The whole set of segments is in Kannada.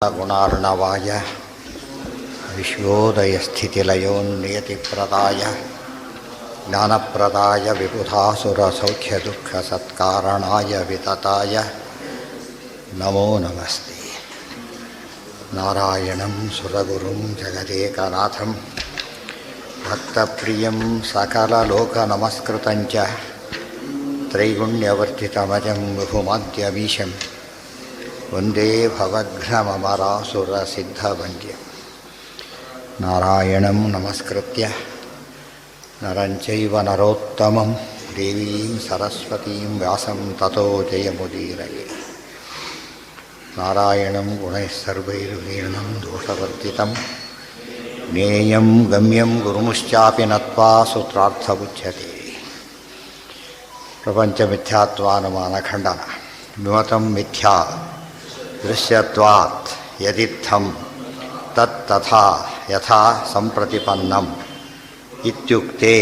ಗುಣಾರ್ಣವಾಯ ವಿಶ್ವೋದಯಸ್ಥಿತಿಲಯೋನ್ನಿಯತಿಪ್ರದಾಯ ಜ್ಞಾನಪ್ರದಾಯ ವಿಬುಧಾಸುರಸೌಖ್ಯದುಃಖಸತ್ಕಾರಣಾಯ ವಿತತಾಯ ನಮೋ ನಮಸ್ತೆ. ನಾರಾಯಣಂ ಸುರಗುರುಂ ಜಗದೇಕನಾಥಂ ಭಕ್ತಪ್ರಿಯಂ ಸಕಲಲೋಕನಮಸ್ಕೃತಂಚ ತ್ರೈಗುಣ್ಯವರ್ತಿತಮಜಂ ವಿಭುಮಾದ್ಯಮೀಶಂ ವಂದೇ ಭವಘ್ನಮರಾಸುರಸಿದ್ಧವಂದ್ಯಂ. ನಾರಾಯಣಂ ನಮಸ್ಕೃತ್ಯ ನರಂಚೈವ ನರೋತ್ತಮಂ ದೇವೀಂ ಸರಸ್ವತೀಂ ವ್ಯಾಸಂ ತತೋ ಜಯಮುದೀರಯೇ. ನಾರಾಯಣಂ ಗುಣೈಃ ಸರ್ವೈರ್ವೀರ್ಣಂ ದೋಷವರ್ಜಿತಂ ಜ್ಞೇಯಂ ಗಮ್ಯಂ ಗುರುಮುಶ್ಚಾಪಿ ನತ್ವಾ ಸೂತ್ರಾರ್ಥಬುಧ್ಯತೆ. ಪ್ರಪಂಚ ಮಿಥ್ಯಾತ್ವಾನುಮಾನ ಖಂಡನ. ವಿಮತಂ ಮಿಥ್ಯಾ ದೃಶ್ಯತ್ವಾತ್ ಯದಿತ್ಥಂ ತತ್ತಥಾ ಯಥಾ ಸಂಪ್ರತಿಪನ್ನಂ ಇತ್ಯುಕ್ತೆ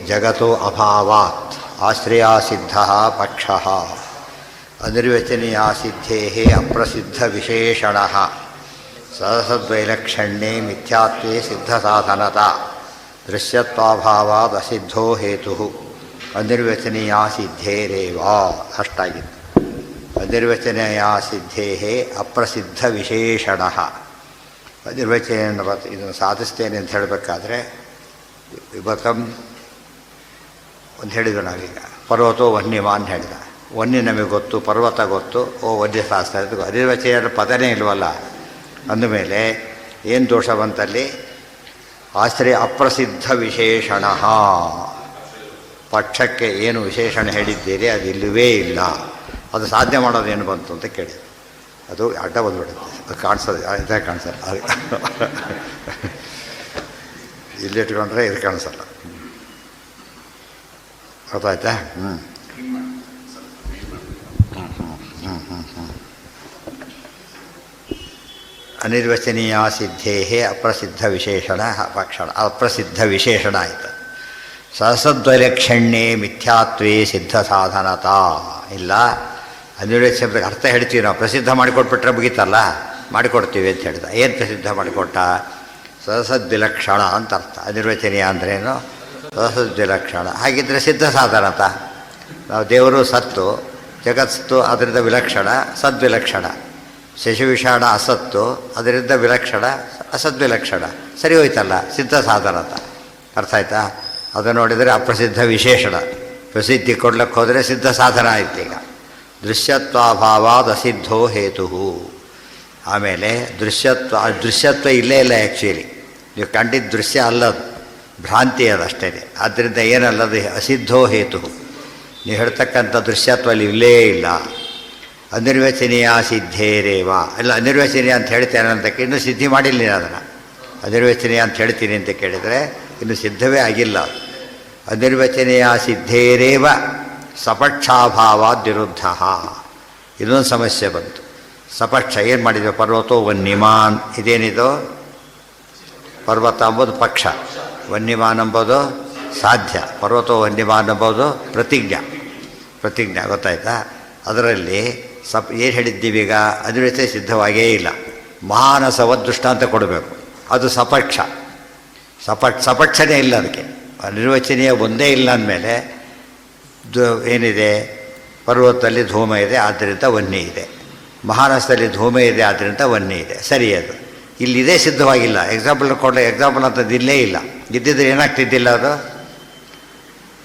ಜಗತೋ ಅಭಾವಾತ್ ಆಶ್ರಯಾಸಿದ್ಧಃ ಪಕ್ಷಃ ಅನಿರ್ವಚನೀಯಾ ಸಿದ್ಧೇಃ ಅಪ್ರಸಿದ್ಧವಿಶೇಷಣಃ ಸದಸದ್ವೈಲಕ್ಷಣ್ಯೇ ಮಿಥ್ಯಾತ್ವೇ ಸಿದ್ಧಸಾಧನತಾ ದೃಶ್ಯತ್ವಾಭಾವಾದ್ ಅಸಿದ್ಧೋ ಹೇತುಃ ಅನಿರ್ವಚನೀಯಾ ಸಿದ್ಧೇರೇವ. ಅಷ್ಟಾಗಿತ್ತು. ಅನಿರ್ವಚನೀಯಾ ಸಿದ್ಧೇಃ ಅಪ್ರಸಿದ್ಧವಿಶೇಷಣಃ. ಅನಿರ್ವಚನ ಇದನ್ನು ಸಾಧಿಸ್ತೇನೆ ಅಂತ ಹೇಳಬೇಕಾದ್ರೆ ವಿಭತಂ ಒಂದು ಹೇಳಿದ್ರು ನಾವೀಗ. ಪರ್ವತೋ ವನ್ಯಮಾನ್ ಹೇಳಿದ. ವನ್ಯ ನಮಗೆ ಗೊತ್ತು, ಪರ್ವತ ಗೊತ್ತು, ವನ್ಯ ಶಾಸ್ತ್ರ. ಅನಿರ್ವಚನ ಪದನೇ ಇಲ್ವಲ್ಲ. ಅಂದಮೇಲೆ ಏನು ದೋಷ ಬಂತಲ್ಲಿ? ಆಶ್ರಯ ಅಪ್ರಸಿದ್ಧ ವಿಶೇಷಣ. ಪಕ್ಷಕ್ಕೆ ಏನು ವಿಶೇಷಣ ಹೇಳಿದ್ದೀರಿ ಅದು ಇಲ್ಲವೇ ಇಲ್ಲ. ಅದು ಸಾಧ್ಯ ಮಾಡೋದೇನು ಬಂತು ಅಂತ ಕೇಳಿದ್ರು. ಅದು ಅಡ್ಡ ಬಂದುಬಿಡುತ್ತೆ. ಅದು ಕಾಣಿಸೋದು ಇದೇ ಕಾಣಿಸಲ್ಲ. ಇಲ್ಲಿಟ್ಕೊಂಡ್ರೆ ಇದು ಕಾಣಿಸಲ್ಲ. ಗೊತ್ತಾಯ್ತಾ? ಅನಿರ್ವಚನೀಯ ಸಿದ್ಧೇ ಅಪ್ರಸಿದ್ಧ ವಿಶೇಷಣ ಪಕ್ಷಣ. ಅಪ್ರಸಿದ್ಧ ವಿಶೇಷಣ ಆಯಿತು. ಸಹಸದ್ವೈಲಕ್ಷಣ್ಯೇ ಮಿಥ್ಯಾತ್ವೇ ಸಿದ್ಧ ಸಾಧನತಾ. ಇಲ್ಲ, ಅನಿರ್ವಚನಕ್ಕೆ ಅರ್ಥ ಹೇಳ್ತೀವಿ ನಾವು. ಪ್ರಸಿದ್ಧ ಮಾಡಿಕೊಟ್ಬಿಟ್ರೆ ಮುಗೀತಲ್ಲ, ಮಾಡಿಕೊಡ್ತೀವಿ ಅಂತ ಹೇಳ್ದ. ಏನು ಪ್ರಸಿದ್ಧ ಮಾಡಿಕೊಟ್ಟ? ಸಹಸದ್ವಿಲಕ್ಷಣ ಅಂತ ಅರ್ಥ. ಅನಿರ್ವಚನೀಯ ಅಂದ್ರೇನು? ಸಹಸದ್ವಿಲಕ್ಷಣ. ಹಾಗಿದ್ದರೆ ಸಿದ್ಧ ಸಾಧನತ. ನಾವು ದೇವರು ಸತ್ತು, ಜಗತ್ತು ಅದರಿಂದ ವಿಲಕ್ಷಣ, ಸದ್ವಿಲಕ್ಷಣ. ಶಶಿವಿಷಾಣ ಅಸತ್ತು, ಅದರಿಂದ ವಿಲಕ್ಷಣ, ಅಸದ್ವಿಲಕ್ಷಣ. ಸರಿ ಹೋಯ್ತಲ್ಲ, ಸಿದ್ಧ ಸಾಧನತ. ಅರ್ಥ ಆಯ್ತಾ? ಅದು ನೋಡಿದರೆ ಅಪ್ರಸಿದ್ಧ ವಿಶೇಷಣ. ಪ್ರಸಿದ್ಧಿ ಕೊಡ್ಲಿಕ್ಕೆ ಹೋದರೆ ಸಿದ್ಧ ಸಾಧನ ಆಯ್ತು. ಈಗ ದೃಶ್ಯತ್ವಾಭಾವಾದ್ ಅಸಿದ್ಧೋ ಹೇತು. ಆಮೇಲೆ ದೃಶ್ಯತ್ವ ಇಲ್ಲೇ ಇಲ್ಲ. ಆ್ಯಕ್ಚುಲಿ ನೀವು ಕಂಡಿದ್ದ ದೃಶ್ಯ ಅಲ್ಲದು, ಭ್ರಾಂತಿ ಅದಷ್ಟೇ. ಆದ್ದರಿಂದ ಏನಲ್ಲದು? ಅಸಿದ್ಧೋ ಹೇತು. ನೀವು ಹೇಳ್ತಕ್ಕಂಥ ದೃಶ್ಯತ್ವ ಅಲ್ಲಿ ಇಲ್ಲೇ ಇಲ್ಲ. ಅನಿರ್ವಚನೀಯ ಸಿದ್ಧೇರೇವ. ಇಲ್ಲ, ಅನಿರ್ವಚನೀಯ ಅಂತ ಹೇಳ್ತೇನೆ ಅಂತಕ್ಕೆ ಇನ್ನೂ ಸಿದ್ಧಿ ಮಾಡಿಲ್ಲ ನೀನು ಅದನ್ನು. ಅನಿರ್ವಚನೀಯ ಅಂತ ಹೇಳ್ತೀನಿ ಅಂತ ಕೇಳಿದರೆ ಇನ್ನು ಸಿದ್ಧವೇ ಆಗಿಲ್ಲ. ಅನಿರ್ವಚನೀಯ ಸಿದ್ಧೇರೇವ ಸಪಕ್ಷಾಭಾವಾದ್ ವಿರುದ್ಧ. ಇನ್ನೊಂದು ಸಮಸ್ಯೆ ಬಂತು. ಸಪಕ್ಷ ಏನು ಮಾಡಿದೆ? ಪರ್ವತೋ ವನ್ಯಮಾನ್. ಇದೇನಿದು? ಪರ್ವತ ಎಂಬುದು ಪಕ್ಷ, ವನ್ಯಮಾನ್ ಎಂಬುದು ಸಾಧ್ಯ. ಪರ್ವತೋ ವನ್ಯಮಾನ್ ಎಂಬುದು ಪ್ರತಿಜ್ಞಾ. ಗೊತ್ತಾಯ್ತಾ? ಅದರಲ್ಲಿ ಏನು ಹೇಳಿದ್ದೀವಿ ಈಗ? ಅನಿರ್ವಚನೆ ಸಿದ್ಧವಾಗೇ ಇಲ್ಲ. ಮಹಾನಸವದ್ ದೃಷ್ಟಾಂತ ಕೊಡಬೇಕು. ಅದು ಸಪಕ್ಷ. ಸಪಕ್ಷನೇ ಇಲ್ಲ ಅದಕ್ಕೆ. ಅನಿರ್ವಚನೀಯ ಒಂದೇ ಇಲ್ಲ ಅಂದಮೇಲೆ ಏನಿದೆ? ಪರ್ವತದಲ್ಲಿ ಧೂಮ ಇದೆ, ಆದ್ದರಿಂದ ವನ್ಯ ಇದೆ. ಮಹಾನಸದಲ್ಲಿ ಧೂಮ ಇದೆ, ಆದ್ದರಿಂದ ವನ್ಯ ಇದೆ. ಸರಿ, ಅದು ಇಲ್ಲಿದೆ, ಸಿದ್ಧವಾಗಿಲ್ಲ. ಎಕ್ಸಾಂಪಲ್ ಕೊಡಲಿ. ಎಕ್ಸಾಂಪಲ್ ಅಂತದ್ದು ಇಲ್ಲೇ ಇಲ್ಲ. ಇದ್ದಿದ್ರೆ ಏನಾಗ್ತಿದ್ದಿಲ್ಲ? ಅದು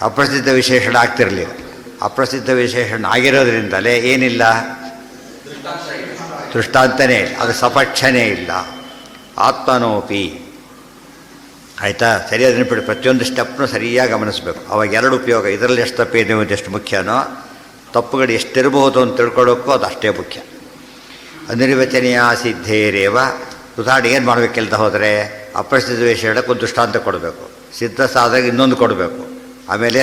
ಅಪ್ರಸಿದ್ಧ ವಿಶೇಷಣ ಆಗ್ತಿರಲಿಲ್ಲ. ಅಪ್ರಸಿದ್ಧ ವಿಶೇಷಣ ಆಗಿರೋದ್ರಿಂದಲೇ ಏನಿಲ್ಲ? ದೃಷ್ಟಾಂತನೇ ಇಲ್ಲ. ಅದು ಸಪಕ್ಷನೇ ಇಲ್ಲ. ಆತ್ಮನೋಪಿ. ಆಯಿತಾ? ಸರಿಯಾದ ನೆನಪಿಡಿ. ಪ್ರತಿಯೊಂದು ಸ್ಟೆಪ್ನು ಸರಿಯಾಗಿ ಗಮನಿಸಬೇಕು. ಅವಾಗ ಎರಡು ಉಪಯೋಗ. ಇದರಲ್ಲಿ ಎಷ್ಟು ತಪ್ಪಿದೆ ಎಷ್ಟು ಮುಖ್ಯನೋ, ತಪ್ಪುಗಳು ಎಷ್ಟಿರಬಹುದು ಅಂತ ತಿಳ್ಕೊಳ್ಳೋಕ್ಕೂ ಅದು ಅಷ್ಟೇ ಮುಖ್ಯ. ಅನಿರ್ವಚನೀಯ ಸಿದ್ಧೇರೇವ. ಉದಾಹರಣೆ ಏನು ಮಾಡಬೇಕಿಲ್ದ ಹೋದರೆ ಅಪ್ರಸಿದ್ಧ ವಿಷಯಕ್ಕೆ ಒಂದು ದೃಷ್ಟಾಂತ ಕೊಡಬೇಕು. ಸಿದ್ಧ ಸಾಧಕ ಇನ್ನೊಂದು ಕೊಡಬೇಕು. ಆಮೇಲೆ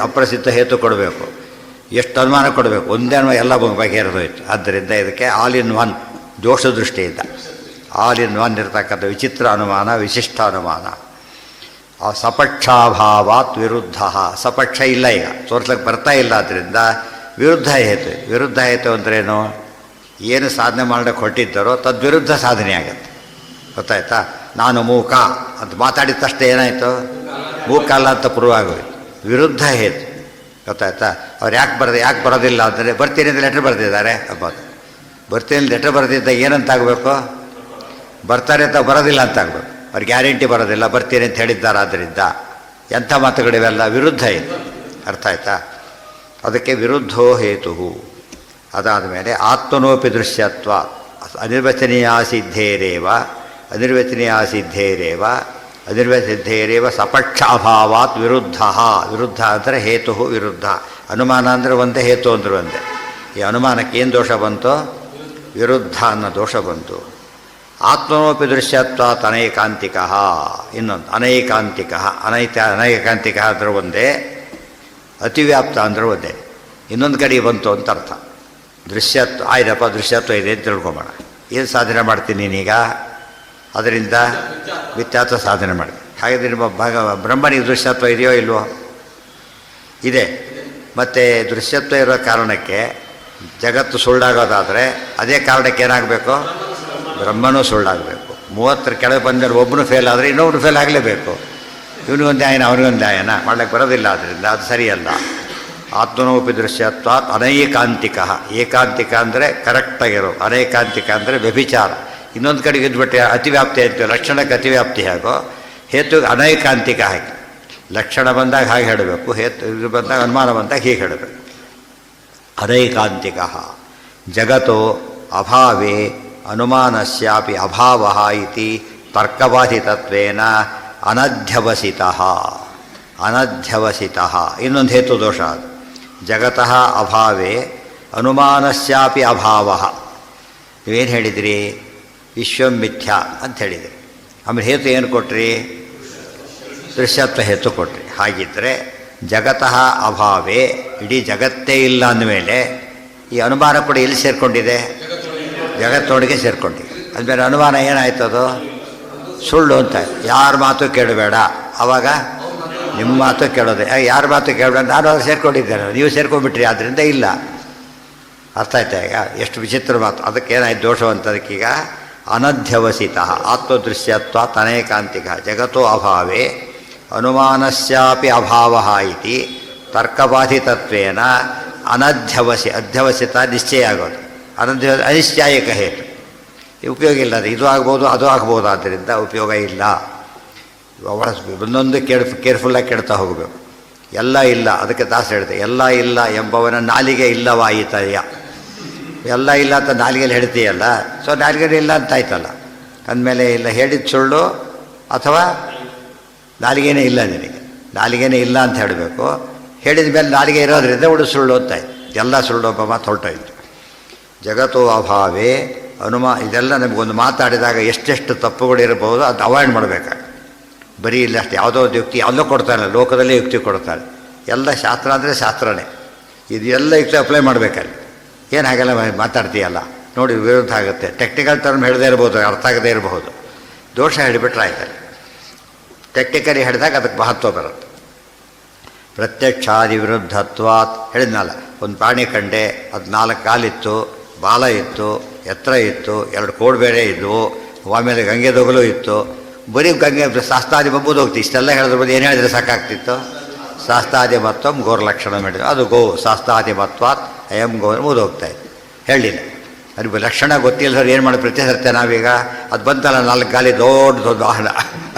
ಅಪ್ರಸಿದ್ಧ ಹೇತು ಕೊಡಬೇಕು. ಎಷ್ಟು ಅನುಮಾನ ಕೊಡಬೇಕು? ಒಂದೇ ಅನುಮಾನ ಎಲ್ಲ ಬಗೆಹರಿದೋಯ್ತು. ಆದ್ದರಿಂದ ಇದಕ್ಕೆ ಆಲ್ ಇನ್ ಒನ್, ದೋಷ ದೃಷ್ಟಿಯಿಂದ ಆಲ್ ಇನ್ ಒನ್ ಇರತಕ್ಕಂಥ ವಿಚಿತ್ರ ಅನುಮಾನ, ವಿಶಿಷ್ಟ ಅನುಮಾನ. ಆ ಸಪಕ್ಷಾಭಾವಾತ್ ವಿರುದ್ಧ. ಸಪಕ್ಷ ಇಲ್ಲ, ಈಗ ತೋರ್ಸ್ಲಿಕ್ಕೆ ಬರ್ತಾ ಇಲ್ಲ. ಆದ್ದರಿಂದ ವಿರುದ್ಧ ಹೇತು. ವಿರುದ್ಧ ಹೇತು ಅಂದ್ರೇನು? ಏನು ಸಾಧನೆ ಮಾಡೋಕ್ಕೆ ಹೊರಟಿದ್ದಾರೋ ತದ್ವಿರುದ್ಧ ಸಾಧನೆ ಆಗುತ್ತೆ. ಗೊತ್ತಾಯ್ತಾ? ನಾನು ಮೂಕ ಅಂತ ಮಾತಾಡಿದ ತಕ್ಷಣ ಏನಾಯಿತು? ಮೂಕ ಅಲ್ಲ ಅಂತ ಪ್ರೂವ್ ಆಗೋಯ್ತು. ವಿರುದ್ಧ ಹೇತು. ಗೊತ್ತಾಯ್ತಾ? ಅವ್ರು ಯಾಕೆ ಬರೋದಿಲ್ಲ ಅಂದರೆ ಬರ್ತೀನಿ ಅಂತ ಲೆಟ್ರ್ ಬರೆದಿದ್ದಾರೆ. ಬರ್ತೀನಿ ಲೆಟ್ರ್ ಬರೆದಿದ್ದಾಗ ಏನಂತಾಗಬೇಕು? ಬರ್ತಾರೆ ಅಂತ ಬರೋದಿಲ್ಲ ಅಂತ ಆಗಬೇಕು. ಅವ್ರು ಗ್ಯಾರಂಟಿ ಬರೋದಿಲ್ಲ, ಬರ್ತೀನಿ ಅಂತ ಹೇಳಿದ್ದಾರೆ. ಆದ್ದರಿಂದ ಎಂಥ ಮಾತುಗಳಿವೆಲ್ಲ ವಿರುದ್ಧ ಇದೆ. ಅರ್ಥ ಆಯ್ತಾ? ಅದಕ್ಕೆ ವಿರುದ್ಧೋ ಹೇತು. ಅದಾದ ಮೇಲೆ ಆತ್ಮನೋಪಿ ದೃಶ್ಯತ್ವ ಅನಿರ್ವಚನೀಯಾಸಿದ್ಧೇರೇವ ಸಪಕ್ಷ ಅಭಾವಾತ್ ವಿರುದ್ಧ. ವಿರುದ್ಧ ಅಂದರೆ ಹೇತು ವಿರುದ್ಧ. ಅನುಮಾನ ಅಂದರೆ ಒಂದೇ, ಹೇತು ಅಂದರೆ ಒಂದೇ. ಈ ಅನುಮಾನಕ್ಕೆ ಏನು ದೋಷ ಬಂತು? ವಿರುದ್ಧ ಅನ್ನೋ ದೋಷ ಬಂತು. ಆತ್ಮನೋಪಿ ದೃಶ್ಯತ್ವಾತ್ ಅನೈಕಾಂತಿಕ. ಇನ್ನೊಂದು ಅನೈಕಾಂತಿಕ. ಅನೈಕಾಂತಿಕ ಅಂದರೆ ಒಂದೇ, ಅತಿವ್ಯಾಪ್ತ ಅಂದರೆ ಒಂದೇ. ಇನ್ನೊಂದು ಕಡೆ ಬಂತು ಅಂತ ಅರ್ಥ. ದೃಶ್ಯತ್ವ ಆಯ್ತಪ್ಪ, ದೃಶ್ಯತ್ವ ಇದೆ ಅಂತ ತಿಳ್ಕೊಂಬೋಣ. ಏನು ಸಾಧನೆ ಮಾಡ್ತೀನಿ ನೀನೀಗ? ಅದರಿಂದ ಮಿಥ್ಯಾತ್ವ ಸಾಧನೆ ಮಾಡಿ. ಹಾಗಾದರೆ ನಿಮ್ಮ ಬ್ರಹ್ಮನಿಗೆ ದೃಶ್ಯತ್ವ ಇದೆಯೋ ಇಲ್ವೋ? ಇದೆ. ಮತ್ತು ದೃಶ್ಯತ್ವ ಇರೋ ಕಾರಣಕ್ಕೆ ಜಗತ್ತು ಸುಳ್ಳಾಗೋದಾದರೆ ಅದೇ ಕಾರಣಕ್ಕೆ ಏನಾಗಬೇಕು? ಬ್ರಹ್ಮನೂ ಸುಳ್ಳಾಗಬೇಕು. 30 ಕೆಳಗೆ ಬಂದರೆ ಒಬ್ಬನು ಫೇಲ್ ಆದರೆ ಇನ್ನೊಬ್ರು ಫೇಲ್ ಆಗಲೇಬೇಕು. ಇವನಿಗೊಂದು ನ್ಯಾಯನ ಅವನಿಗೊಂದು ನ್ಯಾಯನ ಮಾಡಲಿಕ್ಕೆ ಬರೋದಿಲ್ಲ. ಆದ್ದರಿಂದ ಅದು ಸರಿಯಲ್ಲ. ಆತ್ಮನೋಪಿ ದೃಶ್ಯತ್ವಾತ್ ಅನೈಕಾಂತಿಕ. ಏಕಾಂತಿಕ ಅಂದರೆ ಕರೆಕ್ಟಾಗಿರೋ, ಅನೈಕಾಂತಿಕ ಅಂದರೆ ವ್ಯಭಿಚಾರ. ಇನ್ನೊಂದು ಕಡೆಗೆ ಇದ್ಬಿಟ್ಟೆ ಅತಿವ್ಯಾಪ್ತಿ ಆಯಿತು. ಲಕ್ಷಣಕ್ಕೆ ಅತಿವ್ಯಾಪ್ತಿ ಹೇಗೋ ಹೇತುಗೆ ಅನೈಕಾಂತಿಕ ಹಾಗೆ. ಲಕ್ಷಣ ಬಂದಾಗ ಹಾಗೆ ಹೇಳಬೇಕು, ಹೇತು ಇದು ಬಂದಾಗ ಅನುಮಾನ ಬಂದಾಗ ಹೀಗೆ ಹೇಳಬೇಕು. ಅನೈಕಾಂತಿಕ. ಜಗತ್ತೋ ಅಭಾವೇ ಅನುಮಾನಸ್ಯಾಪಿ ಅಭಾವ ಇತಿ ತರ್ಕಬಾಧಿತತ್ವೇನ ಅನಧ್ಯವಸಿತಃ. ಇನ್ನೊಂದು ಹೇತು ದೋಷ ಅದು. ಜಗತಃ ಅಭಾವೇ ಅನುಮಾನಸ್ಯಾಪಿ ಅಭಾವ. ನೀವೇನು ಹೇಳಿದಿರಿ? ವಿಶ್ವಂ ಮಿಥ್ಯಾ ಅಂತ ಹೇಳಿದಿರಿ. ಆಮೇಲೆ ಹೇತು ಏನು ಕೊಟ್ರಿ? ದೃಶ್ಯತ್ವ ಹೇತು ಕೊಟ್ರಿ. ಹಾಗಿದ್ದರೆ ಜಗತಃ ಅಭಾವೇ, ಇಡೀ ಜಗತ್ತೇ ಇಲ್ಲ ಅಂದಮೇಲೆ ಈ ಅನುಮಾನ ಕೂಡ ಎಲ್ಲಿ ಸೇರಿಕೊಂಡಿದೆ? ಜಗತ್ತೊಳಗೆ ಸೇರಿಕೊಂಡಿದೆ. ಅಂದಮೇಲೆ ಅನುಮಾನ ಏನಾಯ್ತು? ಅದು ಸುಳ್ಳು ಅಂತ. ಯಾರ ಮಾತು ಕೇಳಬೇಡ. ಆವಾಗ ನಿಮ್ಮ ಮಾತು ಕೇಳೋದೆ. ಯಾರ ಮಾತು ಕೇಳಬೇಡ, ನಾನು ಅವ್ರು ಸೇರ್ಕೊಂಡಿದ್ದೇನೆ, ನೀವು ಸೇರ್ಕೊಂಡ್ಬಿಟ್ರಿ, ಆದ್ದರಿಂದ ಇಲ್ಲ. ಅರ್ಥ ಆಯ್ತಾ? ಈಗ ಎಷ್ಟು ವಿಚಿತ್ರ ಮಾತು. ಅದಕ್ಕೇನಾಯ್ತು ದೋಷ ಅಂತ? ಅದಕ್ಕೀಗ ಅನಧ್ಯವಸಿತ. ಆತ್ಮದೃಶ್ಯತ್ವ ಅನೈಕಾಂತಿಕ. ಜಗತ್ತೋ ಅಭಾವೇ ಅನುಮಾನಸ್ಯಾಪಿ ಅಭಾವ ಇತಿ ತರ್ಕಬಾಧಿತತ್ವೇನ ಅಧ್ಯವಸಿತ ನಿಶ್ಚಯ ಆಗೋದು. ಅನಿಶ್ಚಾಯಕ ಹೇತು. ಉಪಯೋಗ ಇಲ್ಲ. ಅದು ಇದು ಆಗ್ಬೋದು, ಅದು ಆಗ್ಬೋದು. ಆದ್ದರಿಂದ ಉಪಯೋಗ ಇಲ್ಲ. ಒಂದೊಂದು ಕೇರ್ಫುಲ್ಲಾಗಿ ಕೇಳ್ತಾ ಹೋಗಬೇಕು. ಎಲ್ಲ ಇಲ್ಲ. ಅದಕ್ಕೆ ದಾಸ ಹೇಳಿದೆ, ಎಲ್ಲ ಇಲ್ಲ ಎಂಬವನ ನಾಲಿಗೆ ಇಲ್ಲವಾಯಿತಯ್ಯ. ಎಲ್ಲ ಇಲ್ಲ ಅಂತ ನಾಲಿಗೆಯಲ್ಲಿ ಹೇಳ್ತೀಯಲ್ಲ, ಸೊ ನಾಲಿಗೆನೇ ಇಲ್ಲ ಅಂತ ಆಯ್ತಲ್ಲ. ಅಂದಮೇಲೆ ಇಲ್ಲ ಹೇಳಿದ ಸುಳ್ಳು, ಅಥವಾ ನಾಲಿಗೆನೇ ಇಲ್ಲ. ನಿನಗೆ ನಾಲಿಗೆನೇ ಇಲ್ಲ ಅಂತ ಹೇಳಬೇಕು. ಹೇಳಿದ ಮೇಲೆ ನಾಲಿಗೆ ಇರೋದ್ರಿಂದ ಉಡು ಸುಳ್ಳು ಅಂತಾಯ್ತು. ಎಲ್ಲ ಸುಳ್ಳು ಒಬ್ಬ ಮಾತು ಹೊರಟೋಯ್ತು. ಜಗತ್ತೋ ಅಭಾವೇ ಇದೆಲ್ಲ ನಮಗೊಂದು ಮಾತಾಡಿದಾಗ ಎಷ್ಟೆಷ್ಟು ತಪ್ಪುಗಳಿರಬಹುದು ಅದು ಅವಾಯ್ಡ್ ಮಾಡಬೇಕಾಗ. ಬರೀ ಇಲ್ಲ ಅಷ್ಟು ಯಾವುದೋ ಒಂದು ಯುಕ್ತಿ ಯಾವುದೋ ಕೊಡ್ತಾನೆ, ಲೋಕದಲ್ಲೇ ಯುಕ್ತಿ ಕೊಡ್ತಾನೆ. ಎಲ್ಲ ಶಾಸ್ತ್ರ ಅಂದರೆ ಶಾಸ್ತ್ರನೇ. ಇದೆಲ್ಲ ಯುಕ್ತಿ ಅಪ್ಲೈ ಮಾಡಬೇಕಲ್ಲಿ. ಏನು ಹಾಗೆಲ್ಲ ಮಾತಾಡ್ತೀಯಲ್ಲ ನೋಡಿ, ವಿರುದ್ಧ ಆಗುತ್ತೆ. ಟೆಕ್ನಿಕಲ್ ಟರ್ಮ್ ಹೇಳದೇ ಇರ್ಬೋದು, ಅರ್ಥ ಆಗದೇ ಇರಬಹುದು. ದೋಷ ಹೇಳಿಬಿಟ್ರೆ ಆಯ್ತಲ್ಲ. ಟೆಕ್ನಿಕಲಿ ಹೇಳಿದಾಗ ಅದಕ್ಕೆ ಮಹತ್ವ ಬರುತ್ತೆ. ಪ್ರತ್ಯಕ್ಷಾದಿ ವಿರುದ್ಧತ್ವಾತ್ ಹೇಳಿದ್ನಲ್ಲ. ಒಂದು ಪ್ರಾಣಿ ಕಂಡೆ, ಅದು 4 ಕಾಲಿತ್ತು, ಬಾಲ ಇತ್ತು, ಎತ್ತರ ಇತ್ತು, 2 ಕೋಡ್ ಬೇರೆ ಇದ್ವು, ಆಮೇಲೆ ಗಂಗೆ ದೊಗಲು ಇತ್ತು. ಬರೀ ಗಂಗೆ ಶಾಸ್ತಾದಿ ಬಬ್ಬುದು ಹೋಗ್ತಿ. ಇಷ್ಟೆಲ್ಲ ಹೇಳಿದ್ರೆ ಬರೀ ಏನು ಹೇಳಿದ್ರೆ ಸಾಕಾಗ್ತಿತ್ತು? ಶಾಸ್ತಾದಿ ಮತ್ವಂ ಗೋರ್ಲಕ್ಷಣ ಮಾಡಿದ್ರು. ಅದು ಗೋ ಶಾಸ್ತಾದಿ ಮತ್ವಾತ್ ಅಯಂ ಗೋ ಮುಗಿದೋಗ್ತಾಯಿತ್ತು. ಹೇಳಿಲ್ಲ. ಅದು ಲಕ್ಷಣ ಗೊತ್ತಿಲ್ಲದವ್ರು ಏನು ಮಾಡಿ ಪ್ರತಿ ಸರ್ತೆ ನಾವೀಗ ಅದು ಬಂತಲ್ಲ 4 ಗಾಲಿ ದೊಡ್ಡದೊಂದು ವಾಹನ,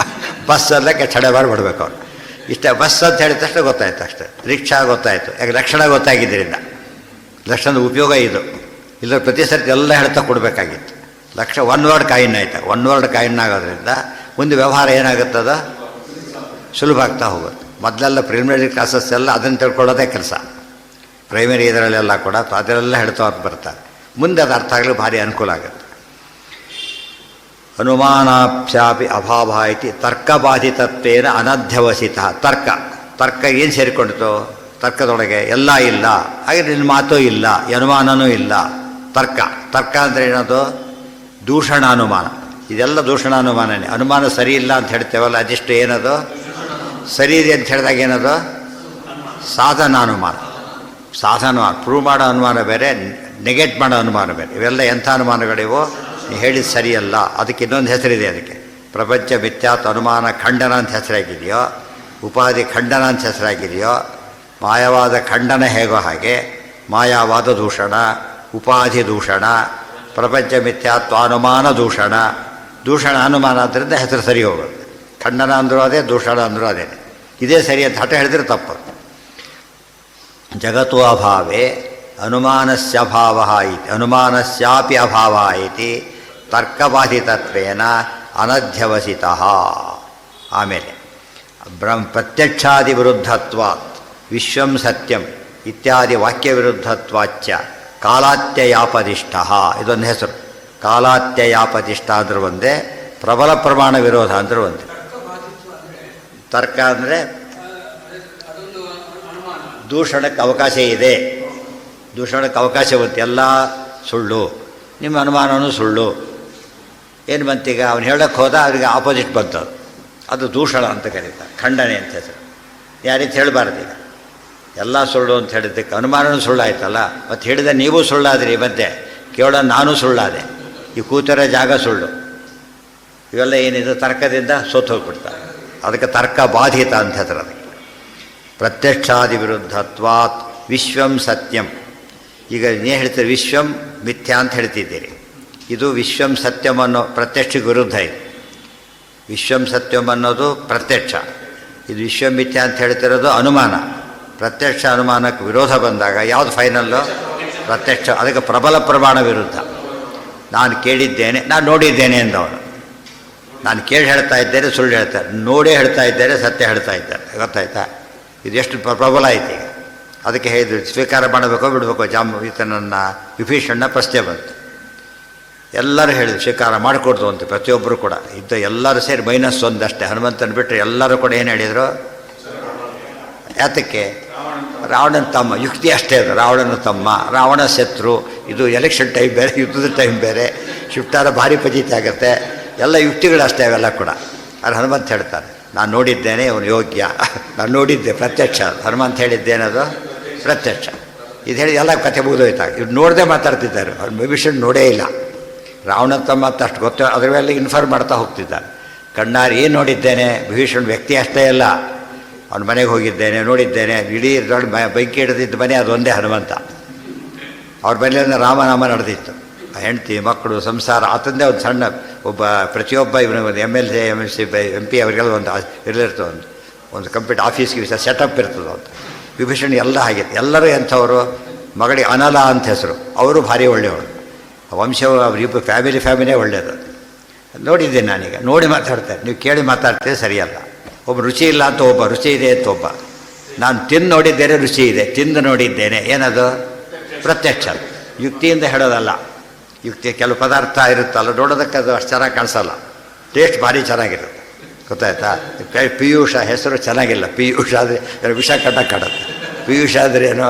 ಬಸ್ ಅಲ್ಲಕ್ಕೆ ಚಡೆ ಮಾಡಿಬಿಡ್ಬೇಕು ಅವ್ರು. ಇಷ್ಟೇ ಬಸ್ ಅಂತ ಹೇಳಿದ ತಕ್ಷಣ ಗೊತ್ತಾಯ್ತು ಅಷ್ಟೇ. ರಿಕ್ಷಾ ಗೊತ್ತಾಯಿತು. ಯಾಕೆ ಲಕ್ಷಣ ಗೊತ್ತಾಗಿದ್ದರಿಂದ. ಲಕ್ಷಣದ ಉಪಯೋಗ ಇದು. ಇಲ್ಲ ಪ್ರತಿ ಸರ್ತಿ ಎಲ್ಲ ಹೇಳ್ತಾ ಕೊಡಬೇಕಾಗಿತ್ತು. ಒನ್ ವರ್ಡ್ ಕಾಯಿನ್ ಆಯ್ತು. 1 ವರ್ಡ್ ಕಾಯಿನ್ ಆಗೋದ್ರಿಂದ ಮುಂದೆ ವ್ಯವಹಾರ ಏನಾಗುತ್ತದ ಸುಲಭ ಆಗ್ತಾ ಹೋಗುತ್ತೆ. ಮೊದಲೆಲ್ಲ ಪ್ರಿಲಿಮಿನರಿ ಕ್ಲಾಸಸ್ ಎಲ್ಲ ಅದನ್ನು ತಿಳ್ಕೊಳ್ಳೋದೇ ಕೆಲಸ. ಪ್ರೈಮರಿ ಇದರಲ್ಲೆಲ್ಲ ಕೂಡ ಅದರೆಲ್ಲ ಹೇಳ್ತಾ ಬರ್ತಾರೆ. ಮುಂದೆ ಅದು ಅರ್ಥ ಆಗಲು ಭಾರಿ ಅನುಕೂಲ ಆಗುತ್ತೆ. ಅನುಮಾನಾಭ್ಯಾಪಿ ಅಭಾವ ಐತಿ ತರ್ಕಬಾಧಿತತ್ವೇನ ಅನಧ್ಯವಸಿತ. ತರ್ಕ ಏನು ಸೇರಿಕೊಂಡಿತು? ತರ್ಕದೊಳಗೆ ಎಲ್ಲ ಇಲ್ಲ, ಹಾಗೆ ನಿನ್ನ ಮಾತೂ ಇಲ್ಲ, ಅನುಮಾನನೂ ಇಲ್ಲ. ತರ್ಕ ಅಂದರೆ ಏನದು? ದೂಷಣಾನುಮಾನ. ಇದೆಲ್ಲ ದೂಷಣಾನುಮಾನನೇ. ಅನುಮಾನ ಸರಿ ಇಲ್ಲ ಅಂತ ಹೇಳ್ತೇವಲ್ಲ, ಅದಿಷ್ಟು ಏನದು? ಸರಿ ಇದೆ ಅಂತ ಹೇಳಿದಾಗ ಏನದು? ಸಾಧನಾನುಮಾನ. ಪ್ರೂವ್ ಮಾಡೋ ಅನುಮಾನ ಬೇರೆ, ನೆಗೆಟ್ ಮಾಡೋ ಅನುಮಾನ ಬೇರೆ. ಇವೆಲ್ಲ ಎಂಥ ಅನುಮಾನಗಳಿವೋ ನೀವು ಹೇಳಿದ ಸರಿಯಲ್ಲ. ಅದಕ್ಕೆ ಇನ್ನೊಂದು ಹೆಸರಿದೆ. ಅದಕ್ಕೆ ಪ್ರಪಂಚ ಮಿಥ್ಯಾತ್ ಅನುಮಾನ ಖಂಡನ ಅಂತ ಹೆಸರಾಗಿದೆಯೋ, ಉಪಾಧಿ ಖಂಡನ ಅಂತ ಹೆಸರಾಗಿದೆಯೋ, ಮಾಯವಾದ ಖಂಡನ ಹೇಗೋ ಹಾಗೆ ಮಾಯಾವಾದ ದೂಷಣ, ಉಪಾಧಿ ದೂಷಣ, ಪ್ರಪಂಚ ಮಿಥ್ಯಾತ್ವ ಅನುಮಾನ ದೂಷಣ. ದೂಷಣ ಅನುಮಾನ ಆದ್ದರಿಂದ ಹೆಸರು ಸರಿ ಹೋಗುತ್ತೆ. ಖಂಡನ ಅಂದರೂ ಅದೇ, ದೂಷಣ ಅಂದರೂ ಅದೇ. ಇದೇ ಸರಿ ಅಂತ ಹಠ ಹೇಳಿದ್ರೆ ತಪ್ಪು. ಜಗತ್ತು ಅಭಾವೇ ಅನುಮಾನಸ್ಯಭಾವ ಇತಿ ಅನುಮಾನಸ್ಯಾಪಿ ಅಭಾವ ಇತಿ ತರ್ಕಬಾಧಿತತ್ವೇನ ಅನಧ್ಯವಸಿತಃ. ಆಮೇಲೆ ಪ್ರತ್ಯಕ್ಷಾದಿ ವಿರುದ್ಧತ್ವಾತ್ ವಿಶ್ವಂ ಸತ್ಯಂ ಇತ್ಯಾದಿ ವಾಕ್ಯ ವಿರುದ್ಧತ್ವಾಚ್ಚ ಕಾಲಾತ್ಯಯಾಪದಿಷ್ಟ. ಇದೊಂದು ಹೆಸರು. ಕಾಲಾತ್ಯಯಾಪದಿಷ್ಟ ಅಂದ್ರೆ ಒಂದೇ, ಪ್ರಬಲ ಪ್ರಮಾಣ ವಿರೋಧ ಅಂದ್ರೆ ಒಂದೇ. ತರ್ಕ ಅಂದರೆ ದೂಷಣಕ್ಕೆ ಅವಕಾಶ ಇದೆ, ದೂಷಣಕ್ಕೆ ಅವಕಾಶ ಬಂತು. ಎಲ್ಲ ಸುಳ್ಳು, ನಿಮ್ಮ ಅನುಮಾನವೂ ಸುಳ್ಳು. ಏನು ಬಂತೀಗ? ಅವನು ಹೇಳೋಕ್ಕೆ ಹೋದ, ಅವರಿಗೆ ಆಪೋಸಿಟ್ ಬಂತು. ಅದು ದೂಷಣ ಅಂತ ಕರೀತಾರೆ, ಖಂಡನೆ ಅಂತ ಹೆಸರು. ಯಾರೀತಿ ಹೇಳಬಾರ್ದು. ಈಗ ಎಲ್ಲ ಸುಳ್ಳು ಅಂತ ಹೇಳಿದ್ದಕ್ಕೆ ಅನುಮಾನವೂ ಸುಳ್ಳಾಯ್ತಲ್ಲ, ಮತ್ತು ಹೇಳಿದ ನೀವು ಸುಳ್ಳಾದ್ರಿ, ಮತ್ತೆ ಕೇಳೋ ನಾನು ಸುಳ್ಳಾದೆ, ಈ ಕೂತಿರೋ ಜಾಗ ಸುಳ್ಳು. ಇವೆಲ್ಲ ಏನಿದೆ ತರ್ಕದಿಂದ ಸೋತು ಹೋಗ್ಬಿಡ್ತಾರೆ. ಅದಕ್ಕೆ ತರ್ಕ ಬಾಧಿತ ಅಂತ ಹೆಸರು. ಅದಕ್ಕೆ ಪ್ರತ್ಯಕ್ಷಾದಿ ವಿರುದ್ಧತ್ವಾತ್ ವಿಶ್ವಂ ಸತ್ಯಂ. ಈಗ ನೀನು ಹೇಳ್ತೀರಿ ವಿಶ್ವಂ ಮಿಥ್ಯಾ ಅಂತ ಹೇಳ್ತಿದ್ದೀರಿ. ಇದು ವಿಶ್ವಂ ಸತ್ಯಂ ಅನ್ನೋ ಪ್ರತ್ಯಕ್ಷಕ್ಕೆ ವಿರುದ್ಧ. ಇದು ವಿಶ್ವಂ ಸತ್ಯಂ ಅನ್ನೋದು ಪ್ರತ್ಯಕ್ಷ, ಇದು ವಿಶ್ವಂ ಮಿಥ್ಯಾ ಅಂತ ಹೇಳ್ತಿರೋದು ಅನುಮಾನ. ಪ್ರತ್ಯಕ್ಷ ಅನುಮಾನಕ್ಕೆ ವಿರೋಧ ಬಂದಾಗ ಯಾವುದು ಫೈನಲ್ಲು? ಪ್ರತ್ಯಕ್ಷ. ಅದಕ್ಕೆ ಪ್ರಬಲ ಪ್ರಮಾಣ ವಿರುದ್ಧ. ನಾನು ಕೇಳಿದ್ದೇನೆ, ನಾನು ನೋಡಿದ್ದೇನೆ ಎಂದವನು. ನಾನು ಕೇಳಿ ಹೇಳ್ತಾ ಇದ್ದೇನೆ, ಸುಳ್ಳು ಹೇಳ್ತಾರೆ. ನೋಡೇ ಹೇಳ್ತಾ ಇದ್ದೇನೆ, ಸತ್ಯ ಹೇಳ್ತಾ ಇದ್ದಾರೆ. ಗೊತ್ತಾಯ್ತಾ? ಇದು ಎಷ್ಟು ಪ್ರಬಲ ಐತಿ. ಈಗ ಅದಕ್ಕೆ ಹೇಳಿದ್ರು ಸ್ವೀಕಾರ ಮಾಡಬೇಕೋ ಬಿಡಬೇಕೋ. ಈತನನ್ನು ವಿಭೀಷಣ ಪ್ರಶ್ನೆ ಬಂತು. ಎಲ್ಲರೂ ಹೇಳಿದ್ರು ಸ್ವೀಕಾರ ಮಾಡಿಕೊಡ್ದು ಅಂತ. ಪ್ರತಿಯೊಬ್ಬರು ಕೂಡ ಇದ್ದ ಎಲ್ಲರೂ ಸೇರಿ -1 ಅಷ್ಟೇ. ಹನುಮಂತನ ಬಿಟ್ಟರೆ ಎಲ್ಲರೂ ಕೂಡ ಏನು ಹೇಳಿದರು? ಯಾತಕ್ಕೆ? ರಾವಣನ ತಮ್ಮ. ಯುಕ್ತಿ ಅಷ್ಟೇ ಅದು. ರಾವಣನ ತಮ್ಮ, ರಾವಣ ಶತ್ರು. ಇದು ಎಲೆಕ್ಷನ್ ಟೈಮ್ ಬೇರೆ, ಯುದ್ಧದ ಟೈಮ್ ಬೇರೆ, ಶಿಫ್ಟಾರ ಭಾರಿ ಫಜೀತಿ ಆಗುತ್ತೆ. ಎಲ್ಲ ಯುಕ್ತಿಗಳಷ್ಟೇ ಅವೆಲ್ಲ ಕೂಡ. ಅದು ಹನುಮಂತ ಹೇಳ್ತಾರೆ, ನಾನು ನೋಡಿದ್ದೇನೆ, ಅವನು ಯೋಗ್ಯ. ನಾನು ನೋಡಿದ್ದೆ, ಪ್ರತ್ಯಕ್ಷ. ಹನುಮಂತ ಹೇಳಿದ್ದೇನದು ಪ್ರತ್ಯಕ್ಷ. ಇದು ಹೇಳಿ ಎಲ್ಲ ಕಥೆ ಮುಗಿದೋಯ್ತಾಗ. ಇವ್ರು ನೋಡದೆ ಮಾತಾಡ್ತಿದ್ದಾರೆ. ಅವ್ರು ವಿಭೀಷಣ ನೋಡೇ ಇಲ್ಲ. ರಾವಣ ತಮ್ಮ ಅಂತ ಅಷ್ಟು ಗೊತ್ತು. ಅದರ ಮೇಲೆ ಇನ್ಫಾರ್ಮ್ ಮಾಡ್ತಾ ಹೋಗ್ತಿದ್ದಾರೆ. ಕಣ್ಣಾರು ಏನು ನೋಡಿದ್ದೇನೆ? ವಿಭೀಷಣ ವ್ಯಕ್ತಿ ಅಷ್ಟೇ ಅಲ್ಲ, ಅವನ ಮನೆಗೆ ಹೋಗಿದ್ದೇನೆ, ನೋಡಿದ್ದೇನೆ. ಇಡೀ ದೊಡ್ಡ ಬೆಂಕಿ ಹಿಡಿದಿದ್ದ ಮನೆ ಅದೊಂದೇ ಹನುಮಂತ. ಅವ್ರ ಮನೆಯಿಂದ ರಾಮನಾಮ ನಡೆದಿತ್ತು. ಹೆಂಡತಿ, ಮಕ್ಕಳು, ಸಂಸಾರ. ಆತಂದೇ ಒಂದು ಸಣ್ಣ ಒಬ್ಬ ಪ್ರತಿಯೊಬ್ಬ ಇವನು ಒಂದು MLA, MLC, MP ಅವರಿಗೆಲ್ಲ ಒಂದು ಇರಲಿರ್ತದೆ. ಒಂದು ಕಂಪ್ಲೀಟ್ ಆಫೀಸ್ಗೆ ಸೆಟಪ್ ಇರ್ತದೆ ಅಂತ. ವಿಭೀಷಣ ಎಲ್ಲ ಆಗಿತ್ತು. ಎಲ್ಲರೂ ಎಂಥವರು? ಮಗಳಿಗೆ ಅನಲ ಅಂತ ಹೆಸರು. ಅವರು ಭಾರಿ ಒಳ್ಳೆಯವರು. ವಂಶ ಅವರಿಬ್ಬರು ಫ್ಯಾಮಿಲಿನೇ ಒಳ್ಳೆಯದು. ನೋಡಿದ್ದೇನೆ ನಾನೀಗ. ನೋಡಿ ಮಾತಾಡ್ತಾರೆ. ನೀವು ಕೇಳಿ ಮಾತಾಡ್ತೀರಿ ಸರಿಯಲ್ಲ. ಒಬ್ಬ ರುಚಿ ಇಲ್ಲ ಅಂತ ಒಬ್ಬ, ರುಚಿ ಇದೆ ಅಂತ ಒಬ್ಬ. ನಾನು ತಿಂದು ನೋಡಿದ್ದೇನೆ, ರುಚಿ ಇದೆ. ತಿಂದು ನೋಡಿದ್ದೇನೆ, ಏನದು? ಪ್ರತ್ಯಕ್ಷ. ಯುಕ್ತಿಯಿಂದ ಹೇಳೋದಲ್ಲ. ಯುಕ್ತಿ ಕೆಲವು ಪದಾರ್ಥ ಇರುತ್ತಲ್ಲ, ನೋಡೋದಕ್ಕೆ ಅದು ಅಷ್ಟು ಚೆನ್ನಾಗಿ ಕಾಣಿಸಲ್ಲ. ಟೇಸ್ಟ್ ಭಾರಿ ಚೆನ್ನಾಗಿರುತ್ತೆ. ಗೊತ್ತಾಯ್ತಾ? ಪಿಯೂಷ ಹೆಸರು ಚೆನ್ನಾಗಿಲ್ಲ. ಪಿಯೂಷ ಆದರೆ ವಿಷ ಕಟ್ಟಕ್ಕೆ. ಪಿಯೂಷ ಅಂದರೆ ಏನು?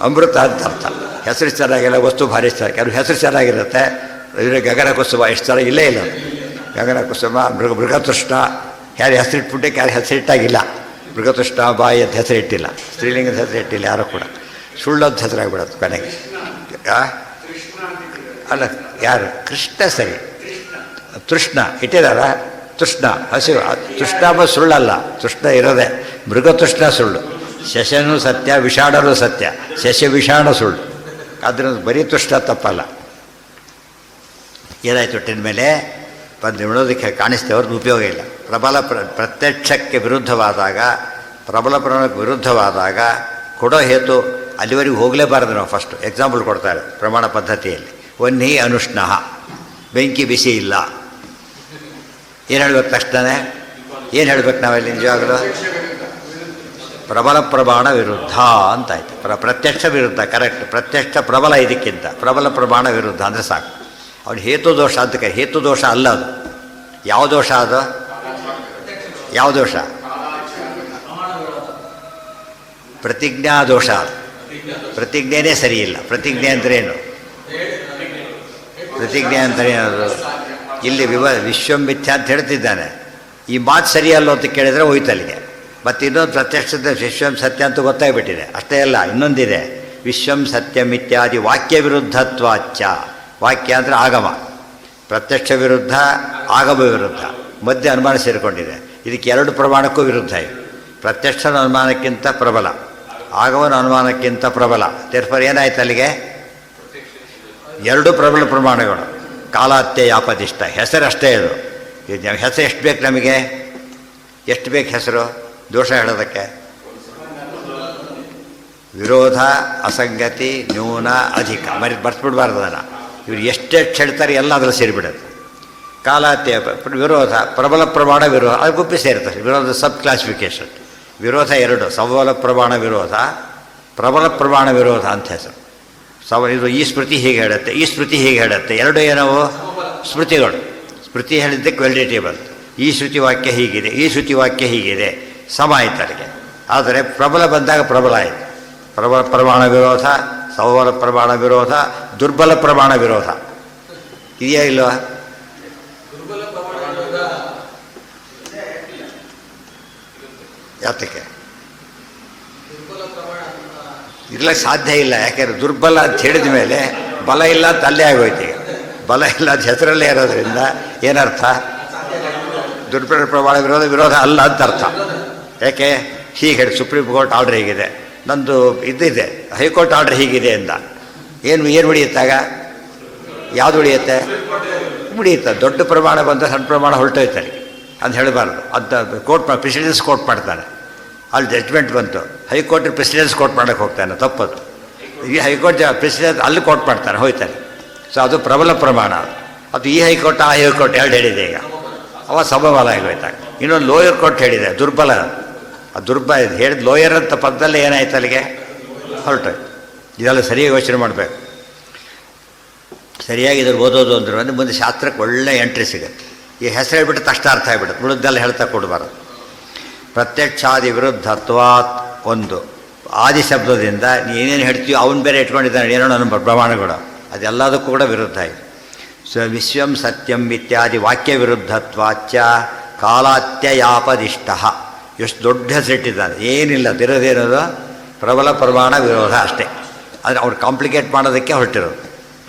ಅಮೃತ ಅಂತ ಅರ್ಥ. ಹೆಸರು ಚೆನ್ನಾಗಿಲ್ಲ, ವಸ್ತು ಭಾರಿ ಚೆನ್ನಾಗಿ. ಕೆಲವು ಹೆಸರು ಚೆನ್ನಾಗಿರುತ್ತೆ. ಇದ್ರೆ ಗಗನ ಕುಸುಮ ಎಷ್ಟು ಚೆನ್ನಾಗಿ ಇಲ್ಲೇ ಇಲ್ಲ. ಗಗನ ಕುಸುಮ, ಮೃಗತೃಷ್ಣ. ಯಾರು ಹೆಸರಿಟ್ಬಿಟ್ಟಕ್ಕೆ ಯಾರು ಹೆಸರಿಟ್ಟಾಗಿಲ್ಲ. ಮೃಗತೃಷ್ಣ ಬಾಯಿ ಅಂತ ಹೆಸರಿಟ್ಟಿಲ್ಲ. ಸ್ತ್ರೀಲಿಂಗದ ಹೆಸರಿಟ್ಟಿಲ್ಲ ಯಾರು ಕೂಡ. ಸುಳ್ಳೊಂದು ಹೆಸರಾಗ್ಬಿಡೋದು ಕೊನೆಗೆ. ಅಲ್ಲ, ಯಾರು? ಕೃಷ್ಣ ಸರಿ. ತೃಷ್ಣ ಇಟ್ಟಿದಾರ. ತೃಷ್ಣ ಹಸಿವು. ತೃಷ್ಣ ಅಂಬ ಸುಳ್ಳಲ್ಲ. ತೃಷ್ಣ ಇರೋದೆ. ಮೃಗತೃಷ್ಣ ಸುಳ್ಳು. ಶಶನೂ ಸತ್ಯ, ವಿಷಾಣನೂ ಸತ್ಯ. ಶಶ ವಿಷಾಣ ಸುಳ್ಳು. ಅದರಿಂದ ಬರೀ ತೃಷ್ಣ ತಪ್ಪಲ್ಲ. ಏನಾಯ್ತು? ಒಟ್ಟಿನ ಮೇಲೆ ಬಂದು ನೋಡೋದಕ್ಕೆ ಕಾಣಿಸ್ತೇವ್ರಿಗೆ ಉಪಯೋಗ ಇಲ್ಲ. ಪ್ರತ್ಯಕ್ಷಕ್ಕೆ ವಿರುದ್ಧವಾದಾಗ, ಪ್ರಬಲ ಪ್ರಮಾಣಕ್ಕೆ ವಿರುದ್ಧವಾದಾಗ ಕೊಡೋ ಹೇತು ಅಲ್ಲಿವರೆಗೂ ಹೋಗಲೇಬಾರದು. ನಾವು ಫಸ್ಟ್ ಎಕ್ಸಾಂಪಲ್ ಕೊಡ್ತಾರೆ ಪ್ರಮಾಣ ಪದ್ಧತಿಯಲ್ಲಿ. ವನ್ಹಿ ಅನುಷ್ಣಃ, ಬೆಂಕಿ ಬಿಸಿ ಇಲ್ಲ. ಏನು ಹೇಳ್ಬೇಕು ತಕ್ಷಣ? ಏನು ಹೇಳ್ಬೇಕು ನಾವಲ್ಲಿ ನಿಜವಾಗಲೂ? ಪ್ರಬಲ ಪ್ರಮಾಣ ವಿರುದ್ಧ ಅಂತಾಯ್ತು. ಪ್ರತ್ಯಕ್ಷ ವಿರುದ್ಧ, ಕರೆಕ್ಟ್. ಪ್ರತ್ಯಕ್ಷ ಪ್ರಬಲ ಇದಕ್ಕಿಂತ ಪ್ರಬಲ ಪ್ರಮಾಣ ವಿರುದ್ಧ ಅಂದರೆ ಸಾಕು. ಅವನು ಹೇತು ದೋಷ ಅಂತ ಕೈ. ಹೇತು ದೋಷ ಅಲ್ಲ ಅದು. ಯಾವ ದೋಷ ಅದು? ಯಾವ ದೋಷ? ಪ್ರತಿಜ್ಞಾ ದೋಷ ಅದು. ಪ್ರತಿಜ್ಞೆನೇ ಸರಿಯಿಲ್ಲ. ಪ್ರತಿಜ್ಞೆ ಅಂದ್ರೇನು? ಪ್ರತಿಜ್ಞೆ ಅಂದರೆ ಏನದು? ಇಲ್ಲಿ ವಿಶ್ವಂ ಮಿಥ್ಯಾ ಅಂತ ಹೇಳ್ತಿದ್ದಾನೆ. ಈ ಮಾತು ಸರಿಯಲ್ಲ ಅಂತ ಕೇಳಿದರೆ ಹೋಯ್ತು ಅಲ್ಲಿಗೆ. ಮತ್ತು ಇನ್ನೊಂದು ಪ್ರತ್ಯಕ್ಷದ ವಿಶ್ವಂ ಸತ್ಯ ಅಂತ ಗೊತ್ತಾಗ್ಬಿಟ್ಟಿದೆ. ಅಷ್ಟೇ ಅಲ್ಲ, ಇನ್ನೊಂದಿದೆ. ವಿಶ್ವಂ ಸತ್ಯಂ ಇತ್ಯಾದಿ ವಾಕ್ಯ ವಿರುದ್ಧತ್ವಾಚ್ಚ. ವಾಕ್ಯ ಅಂದರೆ ಆಗಮ, ಪ್ರತ್ಯಕ್ಷ ವಿರುದ್ಧ, ಆಗಮ ವಿರುದ್ಧ, ಮಧ್ಯೆ ಅನುಮಾನ ಸೇರಿಕೊಂಡಿದೆ. ಇದಕ್ಕೆ ಎರಡು ಪ್ರಮಾಣಕ್ಕೂ ವಿರುದ್ಧ ಇದೆ. ಪ್ರತ್ಯಕ್ಷನ ಅನುಮಾನಕ್ಕಿಂತ ಪ್ರಬಲ, ಆಗಮನ ಅನುಮಾನಕ್ಕಿಂತ ಪ್ರಬಲ. ತೇರ್ಫರ್ ಏನಾಯ್ತು ಅಲ್ಲಿಗೆ? ಎರಡು ಪ್ರಬಲ ಪ್ರಮಾಣಗಳು. ಕಾಲಾತ್ಯ ಯಾಪದಿಷ್ಟ, ಹೆಸರಷ್ಟೇ ಇದು. ಹೆಸರು ಎಷ್ಟು ಬೇಕು ನಮಗೆ? ಎಷ್ಟು ಬೇಕು ಹೆಸರು ದೋಷ ಹೇಳೋದಕ್ಕೆ? ವಿರೋಧ, ಅಸಂಗತಿ, ನ್ಯೂನ, ಅಧಿಕ. ಬರ್ಸ್ಬಿಡ್ಬಾರ್ದು ಅದನ್ನು. ಇವ್ರು ಎಷ್ಟೆಷ್ಟು ಹೇಳ್ತಾರೆ ಎಲ್ಲ ಅದ್ರಲ್ಲಿ ಸೇರಿಬಿಡುತ್ತೆ. ಕಾಲಾತ್ಯ ವಿರೋಧ, ಪ್ರಬಲ ಪ್ರಮಾಣ ವಿರೋಧ, ಅದು ಗುಪ್ಪಿ ಸೇರ್ತದೆ. ವಿರೋಧ ಸಬ್ ಕ್ಲಾಸಿಫಿಕೇಶನ್. ವಿರೋಧ ಎರಡು, ಸಬಲ ಪ್ರಮಾಣ ವಿರೋಧ, ಪ್ರಬಲ ಪ್ರಮಾಣ ವಿರೋಧ ಅಂತ ಹೆಸರು. ಇದು ಈ ಸ್ಮೃತಿ ಹೀಗೆ ಹೇಳುತ್ತೆ, ಈ ಸ್ಮೃತಿ ಹೀಗೆ ಹೇಳುತ್ತೆ. ಎರಡು ಏನವು? ಸ್ಮೃತಿಗಳು. ಸ್ಮೃತಿ ಹೇಳಿದ್ದಕ್ಕೆ ವೆಲಿಡಿಟಿ ಬಂತು. ಈ ಶ್ರುತಿ ವಾಕ್ಯ ಹೀಗಿದೆ, ಈ ಶ್ರುತಿ ವಾಕ್ಯ ಹೀಗಿದೆ, ಸಮ ಆಯ್ತು ಅಲ್ಲಿಗೆ. ಆದರೆ ಪ್ರಬಲ ಬಂದಾಗ ಪ್ರಬಲ ಆಯಿತು. ಪ್ರಬಲ ಪ್ರಮಾಣ ವಿರೋಧ, ಸಬಲ ಪ್ರಮಾಣ ವಿರೋಧ, ದುರ್ಬಲ ಪ್ರಮಾಣ ವಿರೋಧ. ಇದೆಯಾ ಇಲ್ವಾ? ಯಾತಕ್ಕೆ ಇರ್ಲಿಕ್ಕೆ ಸಾಧ್ಯ ಇಲ್ಲ. ಯಾಕೆಂದರೆ ದುರ್ಬಲ ಅಂತ ಹೇಳಿದ ಮೇಲೆ ಬಲ ಇಲ್ಲ ಅಂತ ಅಲ್ಲೇ ಆಗೋಯ್ತು. ಈಗ ಬಲ ಇಲ್ಲ ಅಂತ ಹೆಸರಲ್ಲೇ ಇರೋದ್ರಿಂದ ಏನರ್ಥ? ದುರ್ಬಲ ಪ್ರಮಾಣ ವಿರೋಧ, ವಿರೋಧ ಅಲ್ಲ ಅಂತ ಅರ್ಥ. ಯಾಕೆ ಹೀಗೆ ಹೇಳಿ? ಸುಪ್ರೀಂ ಕೋರ್ಟ್ ಆರ್ಡ್ರ್ ಹೀಗಿದೆ, ನಂದು ಇದಿದೆ, ಹೈಕೋರ್ಟ್ ಆರ್ಡ್ರ್ ಹೀಗಿದೆ ಅಂದ. ಏನು ಉಳಿಯುತ್ತಾಗ? ಯಾವುದು ಉಳಿಯುತ್ತೆ? ಉಳಿಯುತ್ತೆ. ದೊಡ್ಡ ಪ್ರಮಾಣ ಬಂದ ಸಣ್ಣ ಪ್ರಮಾಣ ಹೊರಟೋಯ್ತಾರೆ ಅಂತ ಹೇಳಬಾರ್ದು. ಅದು ಕೋರ್ಟ್ ಪ್ರೆಸಿಡೆನ್ಸ್ ಕೋರ್ಟ್ ಮಾಡ್ತಾನೆ, ಅಲ್ಲಿ ಜಡ್ಜ್ಮೆಂಟ್ ಬಂತು, ಹೈಕೋರ್ಟ್ ಪ್ರೆಸಿಡೆನ್ಸ್ ಕೋರ್ಟ್ ಮಾಡೋಕ್ಕೆ ಹೋಗ್ತಾನೆ, ತಪ್ಪದು. ಈ ಹೈಕೋರ್ಟ್ ಪ್ರೆಸಿಡೆನ್ಸ್ ಅಲ್ಲಿ ಕೋರ್ಟ್ ಮಾಡ್ತಾನೆ, ಹೋಯ್ತಾನೆ. ಸೊ ಅದು ಪ್ರಬಲ ಪ್ರಮಾಣ. ಅದು ಈ ಹೈಕೋರ್ಟ್ ಆ ಹೈಕೋರ್ಟ್ ಎರಡು ಹೇಳಿದೆ. ಈಗ ಅವ ಸಮಬಲ ಆಗೋಯ್ತಾಗ. ಇನ್ನೊಂದು ಲೋಯರ್ ಕೋರ್ಟ್ ಹೇಳಿದೆ, ದುರ್ಬಲ. ಆ ದುರ್ಬಲ ಹೇಳಿದ ಲೋಯರ್ ಅಂತ ಪದದಲ್ಲೇ ಏನಾಯ್ತು ಅಲ್ಲಿಗೆ? ಹೊರಟೋಯ್ತು. ಇದೆಲ್ಲ ಸರಿಯಾಗಿ ಯೋಚನೆ ಮಾಡಬೇಕು. ಸರಿಯಾಗಿ ಇದ್ರ ಓದೋದು ಅಂದ್ರೆ ಮುಂದೆ ಶಾಸ್ತ್ರಕ್ಕೆ ಒಳ್ಳೆ ಎಂಟ್ರಿ ಸಿಗುತ್ತೆ. ಈ ಹೆಸರು ಹೇಳ್ಬಿಟ್ಟು ತಕ್ಷಣ ಅರ್ಥ ಆಗಿಬಿಡುತ್ತೆ. ಉಳಿದೆಲ್ಲ ಹೇಳ್ತಾ ಕೊಡಬಾರದು. ಪ್ರತ್ಯಕ್ಷಾದಿ ವಿರುದ್ಧತ್ವಾತ್ ಒಂದು ಆದಿ ಶಬ್ದದಿಂದ ಏನೇನು ಹೇಳ್ತೀವೋ ಅವನು ಬೇರೆ ಇಟ್ಕೊಂಡಿದ್ದಾನೆ, ಏನೋ ನನ್ನ ಪ್ರಮಾಣಗಳು, ಅದೆಲ್ಲದಕ್ಕೂ ಕೂಡ ವಿರುದ್ಧ ಇದೆ. ವಿಶ್ವಂ ಸತ್ಯಂ ಇತ್ಯಾದಿ ವಾಕ್ಯ ವಿರುದ್ಧತ್ವಾಚ್ಚ ಕಾಲಾತ್ಯಯಾಪದಿಷ್ಟ. ಎಷ್ಟು ದೊಡ್ಡ ಹೆಸರಿಟ್ಟಿದ್ದಾನೆ. ಏನಿಲ್ಲ, ತಿರೋದೇನದು ಪ್ರಬಲ ಪ್ರಮಾಣ ವಿರೋಧ ಅಷ್ಟೇ. ಆದರೆ ಅವ್ರು ಕಾಂಪ್ಲಿಕೇಟ್ ಮಾಡೋದಕ್ಕೆ ಹೊರಟಿರೋದು.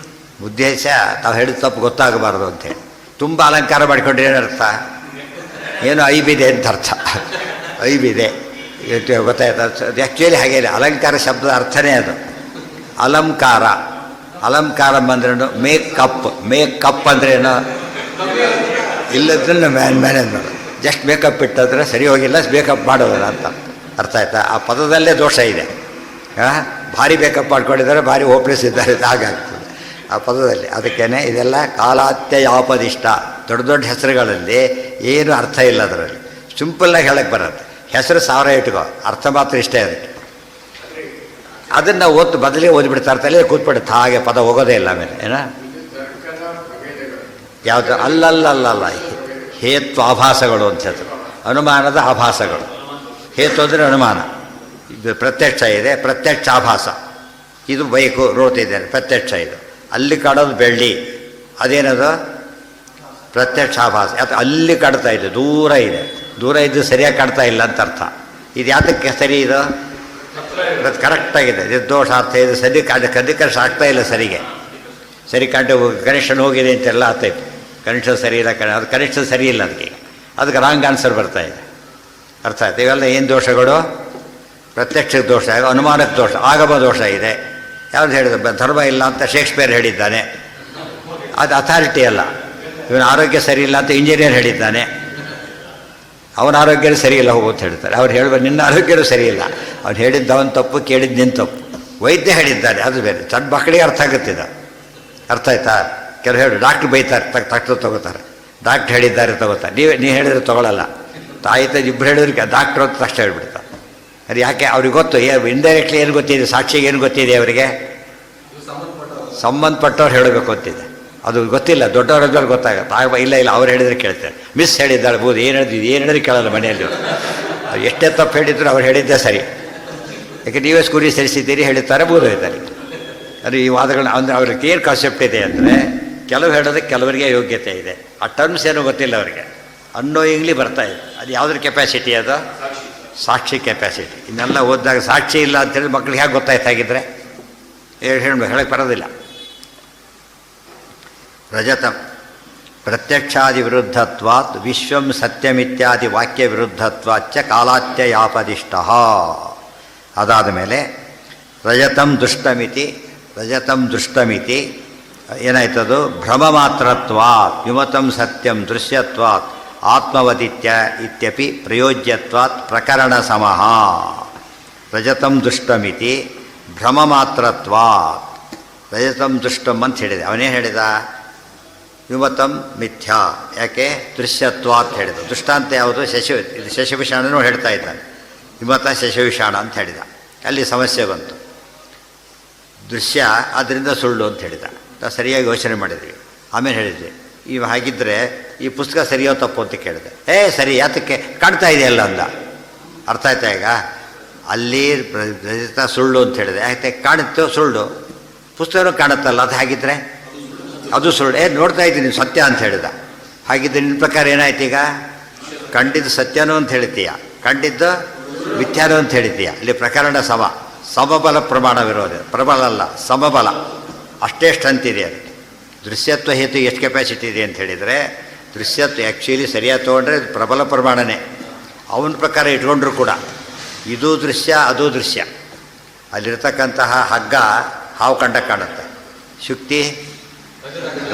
ಉದ್ದೇಶ ತಾವು ಹೇಳಿದ ತಪ್ಪು ಗೊತ್ತಾಗಬಾರ್ದು ಅಂತೇಳಿ ತುಂಬ ಅಲಂಕಾರ ಮಾಡಿಕೊಂಡ್ರೆ ಏನರ್ಥ? ಏನು ಐಬಿದೆ ಅಂತ ಅರ್ಥ. ಐಬಿದೆ ಗೊತ್ತಾಯ್ತು. ಅದು ಆ್ಯಕ್ಚುಲಿ ಹಾಗೇ ಅಲಂಕಾರ ಶಬ್ದದ ಅರ್ಥನೇ ಅದು. ಅಲಂಕಾರ, ಅಲಂಕಾರ ಬಂದ್ರೇನು? ಮೇಕಪ್ ಅಂದ್ರೇನು? ಇಲ್ಲದ್ರೆ ಮ್ಯಾನೇಜ್ ಮಾಡೋದು. ಜಸ್ಟ್ ಮೇಕಪ್ ಇಟ್ಟದ್ರೆ ಸರಿ ಹೋಗಿಲ್ಲ, ಮೇಕಪ್ ಮಾಡೋದಲ್ಲ ಅಂತ ಅರ್ಥ ಆಯ್ತಾ? ಆ ಪದದಲ್ಲೇ ದೋಷ ಇದೆ. ಭಾರಿ ಮೇಕಪ್ ಮಾಡ್ಕೊಂಡಿದ್ದಾರೆ, ಭಾರಿ ಹೋಪ್ಲೆಸ್ ಇದ್ದಾರೆ, ಹಾಗಾಗ್ತದೆ ಆ ಪದದಲ್ಲಿ. ಅದಕ್ಕೇನೆ ಇದೆಲ್ಲ ಕಾಲಾತ್ಯಯಾಪದಿಷ್ಟ. ದೊಡ್ಡ ದೊಡ್ಡ ಹೆಸರುಗಳಲ್ಲಿ ಏನು ಅರ್ಥ ಇಲ್ಲ. ಅದರಲ್ಲಿ ಸಿಂಪಲ್ಲಾಗಿ ಹೇಳಕ್ಕೆ ಬರುತ್ತೆ. ಹೆಸರು 1000 ಇಟ್ಕೋ, ಅರ್ಥ ಮಾತ್ರ ಇಷ್ಟೇ ಅದಕ್ಕೆ. ಅದನ್ನು ಓದ್ತು ಬದಲೇ ಓದಿಬಿಡ್ತಾರೆ, ತಲೆ ಕೂತ್ಬಿಡುತ್ತೆ, ಹಾಗೆ ಪದ ಹೋಗೋದೇ ಇಲ್ಲ. ಆಮೇಲೆ ಏನ ಯಾವುದು? ಅಲ್ಲಲ್ಲಲ್ಲ, ಹೇತ್ವ ಆಭಾಸಗಳು ಅಂತದ್ದು. ಅನುಮಾನದ ಆಭಾಸಗಳು. ಹೇತು ಅಂದರೆ ಅನುಮಾನ. ಇದು ಪ್ರತ್ಯಕ್ಷ ಇದೆ, ಪ್ರತ್ಯಕ್ಷ ಆಭಾಸ. ಇದು ಬೈಕು ರೋಡ್ತಿದ್ದೇನೆ, ಪ್ರತ್ಯಕ್ಷ. ಇದು ಅಲ್ಲಿ ಕಾಡೋದು ಬೆಳ್ಳಿ, ಅದೇನದು? ಪ್ರತ್ಯಕ್ಷ ಆಭಾಸ. ಯಾಕೆ ಅಲ್ಲಿ ಕಾಡ್ತಾ ಇದೆ? ದೂರ ಇದೆ. ದೂರ ಇದ್ದು ಸರಿಯಾಗಿ ಕಾಡ್ತಾ ಇಲ್ಲ ಅಂತ ಅರ್ಥ. ಇದು ಯಾತಕ್ಕೆ ಸರಿ? ಇದು ಕರೆಕ್ಟಾಗಿದೆ, ನಿರ್ದೋಷಾರ್ಥ. ಇದು ಸರಿ ಕನಿಕರ್ಷ ಆಗ್ತಾ ಇಲ್ಲ ಸರಿಗೆ. ಸರಿ ಕಂಡು ಕನೆಕ್ಷನ್ ಹೋಗಿದೆ ಅಂತೆಲ್ಲ ಆಗ್ತಾಯಿತ್ತು. ಕನೆಕ್ಷನ್ ಸರಿ ಇಲ್ಲ, ಅದು ಕನೆಕ್ಷನ್ ಸರಿ ಇಲ್ಲ ಅದಕ್ಕೆ ರಾಂಗ್ ಆನ್ಸರ್ ಬರ್ತಾ ಇದೆ. ಅರ್ಥ ಆಯ್ತು? ಇವೆಲ್ಲ ಏನು ದೋಷಗಳು? ಪ್ರತ್ಯಕ್ಷ ದೋಷ, ಅನುಮಾನಕ್ಕೆ ದೋಷ, ಆಗಮ ದೋಷ ಇದೆ. ಯಾವ್ದು ಹೇಳಿದ? ಧರ್ಮ ಇಲ್ಲ ಅಂತ ಶೇಕ್ಸ್ಪಿಯರ್ ಹೇಳಿದ್ದಾನೆ, ಅದು ಅಥಾರಿಟಿ ಅಲ್ಲ. ಇವನ ಆರೋಗ್ಯ ಸರಿ ಇಲ್ಲ ಅಂತ ಇಂಜಿನಿಯರ್ ಹೇಳಿದ್ದಾನೆ, ಅವನ ಆರೋಗ್ಯನೂ ಸರಿ ಇಲ್ಲ ಹೋಗು ಅಂತ ಹೇಳ್ತಾರೆ. ಅವ್ರು ಹೇಳ್ಬೋದು ನಿನ್ನ ಆರೋಗ್ಯನೂ ಸರಿ ಇಲ್ಲ. ಅವ್ನು ಹೇಳಿದ್ದು ಅವನ ತಪ್ಪು, ಕೇಳಿದ್ದು ನಿನ್ನ ತಪ್ಪು. ವೈದ್ಯ ಹೇಳಿದ್ದಾನೆ, ಅದು ಬೇರೆ. ಸಣ್ಣ ಮಕ್ಕಳಿಗೆ ಅರ್ಥ ಆಗುತ್ತಿದ್ದ. ಅರ್ಥ ಆಯ್ತಾ? ಕೆಲವು ಹೇಳಿ ಡಾಕ್ಟ್ರ್ ಬೈತಾರೆ, ತಕ್ಷಣ ತೊಗೋತಾರೆ. ಡಾಕ್ಟ್ರ್ ಹೇಳಿದ್ದಾರೆ ತೊಗೋತಾರೆ. ನೀವು ಹೇಳಿದ್ರೆ ತೊಗೊಳ್ಳಲ್ಲ. ಆಯ್ತು ಇಬ್ಬರು ಹೇಳಿದ್ರೆ ಡಾಕ್ಟ್ರು ಅಂತ ತಕ್ಷಣ ಹೇಳ್ಬಿಡ್ತಾರೆ. ಅದು ಯಾಕೆ? ಅವ್ರಿಗೆ ಗೊತ್ತು. ಇಂಡೈರೆಕ್ಟ್ಲಿ ಏನು ಗೊತ್ತಿದೆ? ಸಾಕ್ಷಿಗೆ ಏನು ಗೊತ್ತಿದೆ ಅವರಿಗೆ? ಸಂಬಂಧಪಟ್ಟವ್ರು ಹೇಳಬೇಕು ಅಂತಿದೆ. ಅದು ಗೊತ್ತಿಲ್ಲ. ದೊಡ್ಡವರದ್ರಲ್ಲಿ ಗೊತ್ತಾಗುತ್ತೆ. ಇಲ್ಲ ಅವ್ರು ಹೇಳಿದ್ರೆ ಕೇಳ್ತಾರೆ. ಮಿಸ್ ಹೇಳಿದ್ದಾಳೆ ಬೋದು, ಏನು ಹೇಳಿದ್ರೆ ಕೇಳಲ್ಲ ಮನೆಯಲ್ಲಿ. ಎಷ್ಟೇ ತಪ್ಪು ಹೇಳಿದ್ರು ಅವ್ರು ಹೇಳಿದ್ದೇ ಸರಿ. ಯಾಕೆ ನೀವೇ ಸ್ಕೂಲಿಗೆ ಸೇರಿಸಿದ್ದೀರಿ ಹೇಳಿರ್ತಾರೆ, ಬೋದು ಇದ್ದಾರೆ. ಅದು ಈ ವಾದಗಳನ್ನ ಅಂದರೆ ಅವ್ರಿಗೆ ಏನು ಕಾನ್ಸೆಪ್ಟ್ ಇದೆ ಅಂದರೆ, ಕೆಲವು ಹೇಳೋದಕ್ಕೆ ಕೆಲವರಿಗೆ ಯೋಗ್ಯತೆ ಇದೆ. ಆ ಟರ್ಮ್ಸ್ ಏನೂ ಗೊತ್ತಿಲ್ಲ ಅವರಿಗೆ. ಅನ್ನೋಯಿಂಗ್ಲಿ ಬರ್ತಾ ಇದೆ. ಅದು ಯಾವುದ್ರ ಕೆಪಾಸಿಟಿ? ಅದು ಸಾಕ್ಷಿ ಕೆಪಾಸಿಟಿ. ಇನ್ನೆಲ್ಲ ಓದಿದಾಗ ಸಾಕ್ಷಿ ಇಲ್ಲ ಅಂತೇಳಿ ಮಕ್ಳಿಗೆ ಹೇಗೆ ಗೊತ್ತಾಯ್ತಾಗಿದ್ರೆ? ಹೇಳಕ್ಕೆ ಬರೋದಿಲ್ಲ. ರಜತಂ ಪ್ರತ್ಯಕ್ಷಾದಿ ವಿರುದ್ಧತ್ವಾತ್ ವಿಶ್ವಂ ಸತ್ಯಮಿತ್ಯಾದಿ ವಾಕ್ಯ ವಿರುದ್ಧತ್ವಾಚ್ಚ ಕಾಲಾತ್ಯಯಾಪದಿಷ್ಟ. ಅದಾದ ಮೇಲೆ ರಜತಂ ದುಷ್ಟಮಿತಿ ಏನಾಯ್ತದು? ಭ್ರಮ ಮಾತ್ರತ್ವಾತ್ ವಿಮತಂ ಸತ್ಯಂ ದೃಶ್ಯತ್ವಾತ್ ಆತ್ಮವದಿತ್ಯ ಇತ್ಯಪಿ ಪ್ರಯೋಜ್ಯತ್ವಾತ್ ಪ್ರಕರಣ ಸಮಃ. ರಜತಂ ದುಷ್ಟಮಿತಿ ಭ್ರಮ ಮಾತ್ರತ್ವಾತ್ ರಜತಂ ದುಷ್ಟಂ ಅಂತ ಹೇಳಿದೆ. ಅವನೇನು ಹೇಳಿದ? ವಿಮತಂ ಮಿಥ್ಯಾ. ಯಾಕೆ? ದೃಶ್ಯತ್ವಾತ್ ಹೇಳಿದ. ದೃಷ್ಟಾಂತ ಯಾವುದು? ಇದು ಶಶವಿಷಾಣನೂ ಹೇಳ್ತಾ ಇದ್ದಾನೆ. ವಿಮತ ಶಶವಿಷಾಣ ಅಂತ ಹೇಳಿದ. ಅಲ್ಲಿ ಸಮಸ್ಯೆ ಬಂತು. ದೃಶ್ಯ ಆದ್ದರಿಂದ ಸುಳ್ಳು ಅಂತ ಹೇಳಿದ. ನಾವು ಸರಿಯಾಗಿ ಯೋಚನೆ ಮಾಡಿದ್ವಿ. ಆಮೇಲೆ ಹೇಳಿದ್ವಿ ಹಾಗಿದ್ದರೆ ಈ ಪುಸ್ತಕ ಸರಿಯೋ ತಪ್ಪು ಅಂತ ಕೇಳಿದೆ. ಸರಿ, ಯಾತಕ್ಕೆ? ಕಾಣ್ತಾ ಇದೆಯಲ್ಲ ಅಂದ. ಅರ್ಥ ಆಯ್ತಾ ಈಗ? ಅಲ್ಲಿ ರಜತ ಸುಳ್ಳು ಅಂತ ಹೇಳಿದೆ. ಯಾಕೆ? ಕಾಣುತ್ತೋ ಸುಳ್ಳು, ಪುಸ್ತಕನೂ ಕಾಣುತ್ತಲ್ಲ, ಅದು ಹಾಗಿದ್ರೆ ಅದು ಸುಳ್ಳು. ನೋಡ್ತಾ ಇದ್ದೀನಿ ಸತ್ಯ ಅಂತ ಹೇಳಿದ. ಹಾಗಿದ್ದರೆ ನಿನ್ನ ಪ್ರಕಾರ ಏನಾಯ್ತು ಈಗ? ಕಂಡಿದ್ದು ಸತ್ಯನೂ ಅಂತ ಹೇಳ್ತೀಯ, ಕಂಡಿದ್ದು ಮಿಥ್ಯಾನೂ ಅಂತ ಹೇಳ್ತೀಯ. ಇಲ್ಲಿ ಪ್ರಕರಣ ಸಮಬಲ ಪ್ರಮಾಣವಿರೋದು. ಪ್ರಬಲ ಅಲ್ಲ, ಸಮಬಲ. ಅಷ್ಟೆಷ್ಟು ಅಂತಿದೆ ಅದು. ದೃಶ್ಯತ್ವ ಹೇತು ಎಷ್ಟು ಕೆಪಾಸಿಟಿ ಇದೆ ಅಂತ ಹೇಳಿದರೆ, ದೃಶ್ಯತ್ವ ಆ್ಯಕ್ಚುಲಿ ಸರಿಯಾಗಿ ತೊಗೊಂಡ್ರೆ ಪ್ರಬಲ ಪ್ರಮಾಣನೇ. ಅವನ ಪ್ರಕಾರ ಇಟ್ಕೊಂಡ್ರು ಕೂಡ ಇದು ದೃಶ್ಯ, ಅದು ದೃಶ್ಯ. ಅಲ್ಲಿರ್ತಕ್ಕಂತಹ ಹಗ್ಗ ಹಾವು ಕಂಡಕ್ಕೆ ಕಾಣುತ್ತೆ, ಶುಕ್ತಿ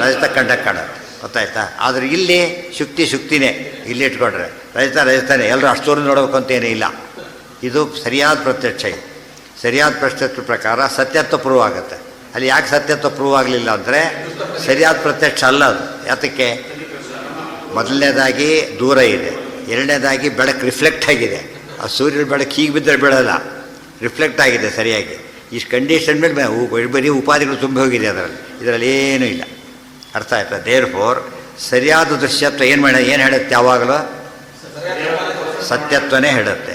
ರಜತ ಕಂಡಕ್ಕೆ ಕಾಣುತ್ತೆ. ಗೊತ್ತಾಯ್ತಾ? ಆದರೆ ಇಲ್ಲಿ ಶುಕ್ತಿನೇ. ಇಲ್ಲಿ ಇಟ್ಕೊಂಡ್ರೆ ರಜತಾನೇ. ಎಲ್ಲರೂ ಅಷ್ಟೂರು ನೋಡಬೇಕು ಅಂತೇನೇ ಇಲ್ಲ. ಇದು ಸರಿಯಾದ ಪ್ರತ್ಯಕ್ಷ. ಇದು ಸರಿಯಾದ ಪ್ರತ್ಯಕ್ಷ ಪ್ರಕಾರ ಸತ್ಯತ್ವ ಪ್ರೂವ್ ಆಗುತ್ತೆ. ಅಲ್ಲಿ ಯಾಕೆ ಸತ್ಯತ್ವ ಪ್ರೂವ್ ಆಗಲಿಲ್ಲ ಅಂದರೆ ಸರಿಯಾದ ಪ್ರತ್ಯಕ್ಷ ಅಲ್ಲ ಅದು. ಯಾತಕ್ಕೆ? ಮೊದಲನೇದಾಗಿ ದೂರ ಇದೆ, ಎರಡನೇದಾಗಿ ಬೆಳಕು ರಿಫ್ಲೆಕ್ಟ್ ಆಗಿದೆ. ಆ ಸೂರ್ಯನ ಬೆಳಕು ಹೀಗೆ ಬಿದ್ದರೆ ಬೀಳಲ್ಲ, ರಿಫ್ಲೆಕ್ಟ್ ಆಗಿದೆ ಸರಿಯಾಗಿ. ಇಷ್ಟು ಕಂಡೀಷನ್ ಮೇಲೆ ಬರೀ ಉಪಾಧಿಗಳು ತುಂಬಿ ಹೋಗಿದೆ ಇದರಲ್ಲಿ ಏನೂ ಇಲ್ಲ. ಅರ್ಥ ಆಯ್ತಾ? ದೇರ್ಫೋರ್ ಸರಿಯಾದ ದೃಶ್ಯತ್ವ ಏನು ಹೇಳುತ್ತೆ? ಯಾವಾಗಲೂ ಸತ್ಯತ್ವನೇ ಹೇಳುತ್ತೆ.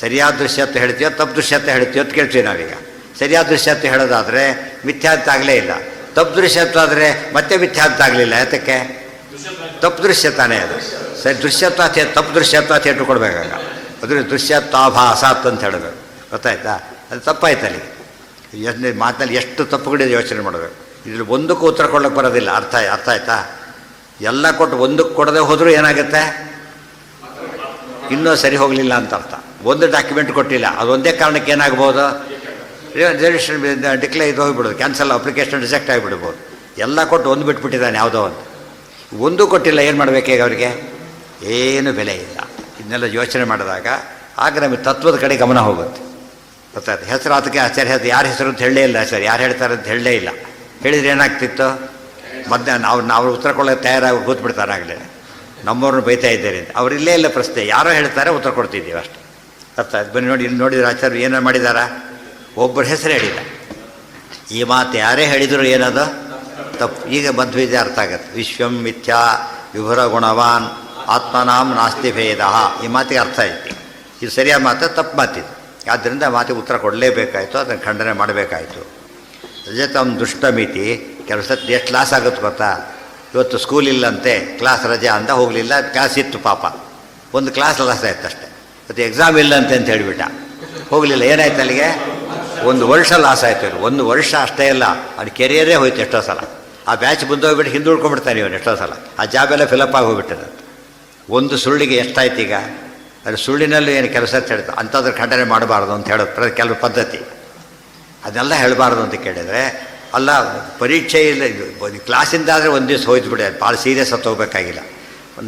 ಸರಿಯಾದ ದೃಶ್ಯತ್ವ ಹೇಳ್ತೀವೋ ತಪ್ಪು ದೃಶ್ಯತ್ವ ಹೇಳ್ತೀವೋ ಅಂತ ಕೇಳ್ತೀವಿ ನಾವೀಗ. ಸರಿಯಾದ ದೃಶ್ಯತ್ವ ಹೇಳೋದಾದರೆ ಮಿಥ್ಯಾತ್ವ ಆಗಲೇ ಇಲ್ಲ. ತಪ್ಪು ದೃಶ್ಯತ್ವ ಆದರೆ ಮತ್ತೆ ಮಿಥ್ಯಾತ್ವ ಆಗಲಿಲ್ಲ. ಯಾತಕ್ಕೆ? ತಪ್ಪು ದೃಶ್ಯತಾನೇ ಅದು. ಸರಿ, ದೃಶ್ಯತ್ವ ತಪ್ಪು ದೃಶ್ಯತ್ವ ಅಂತ ಇಟ್ಟುಕೊಡ್ಬೇಕಾಗ ಅದ್ರ ದೃಶ್ಯತ್ವಾಭಾಸಾತ್ ಅಂತ ಹೇಳಬೇಕು. ಗೊತ್ತಾಯ್ತಾ? ಅದು ತಪ್ಪಾಯ್ತಲ್ಲಿ. ಮಾತಿನಲ್ಲಿ ಎಷ್ಟು ತಪ್ಪುಗಳಿದೆ ಯೋಚನೆ ಮಾಡಬೇಕು. ಇದ್ರಲ್ಲಿ ಒಂದಕ್ಕೂ ಉತ್ತರ ಕೊಡೋಕ್ಕೆ ಬರೋದಿಲ್ಲ. ಅರ್ಥ ಆಯ್ತಾ? ಎಲ್ಲ ಕೊಟ್ಟು ಒಂದಕ್ಕೆ ಕೊಡದೆ ಹೋದರೂ ಏನಾಗುತ್ತೆ? ಇನ್ನೂ ಸರಿ ಹೋಗಲಿಲ್ಲ ಅಂತ ಅರ್ಥ. ಒಂದು ಡಾಕ್ಯುಮೆಂಟ್ ಕೊಟ್ಟಿಲ್ಲ, ಅದು ಒಂದೇ ಕಾರಣಕ್ಕೆ ಏನಾಗ್ಬೋದು? ರಿಜಿಸ್ಟ್ರೇಷನ್ ಡಿಕ್ಲೇರ್ ಇದು ಹೋಗಿಬಿಡೋದು, ಕ್ಯಾನ್ಸಲ್, ಅಪ್ಲಿಕೇಶನ್ ರಿಜೆಕ್ಟ್ ಆಗಿಬಿಡ್ಬೋದು. ಎಲ್ಲ ಕೊಟ್ಟು ಒಂದು ಬಿಟ್ಬಿಟ್ಟಿದ್ದಾನೆ ಯಾವುದೋ ಒಂದು ಕೊಟ್ಟಿಲ್ಲ. ಏನು ಮಾಡಬೇಕೀಗ ಅವರಿಗೆ? ಏನು ಬೆಲೆ ಇಲ್ಲ. ಇದನ್ನೆಲ್ಲ ಯೋಚನೆ ಮಾಡಿದಾಗ ಆಗ ನಮಗೆ ತತ್ವದ ಕಡೆ ಗಮನ ಹೋಗುತ್ತೆ. ಗೊತ್ತಾಯ್ತು? ಹೆಸರು ಅದಕ್ಕೆ ಆಚಾರ್ಯ ಯಾರ ಹೆಸರು ಅಂತ ಹೇಳಲೇ ಇಲ್ಲ ಸರ್, ಯಾರು ಹೇಳ್ತಾರೆ ಅಂತ ಹೇಳಲೇ ಇಲ್ಲ. ಹೇಳಿದರೆ ಏನಾಗ್ತಿತ್ತು? ನಾವು ಉತ್ತರ ಕೊಳ್ಳೋಕೆ ತಯಾರಾಗಿ ಕೂತ್ಬಿಡ್ತಾರೆ. ಆಗಲೇ ನಮ್ಮವ್ರನ್ನ ಬೈತಾ ಇದ್ದಾರೆ ಅಂತ. ಅವ್ರು ಇಲ್ಲೇ ಇಲ್ಲ ಪ್ರಶ್ನೆ, ಯಾರೋ ಹೇಳ್ತಾರೆ ಉತ್ತರ ಕೊಡ್ತಿದ್ದೀವಿ ಅಷ್ಟೆ. ಅರ್ಥ ಆಯ್ತು? ಬನ್ನಿ ನೋಡಿ, ಇಲ್ಲಿ ನೋಡಿದ್ರೆ ಆಚಾರ್ಯ ಏನೋ ಮಾಡಿದಾರ? ಒಬ್ಬರ ಹೆಸರು ಹೇಳಿದ. ಈ ಮಾತು ಯಾರೇ ಹೇಳಿದ್ರು ಏನದು? ತಪ್ಪು. ಈಗ ಮಧ್ವಿದೆ ಅರ್ಥ ಆಗುತ್ತೆ. ವಿಶ್ವಂ ಮಿಥ್ಯಾ ವಿಭುರ ಗುಣವಾನ್ ಆತ್ಮನಾಂ ನಾಸ್ತಿ ಭೇದ. ಈ ಮಾತಿಗೆ ಅರ್ಥ ಐತಿ. ಇದು ಸರಿಯಾದ ಮಾತು, ತಪ್ಪು ಮಾತಿದು. ಆದ್ದರಿಂದ ಮಾತಿಗೆ ಉತ್ತರ ಕೊಡಲೇಬೇಕಾಯಿತು, ಅದನ್ನು ಖಂಡನೆ ಮಾಡಬೇಕಾಯಿತು. ರಜತಂ ದುಷ್ಟಮಿತಿ. ಕೆಲವು ಸತಿ ಎಷ್ಟು ಲಾಸ್ ಆಗುತ್ತೆ ಗೊತ್ತಾ? ಇವತ್ತು ಸ್ಕೂಲ್ ಇಲ್ಲಂತೆ, ಕ್ಲಾಸ್ ರಜಾ ಅಂತ ಹೋಗಲಿಲ್ಲ. ಕ್ಲಾಸ್ ಇತ್ತು ಪಾಪ, ಒಂದು ಕ್ಲಾಸ್ ಲಾಸ್ ಆಯ್ತು ಅಷ್ಟೇ. ಮತ್ತು ಎಕ್ಸಾಮ್ ಇಲ್ಲಂತೆ ಅಂತ ಹೇಳಿಬಿಟ್ಟ, ಹೋಗಲಿಲ್ಲ. ಏನಾಯ್ತು ಅಲ್ಲಿಗೆ? ಒಂದು ವರ್ಷ ಲಾಸ್ ಆಯಿತು. ಒಂದು ವರ್ಷ ಅಷ್ಟೇ ಇಲ್ಲ, ಅವ್ನ ಕೆರಿಯರೇ ಹೋಯ್ತು ಎಷ್ಟೋ ಸಲ. ಆ ಬ್ಯಾಚ್ ಮುಂದೆ ಹೋಗ್ಬಿಟ್ಟು ಹಿಂದುಳ್ಕೊಂಡ್ಬಿಡ್ತಾನೆ ಇವನು ಎಷ್ಟೋ ಸಲ. ಆ ಜಾಬೆಲ್ಲ ಫಿಲಪ್ ಆಗಿ ಹೋಗ್ಬಿಟ್ಟದ. ಒಂದು ಸುಳ್ಳಿಗೆ ಎಷ್ಟಾಯ್ತು ಈಗ? ಅದು ಸುಳ್ಳಿನಲ್ಲೂ ಏನು ಕೆಲಸ ಅಂತ ಹೇಳ್ತಾರೆ. ಅಂಥದ್ರ ಖಂಡನೆ ಮಾಡಬಾರ್ದು ಅಂತ ಹೇಳೋದು ಕೆಲವು ಪದ್ಧತಿ. ಅದನ್ನೆಲ್ಲ ಹೇಳಬಾರ್ದು ಅಂತ ಕೇಳಿದರೆ, ಅಲ್ಲ ಪರೀಕ್ಷೆ ಇಲ್ಲ, ಕ್ಲಾಸಿಂದ ಆದರೆ ಒಂದು ದಿವಸ ಹೋಯ್ತು ಬಿಡಿ, ಭಾಳ ಸೀರಿಯಸ್ ಅಂತ ಹೋಗ್ಬೇಕಾಗಿಲ್ಲ,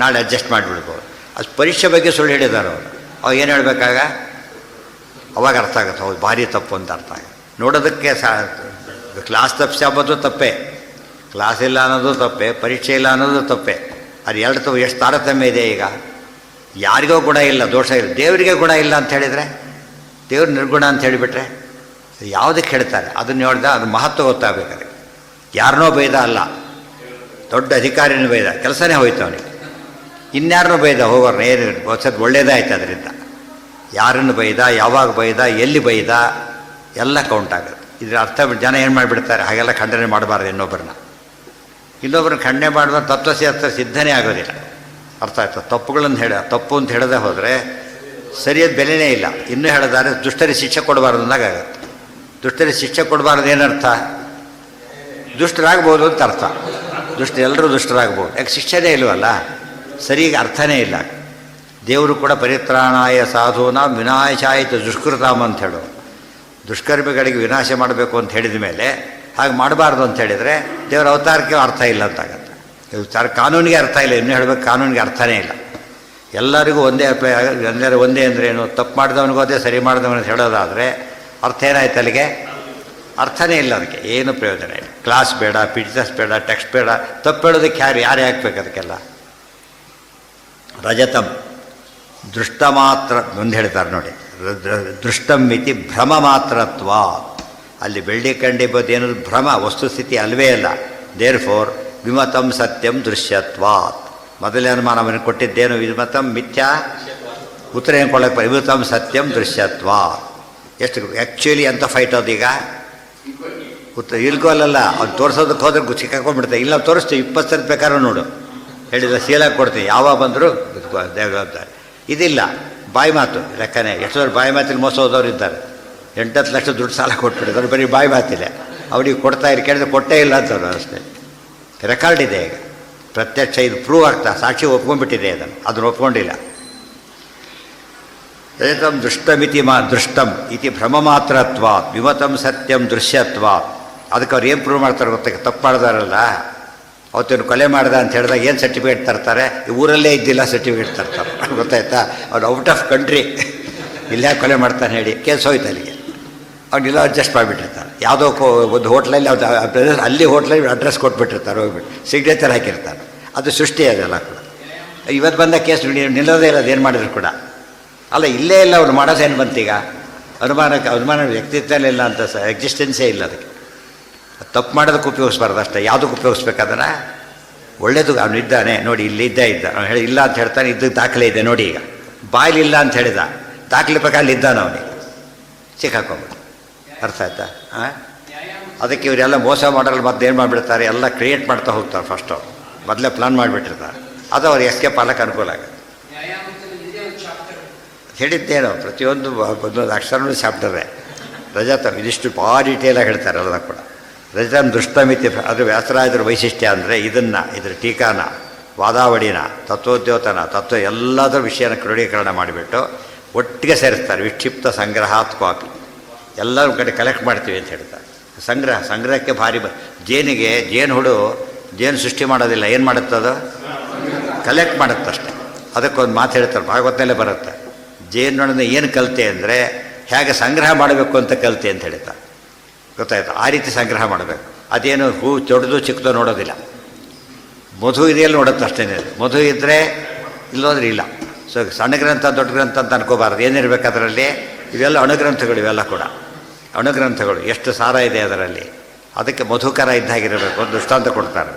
ನಾಳೆ ಅಡ್ಜಸ್ಟ್ ಮಾಡಿಬಿಡ್ಬೋದು. ಅದು ಪರೀಕ್ಷೆ ಬಗ್ಗೆ ಸುಳ್ಳು ಹೇಳಿದ್ದಾರೆ ಅವರು. ಅವಾಗ ಏನು ಹೇಳಬೇಕಾಗ? ಅವಾಗ ಅರ್ಥ ಆಗುತ್ತೆ, ಹೌದು ಭಾರಿ ತಪ್ಪು ಅಂತ ಅರ್ಥ ಆಗುತ್ತೆ. ನೋಡೋದಕ್ಕೆ ಕ್ಲಾಸ್ ತಪ್ಪಿಸಿ ಅಂಬೋದು ತಪ್ಪೇ, ಕ್ಲಾಸ್ ಇಲ್ಲ ಅನ್ನೋದು ತಪ್ಪೇ, ಪರೀಕ್ಷೆ ಇಲ್ಲ ಅನ್ನೋದು ತಪ್ಪೇ. ಅದು ಎರಡು ತಪ್ಪು. ಎಷ್ಟು ತಾರತಮ್ಯ ಇದೆ ಈಗ. ಯಾರಿಗೋ ಗುಣ ಇಲ್ಲ, ದೋಷ ಇಲ್ಲ, ದೇವರಿಗೆ ಗುಣ ಇಲ್ಲ ಅಂತ ಹೇಳಿದರೆ, ದೇವ್ರು ನಿರ್ಗುಣ ಅಂತ ಹೇಳಿಬಿಟ್ರೆ ಯಾವುದಕ್ಕೆ ಹೇಳ್ತಾರೆ? ಅದನ್ನು ಹೇಳ್ದ, ಅದು ಮಹತ್ವ ಗೊತ್ತಾಗಬೇಕಾದ್ರೆ. ಯಾರನ್ನೋ ಬೈದ ಅಲ್ಲ, ದೊಡ್ಡ ಅಧಿಕಾರಿನೂ ಬೈದ, ಕೆಲಸನೇ ಹೋಯ್ತು ಅವನಿಗೆ. ಇನ್ಯಾರನ್ನೂ ಬೈದ, ಹೋಗೋರ್ನ ಏನು ಹೊಸದು ಒಳ್ಳೇದೇ ಆಯ್ತು ಅದರಿಂದ. ಯಾರನ್ನು ಬೈದ, ಯಾವಾಗ ಬೈದ, ಎಲ್ಲಿ ಬೈದ, ಎಲ್ಲ ಕೌಂಟ್ ಆಗುತ್ತೆ. ಇದ್ರ ಅರ್ಥ ಜನ ಏನು ಮಾಡಿಬಿಡ್ತಾರೆ? ಹಾಗೆಲ್ಲ ಖಂಡನೆ ಮಾಡಬಾರ್ದು. ಇನ್ನೊಬ್ಬರನ್ನ ಖಂಡನೆ ಮಾಡುವ ತತ್ವಶಾಸ್ತ್ರ ಸಿದ್ಧನೇ ಆಗೋದಿಲ್ಲ. ಅರ್ಥ ಆಯ್ತು? ತಪ್ಪುಗಳನ್ನು ತಪ್ಪು ಅಂತ ಹೇಳದೆ ಹೋದರೆ ಸರಿಯಾದ ಬೆಲೆನೇ ಇಲ್ಲ. ಇನ್ನೂ ಹೇಳಿದಾರೆ ದುಷ್ಟರಿಗೆ ಶಿಕ್ಷೆ ಕೊಡಬಾರ್ದು ಅಂದಾಗ ಆಗುತ್ತೆ. ದುಷ್ಟರಿಗೆ ಶಿಕ್ಷೆ ಕೊಡಬಾರ್ದು ಏನರ್ಥ? ದುಷ್ಟರಾಗ್ಬೋದು ಅಂತ ಅರ್ಥ. ಎಲ್ಲರೂ ದುಷ್ಟರಾಗ್ಬೋದು, ಯಾಕೆ ಶಿಕ್ಷೆನೇ ಇಲ್ವಲ್ಲ, ಸರಿಗೆ ಅರ್ಥನೇ ಇಲ್ಲ. ದೇವರು ಕೂಡ ಪರಿತ್ರಾಣಾಯ ಸಾಧೂನ ವಿನಾಶಾಯಿತ ದುಷ್ಕೃತಾಮ್ ಅಂತ ಹೇಳು. ದುಷ್ಕರ್ಮಿಗಳಿಗೆ ವಿನಾಶ ಮಾಡಬೇಕು ಅಂತ ಹೇಳಿದ ಮೇಲೆ ಹಾಗೆ ಮಾಡಬಾರ್ದು ಅಂತ ಹೇಳಿದರೆ ದೇವರ ಅವತಾರಕ್ಕೆ ಅರ್ಥ ಇಲ್ಲ ಅಂತಾಗತ್ತೆ. ಕಾನೂನಿಗೆ ಅರ್ಥ ಇಲ್ಲ, ಇನ್ನೂ ಹೇಳಬೇಕು, ಕಾನೂನಿಗೆ ಅರ್ಥನೇ ಇಲ್ಲ. ಎಲ್ಲರಿಗೂ ಒಂದೇ ಎಲ್ಲರೂ ಒಂದೇ ಅಂದ್ರೇನು? ತಪ್ಪು ಮಾಡಿದವನಿಗೂ ಅದೇ, ಸರಿ ಮಾಡಿದವನಿಗೆ ಹೇಳೋದಾದರೆ ಅರ್ಥ ಏನಾಯ್ತು ಅಲ್ಲಿಗೆ? ಅರ್ಥನೇ ಇಲ್ಲ, ಅದಕ್ಕೆ ಏನು ಪ್ರಯೋಜನ ಇಲ್ಲ. ಕ್ಲಾಸ್ ಬೇಡ, ಪಿಕ್ಚರ್ಸ್ ಬೇಡ, ಟೆಕ್ಸ್ಟ್ ಬೇಡ, ತಪ್ಪು ಹೇಳೋದಕ್ಕೆ ಯಾರೇ ಹಾಕ್ಬೇಕು ಅದಕ್ಕೆಲ್ಲ? ರಜತಂ ದೃಷ್ಟ ಮಾತ್ರ ಒಂದು ಹೇಳ್ತಾರೆ ನೋಡಿ, ದೃಷ್ಟಂ ಮಿತಿ ಭ್ರಮ ಮಾತ್ರತ್ವ. ಅಲ್ಲಿ ಬೆಳ್ಳಿ ಕಂಡಿಬೋದೇನು ಭ್ರಮ, ವಸ್ತುಸ್ಥಿತಿ ಅಲ್ವೇ ಅಲ್ಲ. ದೇರ್ ಫೋರ್ ವಿಮತಂ ಸತ್ಯಂ ದೃಶ್ಯತ್ವಾತ್. ಮೊದಲೇ ಅನುಮಾನವನ್ನು ಕೊಟ್ಟಿದ್ದೇನು? ವಿಮತಂ ಮಿಥ್ಯಾ, ಉತ್ತರ ಏನು ಕೊಳ್ಳಕ್ಕೆ? ವಿಮತಂ ಸತ್ಯಂ ದೃಶ್ಯತ್ವಾತ್. ಎಷ್ಟು ಆ್ಯಕ್ಚುಲಿ ಅಂತ ಫೈಟ್ ಅದೀಗ? ಉತ್ತರ ಇಲ್ಗೋಲ್ಲ, ಅವ್ನು ತೋರಿಸೋದಕ್ಕೆ ಹೋದ್ರೆ ಸಿಕ್ಕಾಕೊಂಡ್ಬಿಡ್ತಾರೆ. ಇಲ್ಲ ತೋರಿಸ್ತೀವಿ, 20 ಸತಿ ಬೇಕಾದ್ರೂ ನೋಡು, ಹೇಳಿದ ಸೀಲಾಗಿ ಕೊಡ್ತೀವಿ, ಯಾವಾಗ ಬಂದರೂ ಇದಿಲ್ಲ. ಬಾಯಿ ಮಾತು ಲೆಕ್ಕನೇ. ಎಷ್ಟೋರು ಬಾಯಿ ಮಾತಿಲ್ಲಿ ಮೋಸ ಹೋದವ್ರು ಇದ್ದಾರೆ. 8-10 ಲಕ್ಷ ದುಡ್ಡು ಸಾಲ ಕೊಟ್ಬಿಟ್ಟಿದ್ದಾರೆ, ಬರೀ ಬಾಯಿ ಮಾತಿಲ್ಲ. ಅವ್ರಿಗೆ ಕೊಡ್ತಾ ಇರಿ, ಕೇಳಿದ್ರೆ ಕೊಟ್ಟೇ ಇಲ್ಲ ಅಂತವ್ರು ಅಷ್ಟೇ. ರೆಕಾರ್ಡ್ ಇದೆ ಈಗ, ಪ್ರತ್ಯಕ್ಷ ಇದು ಪ್ರೂವ್ ಆಗ್ತಾ, ಸಾಕ್ಷಿ ಒಪ್ಕೊಂಡ್ಬಿಟ್ಟಿದೆ ಅದನ್ನು ಒಪ್ಕೊಂಡಿಲ್ಲ. ಏತಂ ದೃಷ್ಟಮಿತಿ ದೃಷ್ಟಂ ಇತಿ ಭ್ರಮ ಮಾತ್ರತ್ವಾತ್ ವಿಮತಂ ಸತ್ಯಂ ದೃಶ್ಯತ್ವಾತ್. ಅದಕ್ಕೆ ಅವ್ರು ಏನು ಪ್ರೂವ್ ಮಾಡ್ತಾರೆ ಗೊತ್ತ? ತಪ್ಪು ಮಾಡ್ದಾರಲ್ಲ, ಅವತ್ತೇನು ಕೊಲೆ ಮಾಡ್ದ ಅಂತ ಹೇಳಿದಾಗ ಏನು ಸರ್ಟಿಫಿಕೇಟ್ ತರ್ತಾರೆ? ಊರಲ್ಲೇ ಇದ್ದಿಲ್ಲ ಸರ್ಟಿಫಿಕೇಟ್ ತರ್ತಾರೆ, ಗೊತ್ತಾಯ್ತಾ? ಅವ್ನು ಔಟ್ ಆಫ್ ಕಂಟ್ರಿ, ಇಲ್ಲೇ ಕೊಲೆ ಮಾಡ್ತಾನೆ ಹೇಳಿ ಕೇಸ್ ಹೋಯ್ತು ಅಲ್ಲಿಗೆ. ಅವನ್ನೆಲ್ಲ ಅಡ್ಜಸ್ಟ್ ಮಾಡಿಬಿಟ್ಟಿರ್ತಾರೆ. ಯಾವುದೋ ಒಂದು ಹೋಟ್ಲಲ್ಲಿ ಅಲ್ಲಿ ಹೋಟ್ಲಲ್ಲಿ ಅಡ್ರೆಸ್ ಕೊಟ್ಬಿಟ್ಟಿರ್ತಾರೆ, ಹೋಗ್ಬಿಟ್ಟು ಸಿಗ್ನೇಚರ್ ಹಾಕಿರ್ತಾರೆ. ಅದು ಸೃಷ್ಟಿ ಅದೆಲ್ಲ ಕೂಡ. ಇವತ್ತು ಬಂದ ಕೇಸ್ ನಿಲ್ಲೋದೇ ಇಲ್ಲ, ಅದೇನು ಮಾಡಿದ್ರು ಕೂಡ. ಅಲ್ಲ, ಇಲ್ಲೇ ಇಲ್ಲ, ಅವ್ರು ಮಾಡೋದೇನು ಬಂತೀಗ? ಅನುಮಾನ ವ್ಯಕ್ತಿತ್ವನೇ ಇಲ್ಲ ಅಂತ, ಎಕ್ಸಿಸ್ಟೆನ್ಸೇ ಇಲ್ಲ ಅದಕ್ಕೆ. ತಪ್ಪು ಮಾಡೋದಕ್ಕೆ ಉಪಯೋಗಿಸ್ಬಾರ್ದು ಅಷ್ಟೇ. ಯಾವುದಕ್ಕೆ ಉಪಯೋಗಿಸ್ಬೇಕು ಅದನ್ನು? ಒಳ್ಳೇದು. ಅವನು ಇದ್ದಾನೆ ನೋಡಿ, ಇಲ್ಲಿ ಇದ್ದ ಅವ್ನು ಹೇಳಿ ಇಲ್ಲ ಅಂತ ಹೇಳ್ತಾನೆ, ಇದ್ದಕ್ಕೆ ದಾಖಲೆ ಇದೆ ನೋಡಿ. ಈಗ ಬಾಯಲ್ಲಿ ಇಲ್ಲ ಅಂತ ಹೇಳಿದ, ದಾಖಲೆ ಪ್ರಕಾರ ಇದ್ದಾನೆ ಅವನಿಗೆ, ಸಿಕ್ಕಾಕೊಂಬಿಟ್ಟು. ಅರ್ಥ ಆಯ್ತಾ? ಹಾಂ, ಅದಕ್ಕೆ ಇವರೆಲ್ಲ ಮೋಸ ಮಾಡಲು ಮತ್ತೇನು ಮಾಡಿಬಿಡ್ತಾರೆ, ಎಲ್ಲ ಕ್ರಿಯೇಟ್ ಮಾಡ್ತಾ ಹೋಗ್ತಾರೆ. ಫಸ್ಟ್ ಅವ್ರು ಮೊದಲೇ ಪ್ಲಾನ್ ಮಾಡಿಬಿಟ್ಟಿರ್ತಾರೆ. ಅದು ಅವ್ರು ಎಸ್ಕೇಪ್ ಆಗಕ್ಕೆ ಅನುಕೂಲ ಆಗುತ್ತೆ. ಹೇಳಿದ್ದೇನೋ ಪ್ರತಿಯೊಂದು ಒಂದೊಂದು ಅಕ್ಷರನೂ ಚಾಪ್ಟರೇ. ರಜತ ಇದಿಷ್ಟು ಭಾಳ ಡೀಟೇಲಾಗಿ ಹೇಳ್ತಾರೆ ಎಲ್ಲ ಕೂಡ. ರಜತಂ ದೃಷ್ಟಮಿತಿ, ಅದು ವ್ಯಾಸರಾಜರ ವೈಶಿಷ್ಟ್ಯ ಅಂದರೆ ಇದ್ರ ಟೀಕಾನ, ವಾದಾವಳಿನ, ತತ್ವೋದ್ಯೋತನ, ಎಲ್ಲದರ ವಿಷಯನ ಕ್ರೋಢೀಕರಣ ಮಾಡಿಬಿಟ್ಟು ಒಟ್ಟಿಗೆ ಸೇರಿಸ್ತಾರೆ. ವಿಕ್ಷಿಪ್ತ ಸಂಗ್ರಹಾತ್ ಕಾಪಿ, ಎಲ್ಲರ ಕಡೆ ಕಲೆಕ್ಟ್ ಮಾಡ್ತೀವಿ ಅಂತ ಹೇಳ್ತಾರೆ. ಸಂಗ್ರಹಕ್ಕೆ ಭಾರಿ ಜೇನು ಹುಡು ಜೇನು ಸೃಷ್ಟಿ ಮಾಡೋದಿಲ್ಲ, ಏನು ಮಾಡುತ್ತದು? ಕಲೆಕ್ಟ್ ಮಾಡುತ್ತಷ್ಟೆ. ಅದಕ್ಕೊಂದು ಮಾತು ಹೇಳ್ತಾರೆ, ಭಾಗವತದಲ್ಲೇ ಬರುತ್ತೆ. ಜೇನುನೊಣನ ಏನು ಕಲಿತೆ ಅಂದರೆ ಹೇಗೆ ಸಂಗ್ರಹ ಮಾಡಬೇಕು ಅಂತ ಕಲಿತೆ ಅಂತ ಹೇಳ್ತಾರೆ, ಗೊತ್ತಾಯ್ತು? ಆ ರೀತಿ ಸಂಗ್ರಹ ಮಾಡಬೇಕು. ಅದೇನು ಹೂ ದೊಡ್ಡದು ಚಿಕ್ಕದು ನೋಡೋದಿಲ್ಲ. ಮಧು ಇದೆಯಲ್ಲಿ ನೋಡುತ್ತೆ ಅಷ್ಟೇ. ಮಧು ಇದ್ದರೆ ಇಲ್ಲೋದ್ರೆ ಇಲ್ಲ. ಸೊ ಸಣ್ಣ ಗ್ರಂಥ ದೊಡ್ಡ ಗ್ರಂಥ ಅಂತ ಅನ್ಕೋಬಾರ್ದು. ಏನಿರಬೇಕು ಅದರಲ್ಲಿ? ಇವೆಲ್ಲ ಅಣುಗ್ರಂಥಗಳು, ಇವೆಲ್ಲ ಕೂಡ ಅಣುಗ್ರಂಥಗಳು. ಎಷ್ಟು ಸಾರ ಇದೆ ಅದರಲ್ಲಿ, ಅದಕ್ಕೆ ಮಧುಕರ ಇದ್ದಾಗಿರಬೇಕು. ಒಂದು ದೃಷ್ಟಾಂತ ಕೊಡ್ತಾರೆ.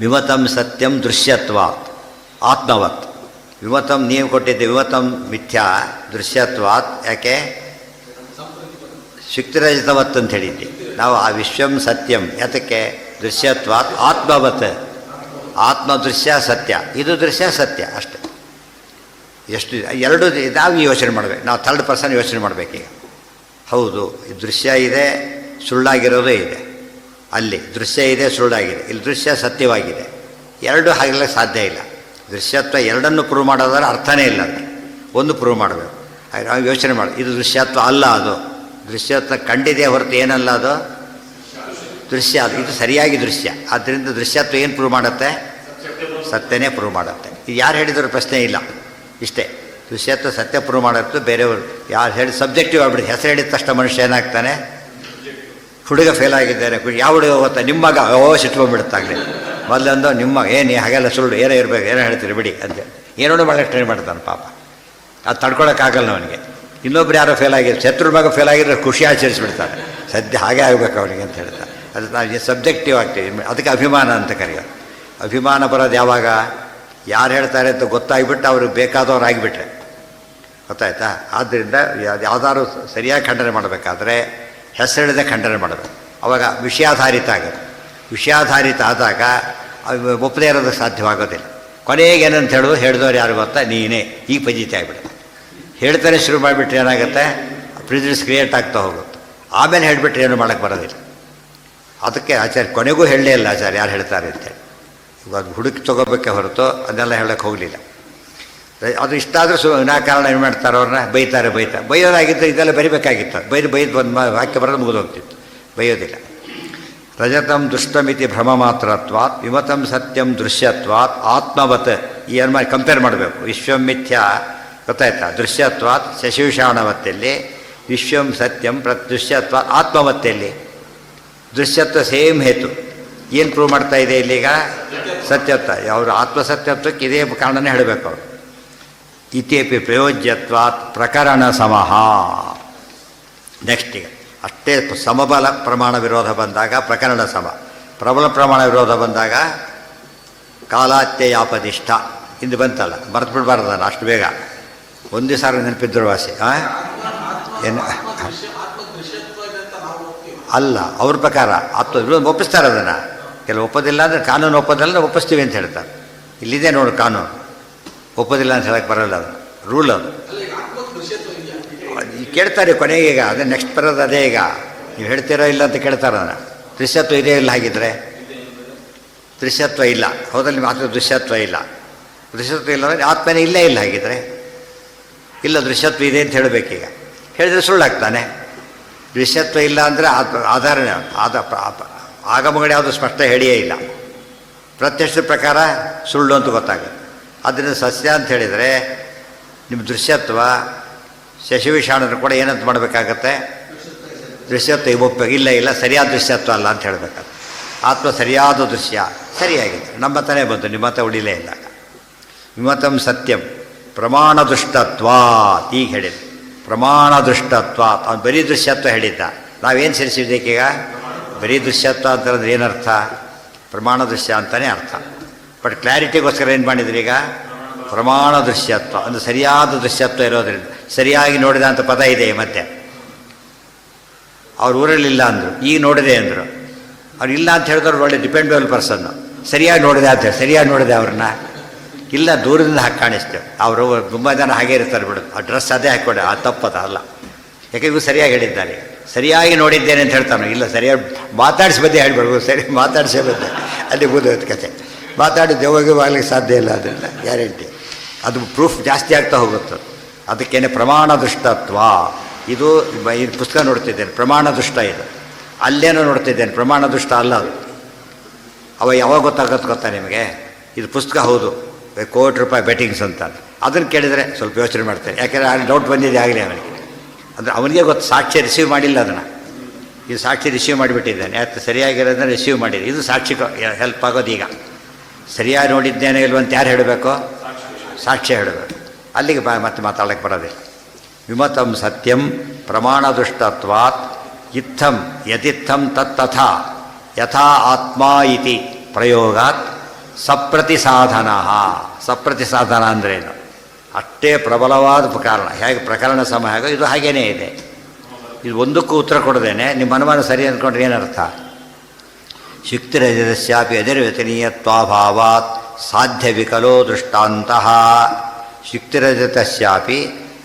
ವಿಮತಂ ಸತ್ಯಂ ದೃಶ್ಯತ್ವಾತ್ ಆತ್ಮವತ್. ವಿಮತಂ ನೀವು ಕೊಟ್ಟಿದ್ದೆ, ವಿಮತಂ ಮಿಥ್ಯಾ ದೃಶ್ಯತ್ವಾತ್. ಯಾಕೆ? ಶುಕ್ತಿರಜತವತ್ ಅಂತ ಹೇಳಿದ್ದೆ ನಾವು. ಆ ವಿಶ್ವಂ ಸತ್ಯಂ ಯಾತಕ್ಕೆ? ದೃಶ್ಯತ್ವಾತ್ ಆತ್ಮವತ್. ಆತ್ಮ ದೃಶ್ಯ ಸತ್ಯ, ಇದು ದೃಶ್ಯ ಸತ್ಯ ಅಷ್ಟೆ. ಎಷ್ಟು ಎರಡು ನಾವು ಯೋಚನೆ ಮಾಡಬೇಕು. ನಾವು 3rd ಪರ್ಸನ್ ಯೋಚನೆ ಮಾಡಬೇಕೀಗ. ಹೌದು, ದೃಶ್ಯ ಇದೆ, ಸುಳ್ಳಾಗಿರೋದೇ ಇದೆ. ಅಲ್ಲಿ ದೃಶ್ಯ ಇದೆ, ಸುಳ್ಳಾಗಿದೆ. ಇಲ್ಲಿ ದೃಶ್ಯ ಸತ್ಯವಾಗಿದೆ. ಎರಡು ಹಾಗೆಲ್ಲ ಸಾಧ್ಯ ಇಲ್ಲ. ದೃಶ್ಯತ್ವ ಎರಡನ್ನು ಪ್ರೂವ್ ಮಾಡೋದಾದ್ರೆ ಅರ್ಥನೇ ಇಲ್ಲ. ಅದಕ್ಕೆ ಒಂದು ಪ್ರೂವ್ ಮಾಡಬೇಕು. ನಾವು ಯೋಚನೆ ಮಾಡಿ, ಇದು ದೃಶ್ಯತ್ವ ಅಲ್ಲ, ಅದು ದೃಶ್ಯತ್ವ ಕಂಡಿದೆ ಹೊರತು ಏನಲ್ಲ, ಅದು ದೃಶ್ಯ. ಅದು ಇದು ಸರಿಯಾಗಿ ದೃಶ್ಯ. ಆದ್ದರಿಂದ ದೃಶ್ಯತ್ವ ಏನು ಪ್ರೂವ್ ಮಾಡುತ್ತೆ? ಸತ್ಯನೇ ಪ್ರೂವ್ ಮಾಡುತ್ತೆ. ಇದು ಯಾರು ಹೇಳಿದ್ರು ಪ್ರಶ್ನೆ ಇಲ್ಲ. ಇಷ್ಟೇ, ದೃಶ್ಯತ್ವ ಸತ್ಯ ಪ್ರೂವ್ ಮಾಡುತ್ತೆ. ಬೇರೆಯವರು ಯಾರು ಹೇಳಿ ಸಬ್ಜೆಕ್ಟಿವ್ ಆಗ್ಬಿಡಿ. ಹೆಸರು ಹೇಳಿದ ತಕ್ಷಣ ಮನುಷ್ಯ ಏನಾಗ್ತಾನೆ? ಹುಡುಗ ಫೇಲ್ ಆಗಿದ್ದಾನೆ, ಯಾವ ಹುಡುಗ ಗೊತ್ತಾ? ನಿಮ್ಮ ಮಗ, ಸಿಟ್ಕೊಂಡ್ಬಿಡುತ್ತಾಗಲಿ. ಮೊದಲಂದು ನಿಮ್ಮ ಏನು ಹಾಗೆಲ್ಲ ಸುಳ್ಳು, ಏನೋ ಇರಬೇಕು, ಏನೋ ಹೇಳ್ತೀರಿ ಬಿಡಿ ಅಂತೇಳಿ ಏನೋ ಮಾಡೋಕ್ಕೆ ಟ್ರೈ ಮಾಡ್ತಾನೆ ಪಾಪ. ಅದು ತಡ್ಕೊಳಕ್ಕಾಗಲ್ಲ ಅವನಿಗೆ. ಇನ್ನೊಬ್ರು ಯಾರೋ ಫೇಲ್ ಆಗಿದ್ರು, ಶತ್ರು ಮಗ ಫೇಲ್ ಆಗಿದ್ರೆ ಖುಷಿ ಆಚರಿಸ್ಬಿಡ್ತಾರೆ. ಸದ್ಯ ಹಾಗೆ ಆಗಬೇಕು ಅವನಿಗೆ ಅಂತ ಹೇಳ್ತಾರೆ. ಅದು ನಾವು ಸಬ್ಜೆಕ್ಟಿವ್ ಆಗ್ತೀವಿ. ಅದಕ್ಕೆ ಅಭಿಮಾನ ಅಂತ ಕರೆಯೋದು. ಅಭಿಮಾನ ಬರೋದು ಯಾವಾಗ? ಯಾರು ಹೇಳ್ತಾರೆ ಅಂತ ಗೊತ್ತಾಗಿಬಿಟ್ಟು ಅವ್ರಿಗೆ ಬೇಕಾದವ್ರು ಆಗಿಬಿಟ್ರೆ, ಗೊತ್ತಾಯ್ತಾ? ಆದ್ದರಿಂದ ಯಾವುದಾದ್ರು ಸರಿಯಾಗಿ ಖಂಡನೆ ಮಾಡಬೇಕಾದ್ರೆ ಹೆಸರಿಡದೆ ಖಂಡನೆ ಮಾಡಬೇಕು. ಅವಾಗ ವಿಷಯಾಧಾರಿತ ಆಗುತ್ತೆ. ವಿಷಯಾಧಾರಿತ ಆದಾಗ ಒಪ್ಪದೇ ಇರೋದಕ್ಕೆ ಸಾಧ್ಯವಾಗೋದಿಲ್ಲ. ಕೊನೆಗೆ ಏನಂತ ಹೇಳೋದು? ಹೇಳಿದವ್ರು ಯಾರು ಗೊತ್ತಾ? ನೀನೇ. ಈ ಪಜಿತಿ ಆಗಿಬಿಡುತ್ತೆ. ಹೇಳ್ತಾನೆ ಶುರು ಮಾಡಿಬಿಟ್ರೆ ಏನಾಗುತ್ತೆ? ಪ್ರಿಜುಡಿಸ್ ಕ್ರಿಯೇಟ್ ಆಗ್ತಾ ಹೋಗುತ್ತೆ. ಆಮೇಲೆ ಹೇಳಿಬಿಟ್ರೆ ಏನು ಮಾಡೋಕ್ಕೆ ಬರೋದಿಲ್ಲ. ಅದಕ್ಕೆ ಆಚಾರ್ಯ ಕೊನೆಗೂ ಹೇಳಲೇ ಇಲ್ಲ ಆಚಾರ್ಯ ಯಾರು ಹೇಳ್ತಾರೆ ಅಂತೇಳಿ. ಇವಾಗ ಹುಡುಕಿ ತೊಗೋಬೇಕೆ ಹೊರತು ಅದನ್ನೆಲ್ಲ ಹೇಳೋಕ್ಕೆ ಹೋಗಲಿಲ್ಲ. ಅದು ಇಷ್ಟ ಆದರೂ ವಿನಾಕಾರಣ ಏನು ಮಾಡ್ತಾರೆ ಅವ್ರನ್ನ ಬೈತಾರೆ. ಬೈಯೋದಾಗಿದ್ದರೆ ಇದೆಲ್ಲ ಬರಿಬೇಕಾಗಿತ್ತು. ಬೈದು ಒಂದು ವಾಕ್ಯ ಬರೋದು ಮುಗಿದೋಗ್ತಿತ್ತು. ಬೈಯೋದಿಲ್ಲ. ರಜತಂ ದುಷ್ಟಮಿತಿ ಭ್ರಮ ಮಾತ್ರತ್ವಾತ್ ವಿಮತಂ ಸತ್ಯಂ ದೃಶ್ಯತ್ವಾತ್ ಆತ್ಮವತ್. ಈ ಏನು ಮಾಡಿ ಕಂಪೇರ್ ಮಾಡಬೇಕು. ವಿಶ್ವಂ ಮಿಥ್ಯಾ ಗೊತ್ತಾಯ್ತಾ? ದೃಶ್ಯತ್ವಾತ್ ಶಶಿವಿಷಾಣವತ್ತೆಲ್ಲಿ, ವಿಶ್ವಂ ಸತ್ಯಂ ದೃಶ್ಯತ್ವಾತ್ ಆತ್ಮವತ್ತೆಲ್ಲಿ. ದೃಶ್ಯತ್ವ ಸೇಮ್ ಹೇತು. ಏನು ಪ್ರೂವ್ ಮಾಡ್ತಾ ಇದೆ ಇಲ್ಲೀಗ? ಸತ್ಯತ್ವ. ಅವರು ಆತ್ಮಸತ್ಯತ್ವಕ್ಕೆ ಇದೇ ಕಾರಣನೇ ಹೇಳಬೇಕು ಅವರು. ಇತ್ಯಪಿ ಪ್ರಯೋಜ್ಯತ್ವಾತ್ ಪ್ರಕರಣ ಸಮಃ. ನೆಕ್ಸ್ಟಿಗೆ ಅಷ್ಟೇ ಸಮಬಲ ಪ್ರಮಾಣ ವಿರೋಧ ಬಂದಾಗ ಪ್ರಕರಣ ಸಮ, ಪ್ರಬಲ ಪ್ರಮಾಣ ವಿರೋಧ ಬಂದಾಗ ಕಾಲಾತ್ಯಯಾಪದಿಷ್ಠ. ಇಂದು ಬಂತಲ್ಲ, ಮರೆತು ಬಿಡಬಾರ್ದಲ್ಲ ಅಷ್ಟು ಬೇಗ. ಒಂದೇ ಸಾರಿ ನೆನಪಿದ್ರು ವಾಸಿ. ಏನು ಅಲ್ಲ, ಅವ್ರ ಪ್ರಕಾರ ಒಪ್ಪಿಸ್ತಾರೆ ಅದನ್ನು. ಕೆಲವು ಒಪ್ಪೋದಿಲ್ಲ ಅಂದರೆ ಕಾನೂನು ಒಪ್ಪೋದಿಲ್ಲ, ಒಪ್ಪಿಸ್ತೀವಿ ಅಂತ ಹೇಳ್ತಾರೆ. ಇಲ್ಲಿದೆ ನೋಡು ಕಾನೂನು. ಒಪ್ಪೋದಿಲ್ಲ ಅಂತ ಹೇಳಕ್ಕೆ ಬರೋಲ್ಲ, ಅದು ರೂಲ್. ಅದು ಕೇಳ್ತಾರೆ ಕೊನೆಗೆ. ಈಗ ಅದೇ ನೆಕ್ಸ್ಟ್ ಬರೋದು ಅದೇ. ಈಗ ನೀವು ಹೇಳ್ತೀರೋ ಇಲ್ಲ ಅಂತ ಕೇಳ್ತಾರೆ ಅದನ್ನು. ದೃಶ್ಯತ್ವ ಇದೇ ಇಲ್ಲ ಹಾಗಿದ್ರೆ? ದೃಶ್ಯತ್ವ ಇಲ್ಲ, ಹೌದಲ್ಲಿ ಮಾತ್ರ ದೃಶ್ಯತ್ವ ಇಲ್ಲ. ದೃಶ್ಯತ್ವ ಇಲ್ಲ ಅಂದರೆ ಆತ್ಮನೇ ಇಲ್ಲೇ ಇಲ್ಲ ಹಾಗಿದ್ರೆ. ಇಲ್ಲ, ದೃಶ್ಯತ್ವ ಇದೆ ಅಂತ ಹೇಳಬೇಕೀಗ. ಹೇಳಿದ್ರೆ ಸುಳ್ಳಾಗ್ತಾನೆ. ದೃಶ್ಯತ್ವ ಇಲ್ಲ ಅಂದರೆ ಆಧಾರ ಆಗಮಗಳು ಯಾವುದು ಸ್ಪಷ್ಟ ಹೇಳಿಯೇ ಇಲ್ಲ. ಪ್ರತ್ಯಕ್ಷದ ಪ್ರಕಾರ ಸುಳ್ಳು ಅಂತ ಗೊತ್ತಾಗುತ್ತೆ. ಅದರಿಂದ ಸಸ್ಯ ಅಂತ ಹೇಳಿದರೆ ನಿಮ್ಮ ದೃಶ್ಯತ್ವ ಶಶಿವಿಷಾಣರು ಕೂಡ ಏನಂತ ಮಾಡಬೇಕಾಗತ್ತೆ? ದೃಶ್ಯತ್ವ ಒಪ್ಪಾಗ ಇಲ್ಲ ಸರಿಯಾದ ದೃಶ್ಯತ್ವ ಅಲ್ಲ ಅಂತ ಹೇಳಬೇಕಾಗುತ್ತೆ. ಆತ್ಮ ಸರಿಯಾದ ದೃಶ್ಯ ಸರಿಯಾಗಿದೆ. ನಮ್ಮ ತಾನೇ ಬಂತು, ನಿಮ್ಮ ಮತ ಉಳಿಲೇ ಇಲ್ಲ. ವಿಮತಂ ಸತ್ಯಂ ಪ್ರಮಾಣ ದುಷ್ಟತ್ವಾತ್. ಈಗ ಹೇಳಿದ ಪ್ರಮಾಣ ದುಷ್ಟತ್ವಾತ್. ಅವ್ನು ಬರೀ ದೃಶ್ಯತ್ವ ಹೇಳಿದ್ದ. ನಾವೇನು ಸೇರಿಸಿದ್ದಕ್ಕೀಗ? ಬರೀ ದೃಶ್ಯತ್ವ ಅಂತಂದ್ರೆ ಏನರ್ಥ? ಪ್ರಮಾಣ ದೃಶ್ಯ ಅಂತಲೇ ಅರ್ಥ. ಬಟ್ ಕ್ಲಾರಿಟಿಗೋಸ್ಕರ ಏನು ಮಾಡಿದ್ರಿ ಈಗ? ಪ್ರಮಾಣ ದೃಶ್ಯತ್ವ ಅಂದರೆ ಸರಿಯಾದ ದೃಶ್ಯತ್ವ ಇರೋದ್ರಿಂದ. ಸರಿಯಾಗಿ ನೋಡಿದ ಅಂತ ಪದ ಇದೆ ಮತ್ತೆ. ಅವ್ರು ಊರಲ್ಲಿಲ್ಲ ಅಂದರು, ಈಗ ನೋಡಿದೆ ಅಂದರು. ಅವ್ರು ಇಲ್ಲ ಅಂತ ಹೇಳಿದವ್ರು ಒಳ್ಳೆ ಡಿಪೆಂಡಬಲ್ ಪರ್ಸನ್ನು. ಸರಿಯಾಗಿ ನೋಡಿದೆ ಅಂತ ಹೇಳಿ ಸರಿಯಾಗಿ ನೋಡಿದೆ ಅವ್ರನ್ನ. ಇಲ್ಲ, ದೂರದಿಂದ ಹಾಕಿ ಕಾಣಿಸ್ತೇವೆ. ಅವರು ತುಂಬ ಜನ ಹಾಗೆ ಇರ್ತಾರೆ ಬಿಡು, ಆ ಡ್ರೆಸ್ ಅದೇ ಹಾಕ್ಕೊಡೆ, ಆ ತಪ್ಪದ ಅಲ್ಲ. ಯಾಕೆ ಇವು ಸರಿಯಾಗಿ ಹೇಳಿದ್ದಾರೆ. ಸರಿಯಾಗಿ ನೋಡಿದ್ದೇನೆ ಅಂತ ಹೇಳ್ತಾನೆ. ಇಲ್ಲ, ಸರಿಯಾಗಿ ಮಾತಾಡಿಸಿ ಬದ್ದೆ ಹೇಳ್ಬಿಡ್ಬೋದು. ಸರಿ ಮಾತಾಡಿಸೇ ಬದ್ದೆ ಅಲ್ಲಿ ಬೂದೋದು ಕತೆ. ಮಾತಾಡಿ ದೇವವಾಗಲಿಕ್ಕೆ ಸಾಧ್ಯ ಇಲ್ಲ, ಅದರಿಂದ ಗ್ಯಾರಂಟಿ. ಅದು ಪ್ರೂಫ್ ಜಾಸ್ತಿ ಆಗ್ತಾ ಹೋಗುತ್ತೆ. ಅದಕ್ಕೇನೆ ಪ್ರಮಾಣ ದುಷ್ಟತ್ವ. ಇದು ಪುಸ್ತಕ ನೋಡ್ತಿದ್ದೇನೆ, ಪ್ರಮಾಣ ದುಷ್ಟ. ಇದು ಅಲ್ಲೇನೋ ನೋಡ್ತಿದ್ದೇನೆ, ಪ್ರಮಾಣ ದುಷ್ಟ ಅಲ್ಲ ಅದು. ಅವ ಯಾವಾಗ ಗೊತ್ತಾ ನಿಮಗೆ? ಇದು ಪುಸ್ತಕ ಹೌದು, ₹1,00,00,000 ಬೆಟ್ಟಿಂಗ್ಸ್ ಅಂತ. ಅದನ್ನು ಕೇಳಿದರೆ ಸ್ವಲ್ಪ ಯೋಚನೆ ಮಾಡ್ತೇನೆ. ಯಾಕೆಂದರೆ ಅಲ್ಲಿ ಡೌಟ್ ಬಂದಿದೆ ಆಗಲಿ ಅವನಿಗೆ. ಅಂದರೆ ಅವನಿಗೆ ಗೊತ್ತು, ಸಾಕ್ಷಿ ರಿಸೀವ್ ಮಾಡಿಲ್ಲ ಅದನ್ನು. ಇದು ಸಾಕ್ಷಿ ರಿಸೀವ್ ಮಾಡಿಬಿಟ್ಟಿದ್ದಾನೆ. ಯಾಕೆ ಸರಿಯಾಗಿರೋದನ್ನ ರಿಸೀವ್ ಮಾಡಿದೆ. ಇದು ಸಾಕ್ಷಿ ಹೆಲ್ಪ್ ಆಗೋದು. ಈಗ ಸರಿಯಾಗಿ ನೋಡಿದ್ದೇನೆ ಇಲ್ವಂತ ಯಾರು ಹೇಳಬೇಕು? ಸಾಕ್ಷ್ಯ ಹೇಳಬೇಕು. ಅಲ್ಲಿಗೆ ಮತ್ತೆ ಮಾತಾಡೋಕ್ಕೆ ಬರೋದಿಲ್ಲ. ವಿಮತಂ ಸತ್ಯಂ ಪ್ರಮಾಣ ದುಷ್ಟತ್ವಾತ್ ಇತ್ತಂ ಯದಿತ್ತಂ ತತ್ತಥಾ ಯಥಾ ಆತ್ಮ ಇತಿ ಪ್ರಯೋಗಾತ್ ಸಪ್ರತಿಸಾಧನ. ಸಪ್ರತಿಸಾಧನ ಅಂದ್ರೇನು? ಅಷ್ಟೇ ಪ್ರಬಲವಾದ ಕಾರಣ. ಹೇಗೆ ಪ್ರಕರಣ ಸಮ ಹೇಗೋ ಇದು ಹಾಗೇನೇ ಇದೆ. ಇದು ಒಂದಕ್ಕೂ ಉತ್ತರ ಕೊಡದೇನೆ ನಿಮ್ಮ ಅನುಮಾನ ಸರಿ ಅಂದ್ಕೊಂಡ್ರೆ ಏನರ್ಥ? ಶುಕ್ತಿರಜಸ್ಯಾಪಿ ಅನಿರ್ವಚನೀಯತ್ವಾಭಾವಾತ್ ಸಾಧ್ಯ ವಿಕಲೋ ದೃಷ್ಟಾಂತಃ. ಶುಕ್ತಿರಜತಸ್ಯಾಪಿ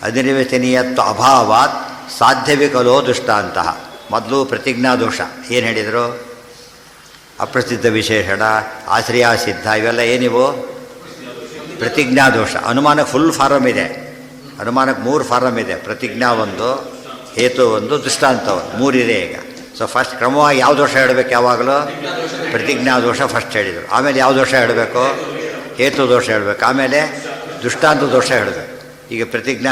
ಅನಿರ್ವಚನೀಯತ್ವ ಅಭಾವಾತ್ ಸಾಧ್ಯ ವಿಕಲೋ ದೃಷ್ಟಾಂತಃ. ಮೊದಲು ಪ್ರತಿಜ್ಞಾದೋಷ ಏನು ಹೇಳಿದರು? ಅಪ್ರಸಿದ್ಧ ವಿಶೇಷಣ, ಆಶ್ರಯಾಸಿದ್ಧ, ಇವೆಲ್ಲ ಏನಿವು? ಪ್ರತಿಜ್ಞಾದೋಷ. ಅನುಮಾನಕ್ಕೆ ಫುಲ್ ಫಾರಮ್ ಇದೆ. ಅನುಮಾನಕ್ಕೆ 3 ಫಾರಮ್ ಇದೆ. ಪ್ರತಿಜ್ಞಾ ಒಂದು, ಹೇತು ಒಂದು, ದೃಷ್ಟಾಂತ ಒಂದು, 3 ಇದೆ ಈಗ. ಸೊ ಫಸ್ಟ್ ಕ್ರಮವಾಗಿ ಯಾವ ದೋಷ ಹೇಳಬೇಕು? ಯಾವಾಗಲೂ ಪ್ರತಿಜ್ಞಾ ದೋಷ ಫಸ್ಟ್ ಹೇಳಿದರು. ಆಮೇಲೆ ಯಾವ ದೋಷ ಹೇಳಬೇಕು? ಹೇತು ದೋಷ ಹೇಳಬೇಕು. ಆಮೇಲೆ ದೃಷ್ಟಾಂತ ದೋಷ ಹೇಳಬೇಕು. ಈಗ ಪ್ರತಿಜ್ಞಾ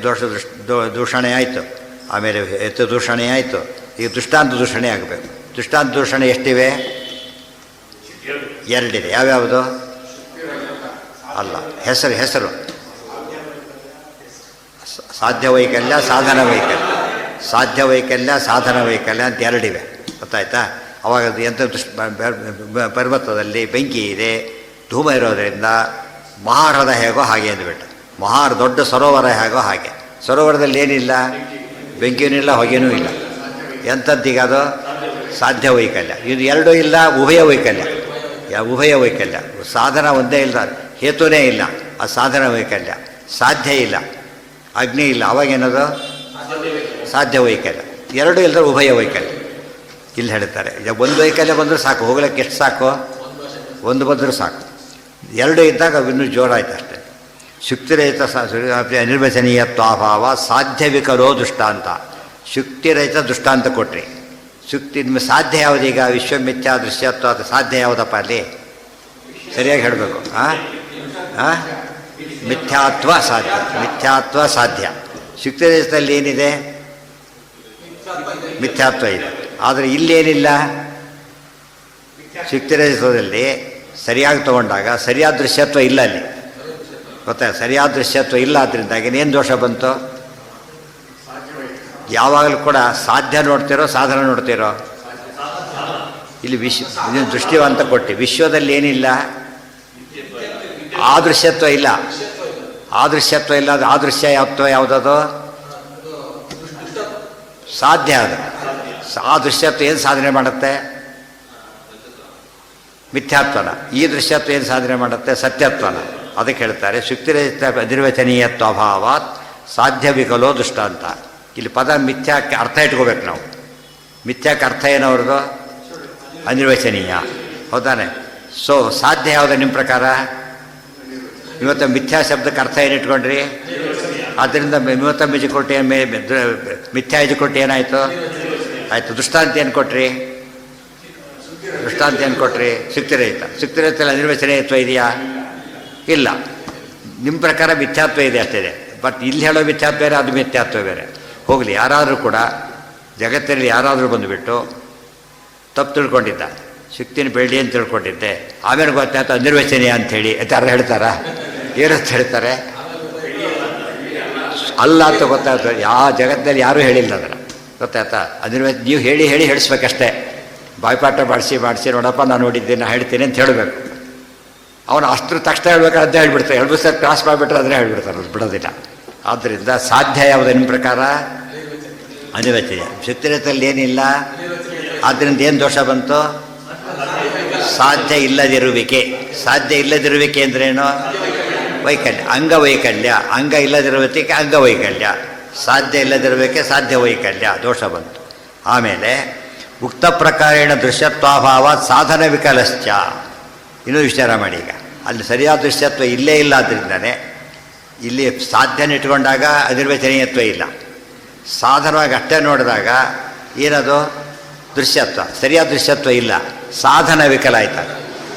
ದೋಷ ದೂಷಣೆ ಆಯಿತು, ಆಮೇಲೆ ಹೇತು ದೂಷಣೆ ಆಯಿತು. ಈಗ ದೃಷ್ಟಾಂತ ದೂಷಣೆ ಆಗಬೇಕು. ದೃಷ್ಟಾಂತ ದೂಷಣೆ ಎಷ್ಟಿವೆ? 2 ಇದೆ. ಯಾವ್ಯಾವುದು? ಅಲ್ಲ, ಹೆಸರು ಸಾಧ್ಯ ವೈಕಲ್ಯ, ಸಾಧನ ವೈಕಲ್ಯ. ಸಾಧ್ಯ ವೈಕಲ್ಯ, ಸಾಧನ ವೈಕಲ್ಯ ಅಂತ 2 ಇವೆ. ಗೊತ್ತಾಯ್ತಾ? ಅವಾಗ ಎಂಥ ಪರ್ವತದಲ್ಲಿ ಬೆಂಕಿ ಇದೆ, ಧೂಮ ಇರೋದರಿಂದ ಮಹಾರದ ಹೇಗೋ ಹಾಗೆ ಅಂದ್ಬಿಟ್ಟು. ಮಹಾರ ದೊಡ್ಡ ಸರೋವರ ಹೇಗೋ ಹಾಗೆ. ಸರೋವರದಲ್ಲಿ ಏನಿಲ್ಲ? ಬೆಂಕಿಯೂ ಇಲ್ಲ, ಹೊಗೆನೂ ಇಲ್ಲ. ಎಂಥದ್ದೀಗ ಅದು? ಸಾಧ್ಯ ವೈಕಲ್ಯ. ಇದು 2 ಇಲ್ಲ, ಉಭಯ ವೈಕಲ್ಯ. ಉಭಯ ವೈಕಲ್ಯ. ಸಾಧನ ಒಂದೇ ಇಲ್ಲ, ಹೇತುನೇ ಇಲ್ಲ, ಆ ಸಾಧನ ವೈಕಲ್ಯ. ಸಾಧ್ಯ ಇಲ್ಲ, ಅಗ್ನಿ ಇಲ್ಲ, ಅವಾಗೇನದು? ಸಾಧ್ಯ ವೈಕಲ್ಯ. ಎರಡು ಇಲ್ಲದ್ರೆ ಉಭಯ ವೈಕಲ್ಯ ಇಲ್ಲಿ ಹೇಳ್ತಾರೆ. ಈಗ ಒಂದು ವೈಕಲ್ಯ ಬಂದರೂ ಸಾಕು, ಹೋಗ್ಲಿಕ್ಕೆ ಎಷ್ಟು ಸಾಕು? ಒಂದು ಬಂದರೂ ಸಾಕು. ಎರಡು ಇದ್ದಾಗ ಇನ್ನೂ ಜೋರಾಯ್ತು ಅಷ್ಟೇ. ಶುಕ್ತಿರಹಿತ ಅನಿರ್ವಚನೀಯತ್ವಾಭಾವ ಸಾಧ್ಯ ವಿಕಲೋ ದೃಷ್ಟಾಂತ. ಶುಕ್ತಿರಹಿತ ದೃಷ್ಟಾಂತ ಕೊಟ್ರಿ. ಶುಕ್ತಿ ನಿಮ್ಮ ಸಾಧ್ಯ ಯಾವುದೀಗ? ವಿಶ್ವಮಿಥ್ಯಾ ದೃಶ್ಯತ್ವ ಅದು ಸಾಧ್ಯ ಯಾವುದಪ್ಪ ಅಲ್ಲಿ? ಸರಿಯಾಗಿ ಹೇಳಬೇಕು. ಮಿಥ್ಯಾತ್ವ ಸಾಧ್ಯ, ಮಿಥ್ಯಾತ್ವ ಸಾಧ್ಯ. ಶುಕ್ತಿರಹಿತದಲ್ಲಿ ಏನಿದೆ? ಮಿಥ್ಯಾತ್ವ ಇದೆ. ಆದರೆ ಇಲ್ಲೇನಿಲ್ಲ. ಶುಕ್ತಿರಹಿತದಲ್ಲಿ ಸರಿಯಾಗಿ ತಗೊಂಡಾಗ ಸರಿಯಾದ ದೃಶ್ಯತ್ವ ಇಲ್ಲ ಅಲ್ಲಿ, ಗೊತ್ತಾ? ಸರಿಯಾದ ದೃಶ್ಯತ್ವ ಇಲ್ಲ. ಅದರಿಂದಾಗಿ ಏನು ದೋಷ ಬಂತು? ಯಾವಾಗಲೂ ಕೂಡ ಸಾಧ್ಯ ನೋಡ್ತಿರೋ ಸಾಧನ ನೋಡ್ತಿರೋ? ಇಲ್ಲಿ ದೃಷ್ಟಿವಂತ ಕೊಟ್ಟು ವಿಶ್ವದಲ್ಲಿ ಏನಿಲ್ಲ? ಆದೃಶ್ಯತ್ವ ಇಲ್ಲ. ಆದೃಶ್ಯತ್ವ ಇಲ್ಲ. ಅದು ಆದೃಶ್ಯತ್ವ ಯಾವುದದು? ಸಾಧ್ಯ. ಅದು ಆ ದೃಶ್ಯತ್ವ ಏನು ಸಾಧನೆ ಮಾಡುತ್ತೆ? ಮಿಥ್ಯಾತ್ವನ. ಈ ದೃಶ್ಯತ್ವ ಏನು ಸಾಧನೆ ಮಾಡುತ್ತೆ? ಸತ್ಯತ್ವನ. ಅದಕ್ಕೆ ಹೇಳ್ತಾರೆ ಶುಕ್ತಿರಹಿತ ಅನಿರ್ವಚನೀಯತ್ವಾಭಾವಾತ್ ಸಾಧ್ಯ ವಿಕಲೋ ದೃಷ್ಟಾಂತ. ಇಲ್ಲಿ ಪದ ಮಿಥ್ಯಾಕ್ಕೆ ಅರ್ಥ ಇಟ್ಕೋಬೇಕು ನಾವು. ಮಿಥ್ಯಾಕ್ಕೆ ಅರ್ಥ ಏನವ್ರದ್ದು? ಅನಿರ್ವಚನೀಯ, ಹೌದಾನೆ? ಸೊ ಸಾಧ್ಯ ಯಾವುದು ನಿಮ್ಮ ಪ್ರಕಾರ? ಇವತ್ತು ಮಿಥ್ಯಾ ಶಬ್ದಕ್ಕೆ ಅರ್ಥ ಏನು ಇಟ್ಕೊಂಡ್ರಿ? ಆದ್ದರಿಂದ ಇವತ್ತ ಮಿಜಿಕೊಟ್ಟು ಮಿಥ್ಯಾ ಇಜಿಕೊಟ್ಟು ಏನಾಯಿತು? ಆಯಿತು. ದೃಷ್ಟಾಂತ ಏನು ಕೊಟ್ರಿ? ದೃಷ್ಟಾಂತ ಏನು ಕೊಟ್ರಿ? ಶುಕ್ತಿರಹಿತ. ಶುಕ್ತಿರಹಿತಲ್ಲಿ ಅನಿರ್ವಚನೀಯತ್ವ ಇದೆಯಾ? ಇಲ್ಲ. ನಿಮ್ಮ ಪ್ರಕಾರ ಮಿಥ್ಯಾತ್ವ ಇದೆ ಅಷ್ಟಿದೆ. ಬಟ್ ಇಲ್ಲಿ ಹೇಳೋ ಮಿಥ್ಯಾತ್ವ ಬೇರೆ, ಅದು ಮಿಥ್ಯಾತ್ವ ಬೇರೆ. ಹೋಗಲಿ, ಯಾರಾದರೂ ಕೂಡ ಜಗತ್ತಿನಲ್ಲಿ ಯಾರಾದರೂ ಬಂದುಬಿಟ್ಟು ತಪ್ಪು ತಿಳ್ಕೊಂಡಿದ್ದ, ಶಕ್ತಿನ ಬೆಳ್ಳಿ ಅಂತ ತಿಳ್ಕೊಂಡಿದ್ದೆ, ಆಮೇಲೆ ಗೊತ್ತಾಯ್ತು ಅನಿರ್ವಚನೀಯ ಅಂಥೇಳಿ ಯಾರು ಹೇಳ್ತಾರಾ? ಏನಂತ ಹೇಳ್ತಾರೆ? ಅಲ್ಲ ಅಂತ ಗೊತ್ತಾಯ್ತು. ಯಾವ ಜಗತ್ತಿನಲ್ಲಿ ಯಾರೂ ಹೇಳಿಲ್ಲ ಅದನ್ನು, ಗೊತ್ತಾಯ್ತಾ? ನೀವು ಹೇಳಿ ಹೇಳಿಸ್ಬೇಕಷ್ಟೇ. ಬಾಯ್ಪಾಠ ಮಾಡಿಸಿ ನೋಡಪ್ಪ ನಾನು ನೋಡಿದ್ದೀನಿ, ನಾನು ಹೇಳ್ತೀನಿ ಅಂತ ಹೇಳಬೇಕು. ಅವನು ಅಷ್ಟು ತಕ್ಷಣ ಹೇಳ್ಬೇಕಾದ್ರೆ ಅದೇ ಹೇಳ್ಬಿಡ್ತಾರೆ. ಎರಡು ದಿವಸ ಕ್ರಾಸ್ ಮಾಡಿಬಿಟ್ರೆ ಅದನ್ನೇ ಹೇಳ್ಬಿಡ್ತಾರೆ, ಅದು ಬಿಡೋದಿಲ್ಲ. ಆದ್ದರಿಂದ ಸಾಧ್ಯ ಯಾವುದು ನಿಮ್ಮ ಪ್ರಕಾರ? ಅನಿರ್ವಚನೀಯ. ಶುಕ್ತಿರಹಿತದಲ್ಲಿ ಏನಿಲ್ಲ. ಆದ್ದರಿಂದ ಏನು ದೋಷ ಬಂತು? ಸಾಧ್ಯ ಇಲ್ಲದಿರುವಿಕೆ. ಸಾಧ್ಯ ಇಲ್ಲದಿರುವಿಕೆ ಅಂದ್ರೇನು? ವೈಕಲ್ಯ, ಅಂಗವೈಕಲ್ಯ. ಅಂಗ ಇಲ್ಲದಿರುವಿಕೆ ಅಂಗವೈಕಲ್ಯ. ಸಾಧ್ಯ ಇಲ್ಲದಿರುವಿಕೆ ಸಾಧ್ಯ ವೈಕಲ್ಯ, ದೋಷ ಬಂತು. ಆಮೇಲೆ ಉಕ್ತ ಪ್ರಕಾರೇಣ ದೃಶ್ಯತ್ವಾಭಾವ ಸಾಧನ ವಿಕಲಶ್ಚ. ಇನ್ನೂ ವಿಚಾರ ಮಾಡಿ. ಈಗ ಅಲ್ಲಿ ಸರಿಯಾದ ದೃಶ್ಯತ್ವ ಇಲ್ಲೇ ಇಲ್ಲ. ಆದ್ದರಿಂದನೇ ಇಲ್ಲಿ ಸಾಧ್ಯನ ಇಟ್ಕೊಂಡಾಗ ಅನಿರ್ವಚನೀಯತ್ವ ಇಲ್ಲ. ಸಾಧನವಾಗಿ ಅಷ್ಟೇ ನೋಡಿದಾಗ ಏನದು? ದೃಶ್ಯತ್ವ. ಸರಿಯಾದ ದೃಶ್ಯತ್ವ ಇಲ್ಲ, ಸಾಧನ ವಿಕಲ ಆಯ್ತಾಗ.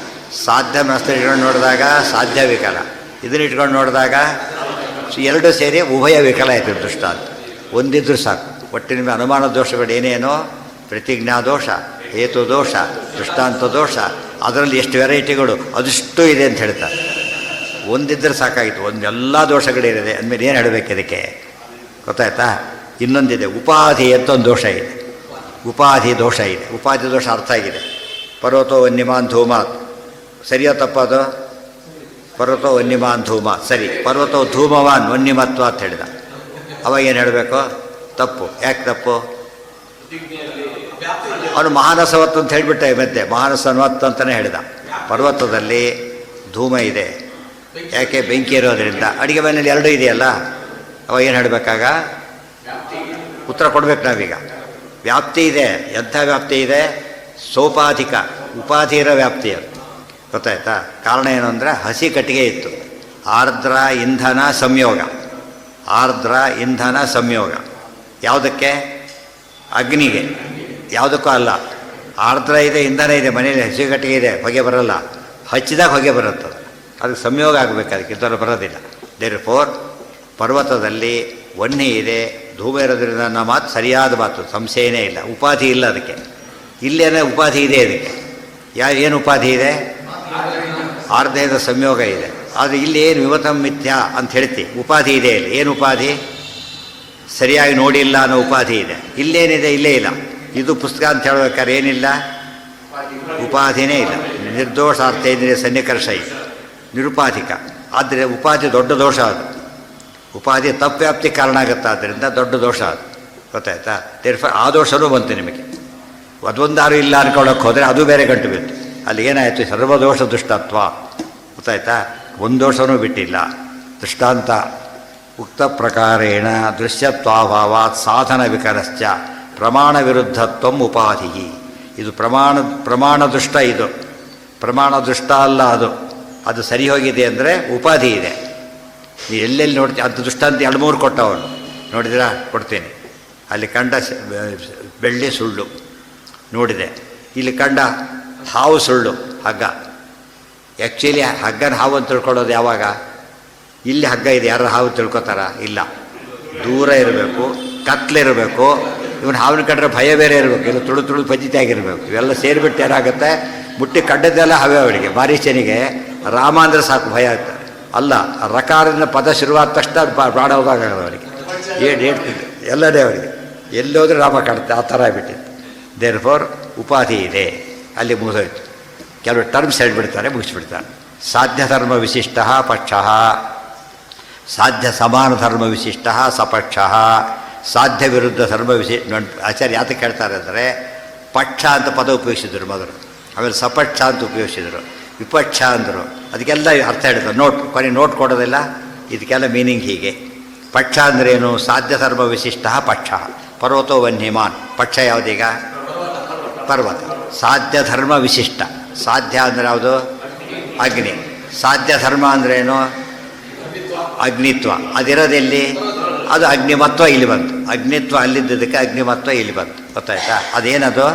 ಸಾಧ್ಯ ಮನಸ್ಸು ಇಟ್ಕೊಂಡು ನೋಡಿದಾಗ ಸಾಧ್ಯ ವಿಕಲ, ಇದನ್ನ ಇಟ್ಕೊಂಡು ನೋಡಿದಾಗ ಎರಡು ಸೇರಿ ಉಭಯ ವಿಕಲ ಆಯಿತು ದೃಷ್ಟಾಂತ. ಒಂದಿದ್ರೂ ಸಾಕು. ಒಟ್ಟಿನ ಅನುಮಾನ ದೋಷಗಳು ಏನೇನೋ? ಪ್ರತಿಜ್ಞಾ ದೋಷ, ಹೇತು ದೋಷ, ದೃಷ್ಟಾಂತ ದೋಷ, ಅದರಲ್ಲಿ ಎಷ್ಟು ವೆರೈಟಿಗಳು ಅದಿಷ್ಟು ಇದೆ ಅಂತ ಹೇಳ್ತಾರೆ. ಒಂದಿದ್ದರೆ ಸಾಕಾಗಿತ್ತು. ಒಂದೆಲ್ಲ ದೋಷಗಳಿರಿದೆ ಅಂದಮೇಲೆ ಏನು ಹೇಳಬೇಕು ಇದಕ್ಕೆ? ಗೊತ್ತಾಯ್ತಾ? ಇನ್ನೊಂದಿದೆ, ಉಪಾಧಿ ಅಂತ ಒಂದು ದೋಷ ಇದೆ. ಉಪಾಧಿ ದೋಷ ಇದೆ. ಉಪಾಧಿ ದೋಷ ಅರ್ಥ ಆಗಿದೆ. ಪರ್ವತೋ ವನ್ಯಮಾನ್ ಧೂಮಾತ್. ಸರಿಯೋ ತಪ್ಪದು? ಪರ್ವತೋ ವನ್ಯಮಾನ್ ಧೂಮಾತ್ ಸರಿ. ಪರ್ವತೋ ಧೂಮವಾನ್ ವನ್ಯಮತ್ವ ಅಂತ ಹೇಳಿದ. ಅವಾಗ ಏನು ಹೇಳಬೇಕು? ತಪ್ಪು. ಯಾಕೆ ತಪ್ಪು? ಅವನು ಮಹಾನಸವತ್ತು ಅಂತ ಹೇಳಿಬಿಟ್ಟೆ. ಮಧ್ಯೆ ಮಹಾನಸವತ್ತು ಅಂತಲೇ ಹೇಳಿದ. ಪರ್ವತದಲ್ಲಿ ಧೂಮ ಇದೆ, ಯಾಕೆ? ಬೆಂಕಿ ಇರೋದರಿಂದ. ಅಡುಗೆ ಮನೆಯಲ್ಲಿ ಎರಡೂ ಇದೆಯಲ್ಲ, ಅವಾಗ ಏನು ಹೇಳಬೇಕಾಗ? ಉತ್ತರ ಕೊಡಬೇಕು ನಾವೀಗ. ವ್ಯಾಪ್ತಿ ಇದೆ. ಎಂಥ ವ್ಯಾಪ್ತಿ ಇದೆ? ಸೋಪಾಧಿಕ, ಉಪಾಧಿ ಇರೋ ವ್ಯಾಪ್ತಿ ಅದು, ಗೊತ್ತಾಯ್ತಾ? ಕಾರಣ ಏನು ಅಂದರೆ ಹಸಿ ಕಟ್ಟಿಗೆ ಇತ್ತು. ಆರ್ದ್ರ ಇಂಧನ ಸಂಯೋಗ. ಆರ್ದ್ರ ಇಂಧನ ಸಂಯೋಗ ಯಾವುದಕ್ಕೆ? ಅಗ್ನಿಗೆ. ಯಾವುದಕ್ಕೂ ಅಲ್ಲ. ಆರ್ದ್ರ ಇದೆ, ಇಂಧನ ಇದೆ, ಮನೆಯಲ್ಲಿ ಹಸಿ ಕಟ್ಟಿಗೆ ಇದೆ, ಹೊಗೆ ಬರೋಲ್ಲ. ಹಚ್ಚಿದಾಗ ಹೊಗೆ ಬರುತ್ತದೆ. ಅದಕ್ಕೆ ಸಂಯೋಗ ಆಗಬೇಕು, ಅದಕ್ಕೆ ಇತರ ಬರೋದಿಲ್ಲ. ದೇರ್ಫೋರ್ ಪರ್ವತದಲ್ಲಿ ವನ್ನಿ ಇದೆ, ಧೂಮ ಇರೋದ್ರಿಂದ ಅನ್ನೋ ಮಾತು ಸರಿಯಾದ ಮಾತು, ಸಂಶಯನೇ ಇಲ್ಲ. ಉಪಾಧಿ ಇಲ್ಲ ಅದಕ್ಕೆ. ಇಲ್ಲೇನೇ ಉಪಾಧಿ ಇದೆ ಅದಕ್ಕೆ. ಏನು ಉಪಾಧಿ ಇದೆ? ಆರ್ಧೇದ ಸಂಯೋಗ ಇದೆ. ಆದರೆ ಇಲ್ಲಿ ಏನು ವಿವತಂ ಮಿಥ್ಯಾ ಅಂತ ಹೇಳ್ತಿ, ಉಪಾಧಿ ಇದೆ. ಇಲ್ಲಿ ಏನು ಉಪಾಧಿ? ಸರಿಯಾಗಿ ನೋಡಿಲ್ಲ ಅನ್ನೋ ಉಪಾಧಿ ಇದೆ. ಇಲ್ಲೇನಿದೆ? ಇಲ್ಲೇ ಇಲ್ಲ. ಇದು ಪುಸ್ತಕ ಅಂತ ಹೇಳ್ಬೇಕಾದ್ರೆ ಏನಿಲ್ಲ? ಉಪಾಧಿನೇ ಇಲ್ಲ. ನಿರ್ದೋಷಾರ್ಥೇಂದ್ರಿಯ ಸನ್ನಿಕರ್ಷ ಇದೆ, ನಿರುಪಾಧಿಕ. ಆದರೆ ಉಪಾಧಿ ದೊಡ್ಡ ದೋಷ ಅದು. ಉಪಾಧಿ ತಪ್ಪ್ಯಾಪ್ತಿ ಕಾರಣ ಆಗುತ್ತೆ. ಆದ್ದರಿಂದ ದೊಡ್ಡ ದೋಷ ಅದು, ಗೊತ್ತಾಯ್ತಾ? ಆ ದೋಷನೂ ಬಂತು ನಿಮಗೆ. ಅದೊಂದಾರು ಇಲ್ಲ ಅನ್ಕೊಳ್ಳೋಕೆ ಹೋದರೆ ಅದು ಬೇರೆ ಗಂಟು ಬಿತ್ತು. ಅಲ್ಲಿ ಏನಾಯಿತು? ಸರ್ವದೋಷ ದುಷ್ಟತ್ವ, ಗೊತ್ತಾಯ್ತಾ? ಒಂದು ದೋಷನೂ ಬಿಟ್ಟಿಲ್ಲ. ದೃಷ್ಟಾಂತ ಉಕ್ತ ಪ್ರಕಾರೇಣ ದೃಶ್ಯತ್ವಾಭಾವಾತ್ ಸಾಧನ ವಿಕರಶ್ಚ ಪ್ರಮಾಣ ವಿರುದ್ಧತ್ವಂ ಉಪಾಧಿ. ಇದು ಪ್ರಮಾಣ ದುಷ್ಟ, ಇದು ಪ್ರಮಾಣ ದುಷ್ಟ ಅಲ್ಲ. ಅದು ಸರಿ ಹೋಗಿದೆ ಅಂದರೆ ಉಪಾಧಿ ಇದೆ. ನೀವು ಎಲ್ಲೆಲ್ಲಿ ನೋಡ್ತೀವಿ ಅದು ದುಷ್ಟಾಂತ 2-3 ಕೊಟ್ಟವನು ನೋಡಿದಿರಾ, ಕೊಡ್ತೀನಿ. ಅಲ್ಲಿ ಕಂಡ ಬೆಳ್ಳಿ ಸುಳ್ಳು ನೋಡಿದೆ, ಇಲ್ಲಿ ಕಂಡ ಹಾವು ಸುಳ್ಳು, ಹಗ್ಗ. ಆ್ಯಕ್ಚುಲಿ ಹಗ್ಗನ ಹಾವು ಅಂತ ತಿಳ್ಕೊಳ್ಳೋದು ಯಾವಾಗ? ಇಲ್ಲಿ ಹಗ್ಗ ಇದೆ, ಯಾರು ಹಾವು ತಿಳ್ಕೊತಾರ? ಇಲ್ಲ. ದೂರ ಇರಬೇಕು, ಕತ್ಲಿರಬೇಕು. ಇವನು ಹಾವಿನ ಕಂಡ್ರೆ ಭಯ ಬೇರೆ ಇರಬೇಕು, ಇಲ್ಲ ತುಳು ಪಜಿತಿ ಆಗಿರಬೇಕು. ಇವೆಲ್ಲ ಸೇರಿಬಿಟ್ಟು ಏನಾಗುತ್ತೆ, ಮುಟ್ಟಿ ಕಡ್ಡದ್ದೆಲ್ಲ ಹವೆ ಅವರಿಗೆ. ಮಾರೀಚನಿಗೆ ರಾಮ ಅಂದರೆ ಸಾಕು ಭಯ ಆಗ್ತದೆ. ಅಲ್ಲ, ರಕಾರದಿಂದ ಪದ ಶುರುವಾದ ತಕ್ಷಣ ಅದು ಪ್ರಾಣ ಹೋಗಾಗದು ಅವರಿಗೆ. ಹೇಳ್ತಿದ್ದು ಎಲ್ಲದೇ ಅವರಿಗೆ, ಎಲ್ಲೋದ್ರೂ ರಾಮ ಕಾಣುತ್ತೆ, ಆ ಥರ ಆಗಿಬಿಟ್ಟಿತ್ತು. ದೇರ್ ಫೋರ್ ಉಪಾಧಿ ಇದೆ, ಅಲ್ಲಿ ಮುಗಿದೋಯ್ತು. ಕೆಲವು ಟರ್ಮ್ಸ್ ಹೇಳ್ಬಿಡ್ತಾರೆ, ಮುಗಿಸ್ಬಿಡ್ತಾರೆ. ಸಾಧ್ಯ ಧರ್ಮ ವಿಶಿಷ್ಟ ಪಕ್ಷ, ಸಾಧ್ಯ ಸಮಾನ ಧರ್ಮ ವಿಶಿಷ್ಟ ಸಪಕ್ಷ, ಸಾಧ್ಯ ವಿರುದ್ಧ ಧರ್ಮ ವಿಶಿಷ್ಟ. ಆಚಾರ್ಯ ಯಾತಕ್ಕೆ ಹೇಳ್ತಾರೆ ಅಂದರೆ, ಪಕ್ಷ ಅಂತ ಪದ ಉಪಯೋಗಿಸಿದ್ರು ಮೊದಲು, ಆಮೇಲೆ ಸಪಕ್ಷ ಅಂತ ಉಪಯೋಗಿಸಿದರು, ವಿಪಕ್ಷ ಅಂದರು. ಅದಕ್ಕೆಲ್ಲ ಅರ್ಥ ಹೇಳ್ತಾರೆ. ಕೊನೆ ನೋಟ್ ಕೊಡೋದಿಲ್ಲ, ಇದಕ್ಕೆಲ್ಲ ಮೀನಿಂಗ್ ಹೀಗೆ. ಪಕ್ಷ ಅಂದ್ರೇನು? ಸಾಧ್ಯ ಧರ್ಮ ವಿಶಿಷ್ಟ ಪಕ್ಷ. ಪರ್ವತೋ ವನ್ಯಮಾನ್, ಪಕ್ಷ ಯಾವುದೀಗ? ಪರ್ವತ. ಸಾಧ್ಯ ಧರ್ಮ ವಿಶಿಷ್ಟ, ಸಾಧ್ಯ ಅಂದರೆ ಯಾವುದು? ಅಗ್ನಿ. ಸಾಧ್ಯ ಧರ್ಮ ಅಂದ್ರೇನು? ಅಗ್ನಿತ್ವ. ಅದಿರೋದೆಲ್ಲಿ? ಅದು ಅಗ್ನಿಮತ್ವ ಇಲ್ಲಿ ಬಂತು. ಅಗ್ನಿತ್ವ ಅಲ್ಲಿದ್ದದಕ್ಕೆ ಅಗ್ನಿಮತ್ವ ಇಲ್ಲಿ ಬಂತು, ಗೊತ್ತಾಯ್ತಾ? ಅದೇನದು?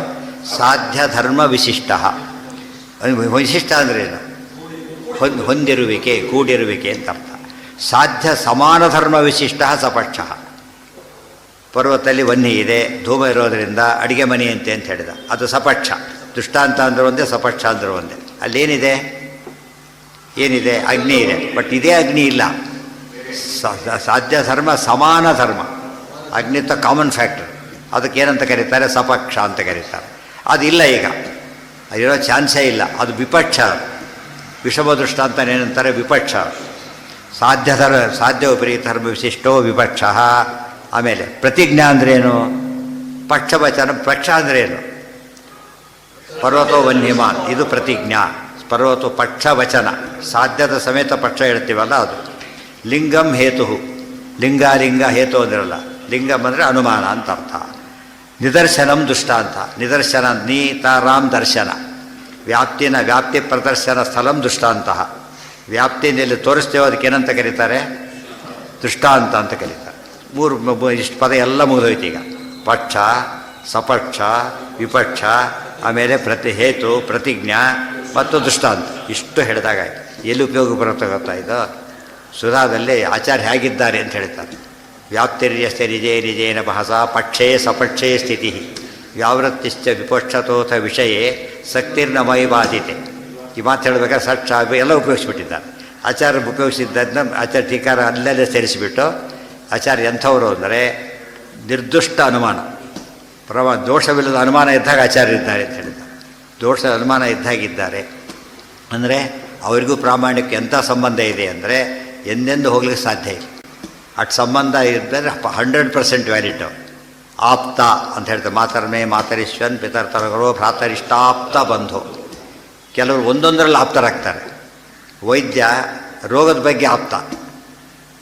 ಸಾಧ್ಯ ಧರ್ಮ ವಿಶಿಷ್ಟ. ವಿಶಿಷ್ಟ ಅಂದ್ರೇನು? ಹೊಂದಿರುವಿಕೆ, ಕೂಡಿರುವಿಕೆ ಅಂತ ಅರ್ಥ. ಸಾಧ್ಯ ಸಮಾನ ಧರ್ಮ ವಿಶಿಷ್ಟ ಸಪಕ್ಷ. ಪರ್ವತದಲ್ಲಿ ವನ್ನಿ ಇದೆ, ಧೂಮ ಇರೋದರಿಂದ ಅಡಿಗೆ ಮನೆ ಅಂತೆ ಅಂತ ಹೇಳಿದ, ಅದು ಸಪಕ್ಷ. ದುಷ್ಟಾಂತ ಅಂದ್ರೆ ಒಂದೇ, ಸಪಕ್ಷ ಅಂದ್ರೆ ಒಂದೇ. ಅಲ್ಲೇನಿದೆ? ಏನಿದೆ? ಅಗ್ನಿ ಇದೆ. ಬಟ್ ಇದೇ ಅಗ್ನಿ ಇಲ್ಲ. ಸಾಧ್ಯ ಧರ್ಮ ಸಮಾನ ಧರ್ಮ, ಅಗ್ನಿತ್ವ ಕಾಮನ್ ಫ್ಯಾಕ್ಟರ್. ಅದಕ್ಕೇನಂತ ಕರೀತಾರೆ? ಸಪಕ್ಷ ಅಂತ ಕರೀತಾರೆ. ಅದಿಲ್ಲ ಈಗ, ಅದಿರೋ ಚಾನ್ಸೇ ಇಲ್ಲ. ಅದು ವಿಪಕ್ಷ. ವಿಷಮ ದೃಷ್ಟಾಂತ ಏನಂತಾರೆ? ವಿಪಕ್ಷ. ಸಾಧ್ಯ ವಿಪರೀತ ಧರ್ಮ ವಿಶಿಷ್ಟೋ ವಿಪಕ್ಷ. ಆಮೇಲೆ ಪ್ರತಿಜ್ಞಾ ಅಂದ್ರೇನು? ಪಕ್ಷವಚನ. ಪಕ್ಷ ಅಂದ್ರೇನು? ಪರ್ವತೋ ವನ್ಯಮಾನ್, ಇದು ಪ್ರತಿಜ್ಞಾ. ಪರ್ವತೋ ಪಕ್ಷ ವಚನ, ಸಾಧ್ಯದ ಸಮೇತ ಪಕ್ಷ ಹೇಳ್ತೀವಲ್ಲ ಅದು. ಲಿಂಗಂ ಹೇತು, ಲಿಂಗ ಹೇತು ಅಂದಿರಲ್ಲ. ಲಿಂಗಂ ಅಂದರೆ ಅನುಮಾನ ಅಂತ ಅರ್ಥ. ನಿದರ್ಶನಂ ದುಷ್ಟಾಂತ. ನಿದರ್ಶನ ನೀತಾರಾಮ್ ದರ್ಶನ. ವ್ಯಾಪ್ತಿ ಪ್ರದರ್ಶನ ಸ್ಥಳಂ ದೃಷ್ಟಾಂತ. ವ್ಯಾಪ್ತಿಯಲ್ಲಿ ತೋರಿಸ್ತೇವೆ, ಅದಕ್ಕೆ ಏನಂತ ಕರೀತಾರೆ? ದೃಷ್ಟಾಂತ ಅಂತ ಕರೀತಾರೆ. ಇಷ್ಟು ಪದ ಎಲ್ಲ ಮುಗಿದೋಯ್ತು ಈಗ. ಪಕ್ಷ, ಸಪಕ್ಷ, ವಿಪಕ್ಷ, ಆಮೇಲೆ ಹೇತು, ಪ್ರತಿಜ್ಞಾ ಮತ್ತು ದೃಷ್ಟಾಂತ. ಇಷ್ಟು ಹೇಳಿದಾಗಾಯ್ತು. ಎಲ್ಲಿ ಉಪಯೋಗ ಬರುತ್ತೆ ಗೊತ್ತಾ ಇದು? ಸುಧಾದಲ್ಲಿ ಆಚಾರ್ಯ ಹೇಗಿದ್ದಾರೆ ಅಂತ ಹೇಳ್ತಾರೆ. ವ್ಯಾಪ್ತಿರ್ಯಸ್ಯ ನಿಜೇನ ಬಹಸ ಪಕ್ಷೇ ಸಪಕ್ಷೇ ಸ್ಥಿತಿ ವ್ಯಾವೃತ್ತಿಶ್ಚ ವಿಪಕ್ಷತೋಥ ವಿಷಯೇ ಶಕ್ತಿರ್ನಮಯಿ ಬಾಧಿತೆ. ಈ ಮಾತು ಹೇಳಬೇಕಾದ್ರೆ ಸಕ್ಷ ಎಲ್ಲ ಉಪಯೋಗಿಸ್ಬಿಟ್ಟಿದ್ದಾರೆ. ಆಚಾರ್ಯ ಉಪಯೋಗಿಸಿದ್ದನ್ನು ಆಚಾರ್ಯ ಟೀಕಾರ ಅಲ್ಲಲ್ಲೇ ಸೇರಿಸಿಬಿಟ್ಟು, ಆಚಾರ್ಯ ಎಂಥವರು ಅಂದರೆ ನಿರ್ದುಷ್ಟ ಅನುಮಾನ, ದೋಷವಿಲ್ಲದ ಅನುಮಾನ ಇದ್ದಾಗ ಆಚಾರ್ಯ ಇದ್ದಾರೆ ಅಂತ ಹೇಳಿದ್ದಾರೆ. ದೋಷದ ಅನುಮಾನ ಇದ್ದಾಗಿದ್ದಾರೆ ಅಂದರೆ ಅವರಿಗೂ ಪ್ರಾಮಾಣಿಕ ಎಂಥ ಸಂಬಂಧ ಇದೆ ಅಂದರೆ ಎಂದೆಂದು ಹೋಗ್ಲಿಕ್ಕೆ ಸಾಧ್ಯ ಇಲ್ಲ. ಅಟ್ ಸಂಬಂಧ ಇದ್ದರೆ 100% ವ್ಯಾಲಿಡ್. ಆಪ್ತ ಅಂತ ಹೇಳ್ತಾರೆ. ಮಾತರ್ಮೇ ಮಾತರಿಶ್ವನ್ ಪಿತರ್ತರಗಳು ಭ್ರಾತರಿಷ್ಟಾಪ್ತ ಬಂಧು. ಕೆಲವರು ಒಂದೊಂದರಲ್ಲಿ ಆಪ್ತರಾಗ್ತಾರೆ. ವೈದ್ಯ ರೋಗದ ಬಗ್ಗೆ ಆಪ್ತ,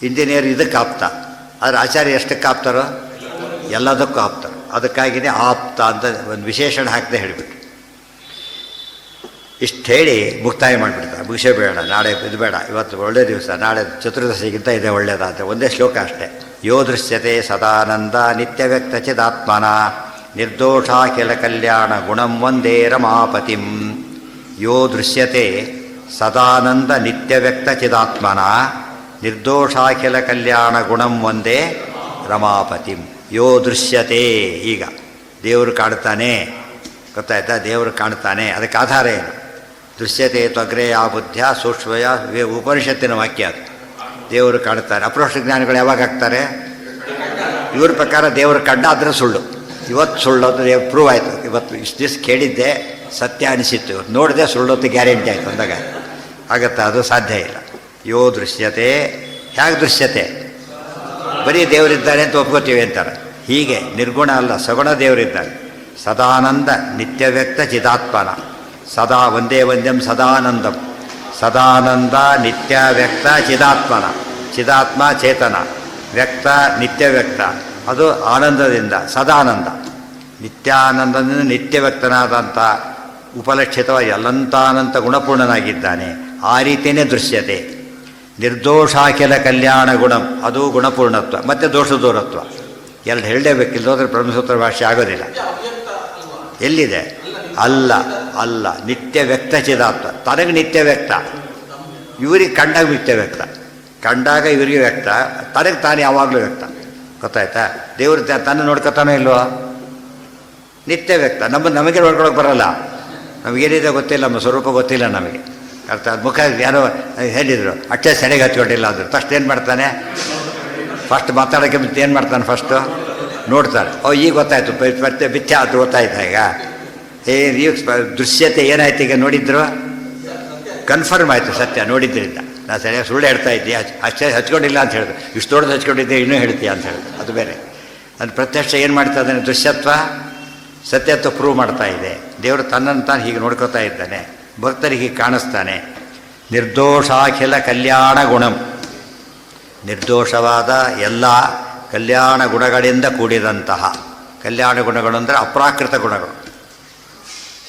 ಇಂಜಿನಿಯರ್ ಇದಕ್ಕೆ ಆಪ್ತ. ಆದರೆ ಆಚಾರ್ಯ ಎಷ್ಟಕ್ಕೆ ಆಪ್ತಾರೋ? ಎಲ್ಲದಕ್ಕೂ ಆಪ್ತರು. ಅದಕ್ಕಾಗಿಯೇ ಆಪ್ತ ಅಂತ ಒಂದು ವಿಶೇಷಣ ಹಾಕದೆ ಹೇಳಿಬಿಟ್ಟು ಇಷ್ಟು ಹೇಳಿ ಮುಕ್ತಾಯ ಮಾಡಿಬಿಡ್ತಾರೆ. ಮುಗಿಸೇ ಬೇಡ, ನಾಳೆ ಇದು ಬೇಡ, ಇವತ್ತು ಒಳ್ಳೆ ದಿವಸ, ನಾಳೆ ಚತುರ್ದಶಿಗಿಂತ ಇದೆ ಒಳ್ಳೆಯದಾಂತ ಒಂದೇ ಶ್ಲೋಕ ಅಷ್ಟೇ. ಯೋ ದೃಶ್ಯತೆ ಸದಾನಂದ ನಿತ್ಯವ್ಯಕ್ತ ಚಿದಾತ್ಮನ ನಿರ್ದೋಷಾಖಿಲ ಕಲ್ಯಾಣ ಗುಣಂ ವಂದೇ ರಮಾಪತಿಂ. ಯೋ ದೃಶ್ಯತೆ ಸದಾನಂದ ನಿತ್ಯವ್ಯಕ್ತ ಚಿದಾತ್ಮನ ನಿರ್ದೋಷಾಖಿಲ ಕಲ್ಯಾಣ ಗುಣಂ ವಂದೇ ರಮಾಪತಿಂ. ಯೋ ದೃಶ್ಯತೆ, ಈಗ ದೇವರು ಕಾಣ್ತಾನೆ, ಗೊತ್ತಾಯ್ತಾ? ದೇವರು ಕಾಣ್ತಾನೆ. ಅದಕ್ಕೆ ಆಧಾರ ಏನು? ದೃಶ್ಯತೆ ತ್ವಗ್ರೇ ಆ ಬುದ್ಧ ಸೂಕ್ಷ್ಮಯ ಉಪನಿಷತ್ತಿನ ವಾಕ್ಯ ಅದು. ದೇವರು ಕಾಣ್ತಾನೆ. ಅಪ್ರೋಕ್ಷ ಜ್ಞಾನಿಗಳು ಯಾವಾಗ ಆಗ್ತಾರೆ? ಇವ್ರ ಪ್ರಕಾರ ದೇವರು ಕಂಡ ಆದರೆ ಸುಳ್ಳು. ಇವತ್ತು ಸುಳ್ಳು ಅಂತ ಪ್ರೂವ್ ಆಯಿತು. ಇವತ್ತು ಇಷ್ಟು ದಿವಸ ಕೇಳಿದ್ದೆ ಸತ್ಯ ಅನಿಸಿತ್ತು, ಇವತ್ತು ನೋಡಿದೆ ಸುಳ್ಳೊತ್ತು ಗ್ಯಾರಂಟಿ ಆಯಿತು ಅಂದಾಗ ಆಗತ್ತಾ? ಅದು ಸಾಧ್ಯ ಇಲ್ಲ. ಯೋ ದೃಶ್ಯತೆ. ಹೇಗೆ ದೃಶ್ಯತೆ? ಬರೀ ದೇವರಿದ್ದಾರೆ ಅಂತ ಒಪ್ಕೋತೀವಿ ಅಂತಾರೆ. ಹೀಗೆ ನಿರ್ಗುಣ ಅಲ್ಲ, ಸಗುಣ ದೇವರಿದ್ದಾರೆ. ಸದಾನಂದ ನಿತ್ಯವ್ಯಕ್ತ ಚಿದಾತ್ಮನ. ಸದಾ ಒಂದೇ ವಂದ್ಯಂ ಸದಾನಂದಂ. ಸದಾನಂದ ನಿತ್ಯವ್ಯಕ್ತ ಚಿದಾತ್ಮನ. ಚಿದಾತ್ಮ ಚೇತನ, ವ್ಯಕ್ತ ನಿತ್ಯವ್ಯಕ್ತ, ಅದು ಆನಂದದಿಂದ ಸದಾನಂದ. ನಿತ್ಯಾನಂದದಿಂದ ನಿತ್ಯ ವ್ಯಕ್ತನಾದಂಥ ಉಪಲಕ್ಷಿತವಾಗಿ ಅನಂತಾನಂತ ಗುಣಪೂರ್ಣನಾಗಿದ್ದಾನೆ. ಆ ರೀತಿಯೇ ದೃಶ್ಯತೆ. ನಿರ್ದೋಷಾಖಿಲ ಕಲ್ಯಾಣ ಗುಣಂ, ಅದು ಗುಣಪೂರ್ಣತ್ವ ಮತ್ತು ದೋಷ ದೂರತ್ವ ಎರಡು ಹೇಳಲೇಬೇಕಿಲ್ಲ, ಹೋದ್ರೆ ಬ್ರಹ್ಮಸೂತ್ರ ಭಾಷೆ ಆಗೋದಿಲ್ಲ. ಎಲ್ಲಿದೆ? ಅಲ್ಲ ಅಲ್ಲ, ನಿತ್ಯ ವ್ಯಕ್ತ ಚಿದಾತ್ವ. ತನಗೆ ನಿತ್ಯ ವ್ಯಕ್ತ, ಇವರಿಗೆ ಕಂಡಾಗ ನಿತ್ಯ ವ್ಯಕ್ತ, ಕಂಡಾಗ ಇವರಿಗೆ ವ್ಯಕ್ತ, ತನಗೆ ತಾನು ಯಾವಾಗಲೂ ವ್ಯಕ್ತ. ಗೊತ್ತಾಯ್ತಾ? ದೇವರು ತನ್ನ ನೋಡ್ಕೊತಾನೋ ಇಲ್ವೋ? ನಿತ್ಯ ವ್ಯಕ್ತ. ನಮಗೆ ನೋಡ್ಕೊಳಕ್ಕೆ ಬರಲ್ಲ, ನಮಗೇನಿದೆ ಗೊತ್ತಿಲ್ಲ, ನಮ್ಮ ಸ್ವರೂಪ ಗೊತ್ತಿಲ್ಲ ನಮಗೆ. ಅರ್ಥ ಮುಖ ಯಾರೋ ಹೇಳಿದರು ಅಷ್ಟೇ ಸೆಡೆಗೆ ಹಚ್ಕೊಂಡಿಲ್ಲ ಅಂದರು. ಫಸ್ಟ್ ಏನು ಮಾಡ್ತಾನೆ? ಫಸ್ಟ್ ಮಾತಾಡೋಕ್ಕೆ ಮುಂಚೆ ಏನು ಮಾಡ್ತಾನೆ? ಫಸ್ಟು ನೋಡ್ತಾನೆ. ಈಗ ಗೊತ್ತಾಯ್ತು, ಮತ್ತೆ ಬಿಚ್ಚ ಅದು ಗೊತ್ತಾಯ್ತಾ? ಈಗ ದೃಶ್ಯತೆ ಏನಾಯ್ತು? ಈಗ ನೋಡಿದ್ರು ಕನ್ಫರ್ಮ್ ಆಯಿತು, ಸತ್ಯ ನೋಡಿದ್ರಿಂದ. ನಾನು ಸರಿಯಾಗಿ ಸುಳ್ಳು ಹೇಳ್ತಾ ಇದ್ದೀಯ, ಅಷ್ಟೇ ಹಚ್ಕೊಂಡಿಲ್ಲ ಅಂತ ಹೇಳಿದ್ರು. ಇಷ್ಟು ದೊಡ್ಡದು ಹಚ್ಕೊಂಡಿದ್ದೆ, ಇನ್ನೂ ಹೇಳ್ತೀಯ ಅಂತ ಹೇಳಿದ್ರು. ಅದು ಬೇರೆ. ಅದು ಪ್ರತ್ಯಕ್ಷ ಏನು ಮಾಡ್ತಾ ಇದ್ದಾನೆ? ದೃಶ್ಯತ್ವ ಸತ್ಯತ್ವ ಪ್ರೂವ್ ಮಾಡ್ತಾ ಇದೆ. ದೇವರು ತನ್ನನ್ನು ತಾನು ಹೀಗೆ ನೋಡ್ಕೋತಾ ಇದ್ದಾನೆ, ಭಕ್ತರಿಗೆ ಕಾಣಿಸ್ತಾನೆ. ನಿರ್ದೋಷಾಖಿಲ ಕಲ್ಯಾಣ ಗುಣಂ, ನಿರ್ದೋಷವಾದ ಎಲ್ಲ ಕಲ್ಯಾಣ ಗುಣಗಳಿಂದ ಕೂಡಿದಂತಹ. ಕಲ್ಯಾಣ ಗುಣಗಳು ಅಂದರೆ ಅಪ್ರಾಕೃತ ಗುಣಗಳು.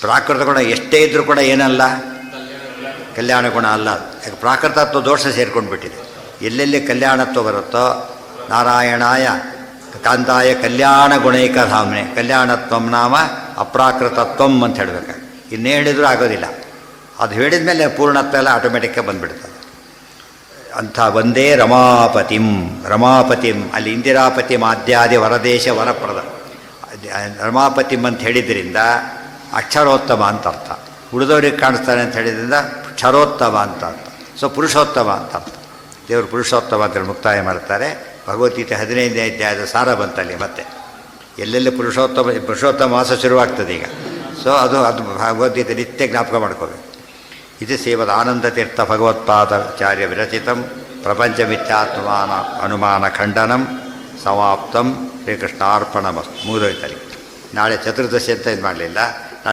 ಪ್ರಾಕೃತ ಗುಣ ಎಷ್ಟೇ ಇದ್ದರೂ ಕೂಡ ಏನಲ್ಲ, ಕಲ್ಯಾಣ ಗುಣ ಅಲ್ಲ. ಯಾಕೆ? ಪ್ರಾಕೃತತ್ವ ದೋಷ ಸೇರ್ಕೊಂಡು ಬಿಟ್ಟಿದೆ. ಎಲ್ಲೆಲ್ಲಿ ಕಲ್ಯಾಣತ್ವ ಬರುತ್ತೋ, ನಾರಾಯಣಾಯ ಕಾಂತಾಯ ಕಲ್ಯಾಣ ಗುಣೈಕ ಧಾಮ್ನೆ, ಕಲ್ಯಾಣತ್ವಂ ನಾಮ ಅಪ್ರಾಕೃತತ್ವಂ ಅಂತ ಹೇಳಬೇಕಾಗಿ. ಇನ್ನೇ ಹೇಳಿದರೂ ಆಗೋದಿಲ್ಲ. ಅದು ಹೇಳಿದ ಮೇಲೆ ಪೂರ್ಣತ್ವ ಎಲ್ಲ ಆಟೋಮೆಟಿಕ್ಕಾಗಿ ಬಂದುಬಿಡ್ತದೆ. ಅಂಥ ಒಂದೇ ರಮಾಪತಿಂ. ರಮಾಪತಿಂ ಅಲ್ಲಿ ಇಂದಿರಾಪತಿ ಮಾಧ್ಯಾದಿ ವರದೇಶ ವರಪ್ರದ. ರಮಾಪತಿಂ ಅಂತ ಹೇಳಿದ್ರಿಂದ ಅಕ್ಷರೋತ್ತಮ ಅಂತ ಅರ್ಥ. ಉಳಿದವ್ರಿಗೆ ಕಾಣಿಸ್ತಾನೆ ಅಂತ ಹೇಳಿದ್ರಿಂದ ಕ್ಷರೋತ್ತಮ ಅಂತ ಅರ್ಥ. ಸೊ ಪುರುಷೋತ್ತಮ ಅಂತ ಅರ್ಥ. ದೇವರು ಪುರುಷೋತ್ತಮ ಅಂತ ಮುಕ್ತಾಯ ಮಾಡ್ತಾರೆ. ಭಗವದ್ಗೀತೆ 15ನೇ ಅಧ್ಯಾಯದ ಸಾರ ಬಂತಲ್ಲಿ. ಮತ್ತೆ ಎಲ್ಲೆಲ್ಲಿ ಪುರುಷೋತ್ತಮ ಮಾಸ ಶುರುವಾಗ್ತದೆ ಈಗ. ಸೊ ಅದು ಭಗವದ್ಗೀತೆ ನಿತ್ಯ ಜ್ಞಾಪಕ ಮಾಡ್ಕೋಬೇಕು. ಇದು ಶ್ರೀಮದ್ ಆನಂದತೀರ್ಥ ಭಗವತ್ಪಾದಾಚಾರ್ಯ ವಿರಚಿತಂ ಪ್ರಪಂಚ ಮಿಥ್ಯಾತ್ಮಾನ ಅನುಮಾನ ಖಂಡನಂ ಸಮಾಪ್ತಂ. ಶ್ರೀಕೃಷ್ಣಾರ್ಪಣಮಸ್ತು. ಮುಗಿದೋಯ್ತಲ್ಲಿ. ನಾಳೆ ಚತುರ್ದಶಿ ಅಂತ ಇದು ಮಾಡಲಿಲ್ಲ.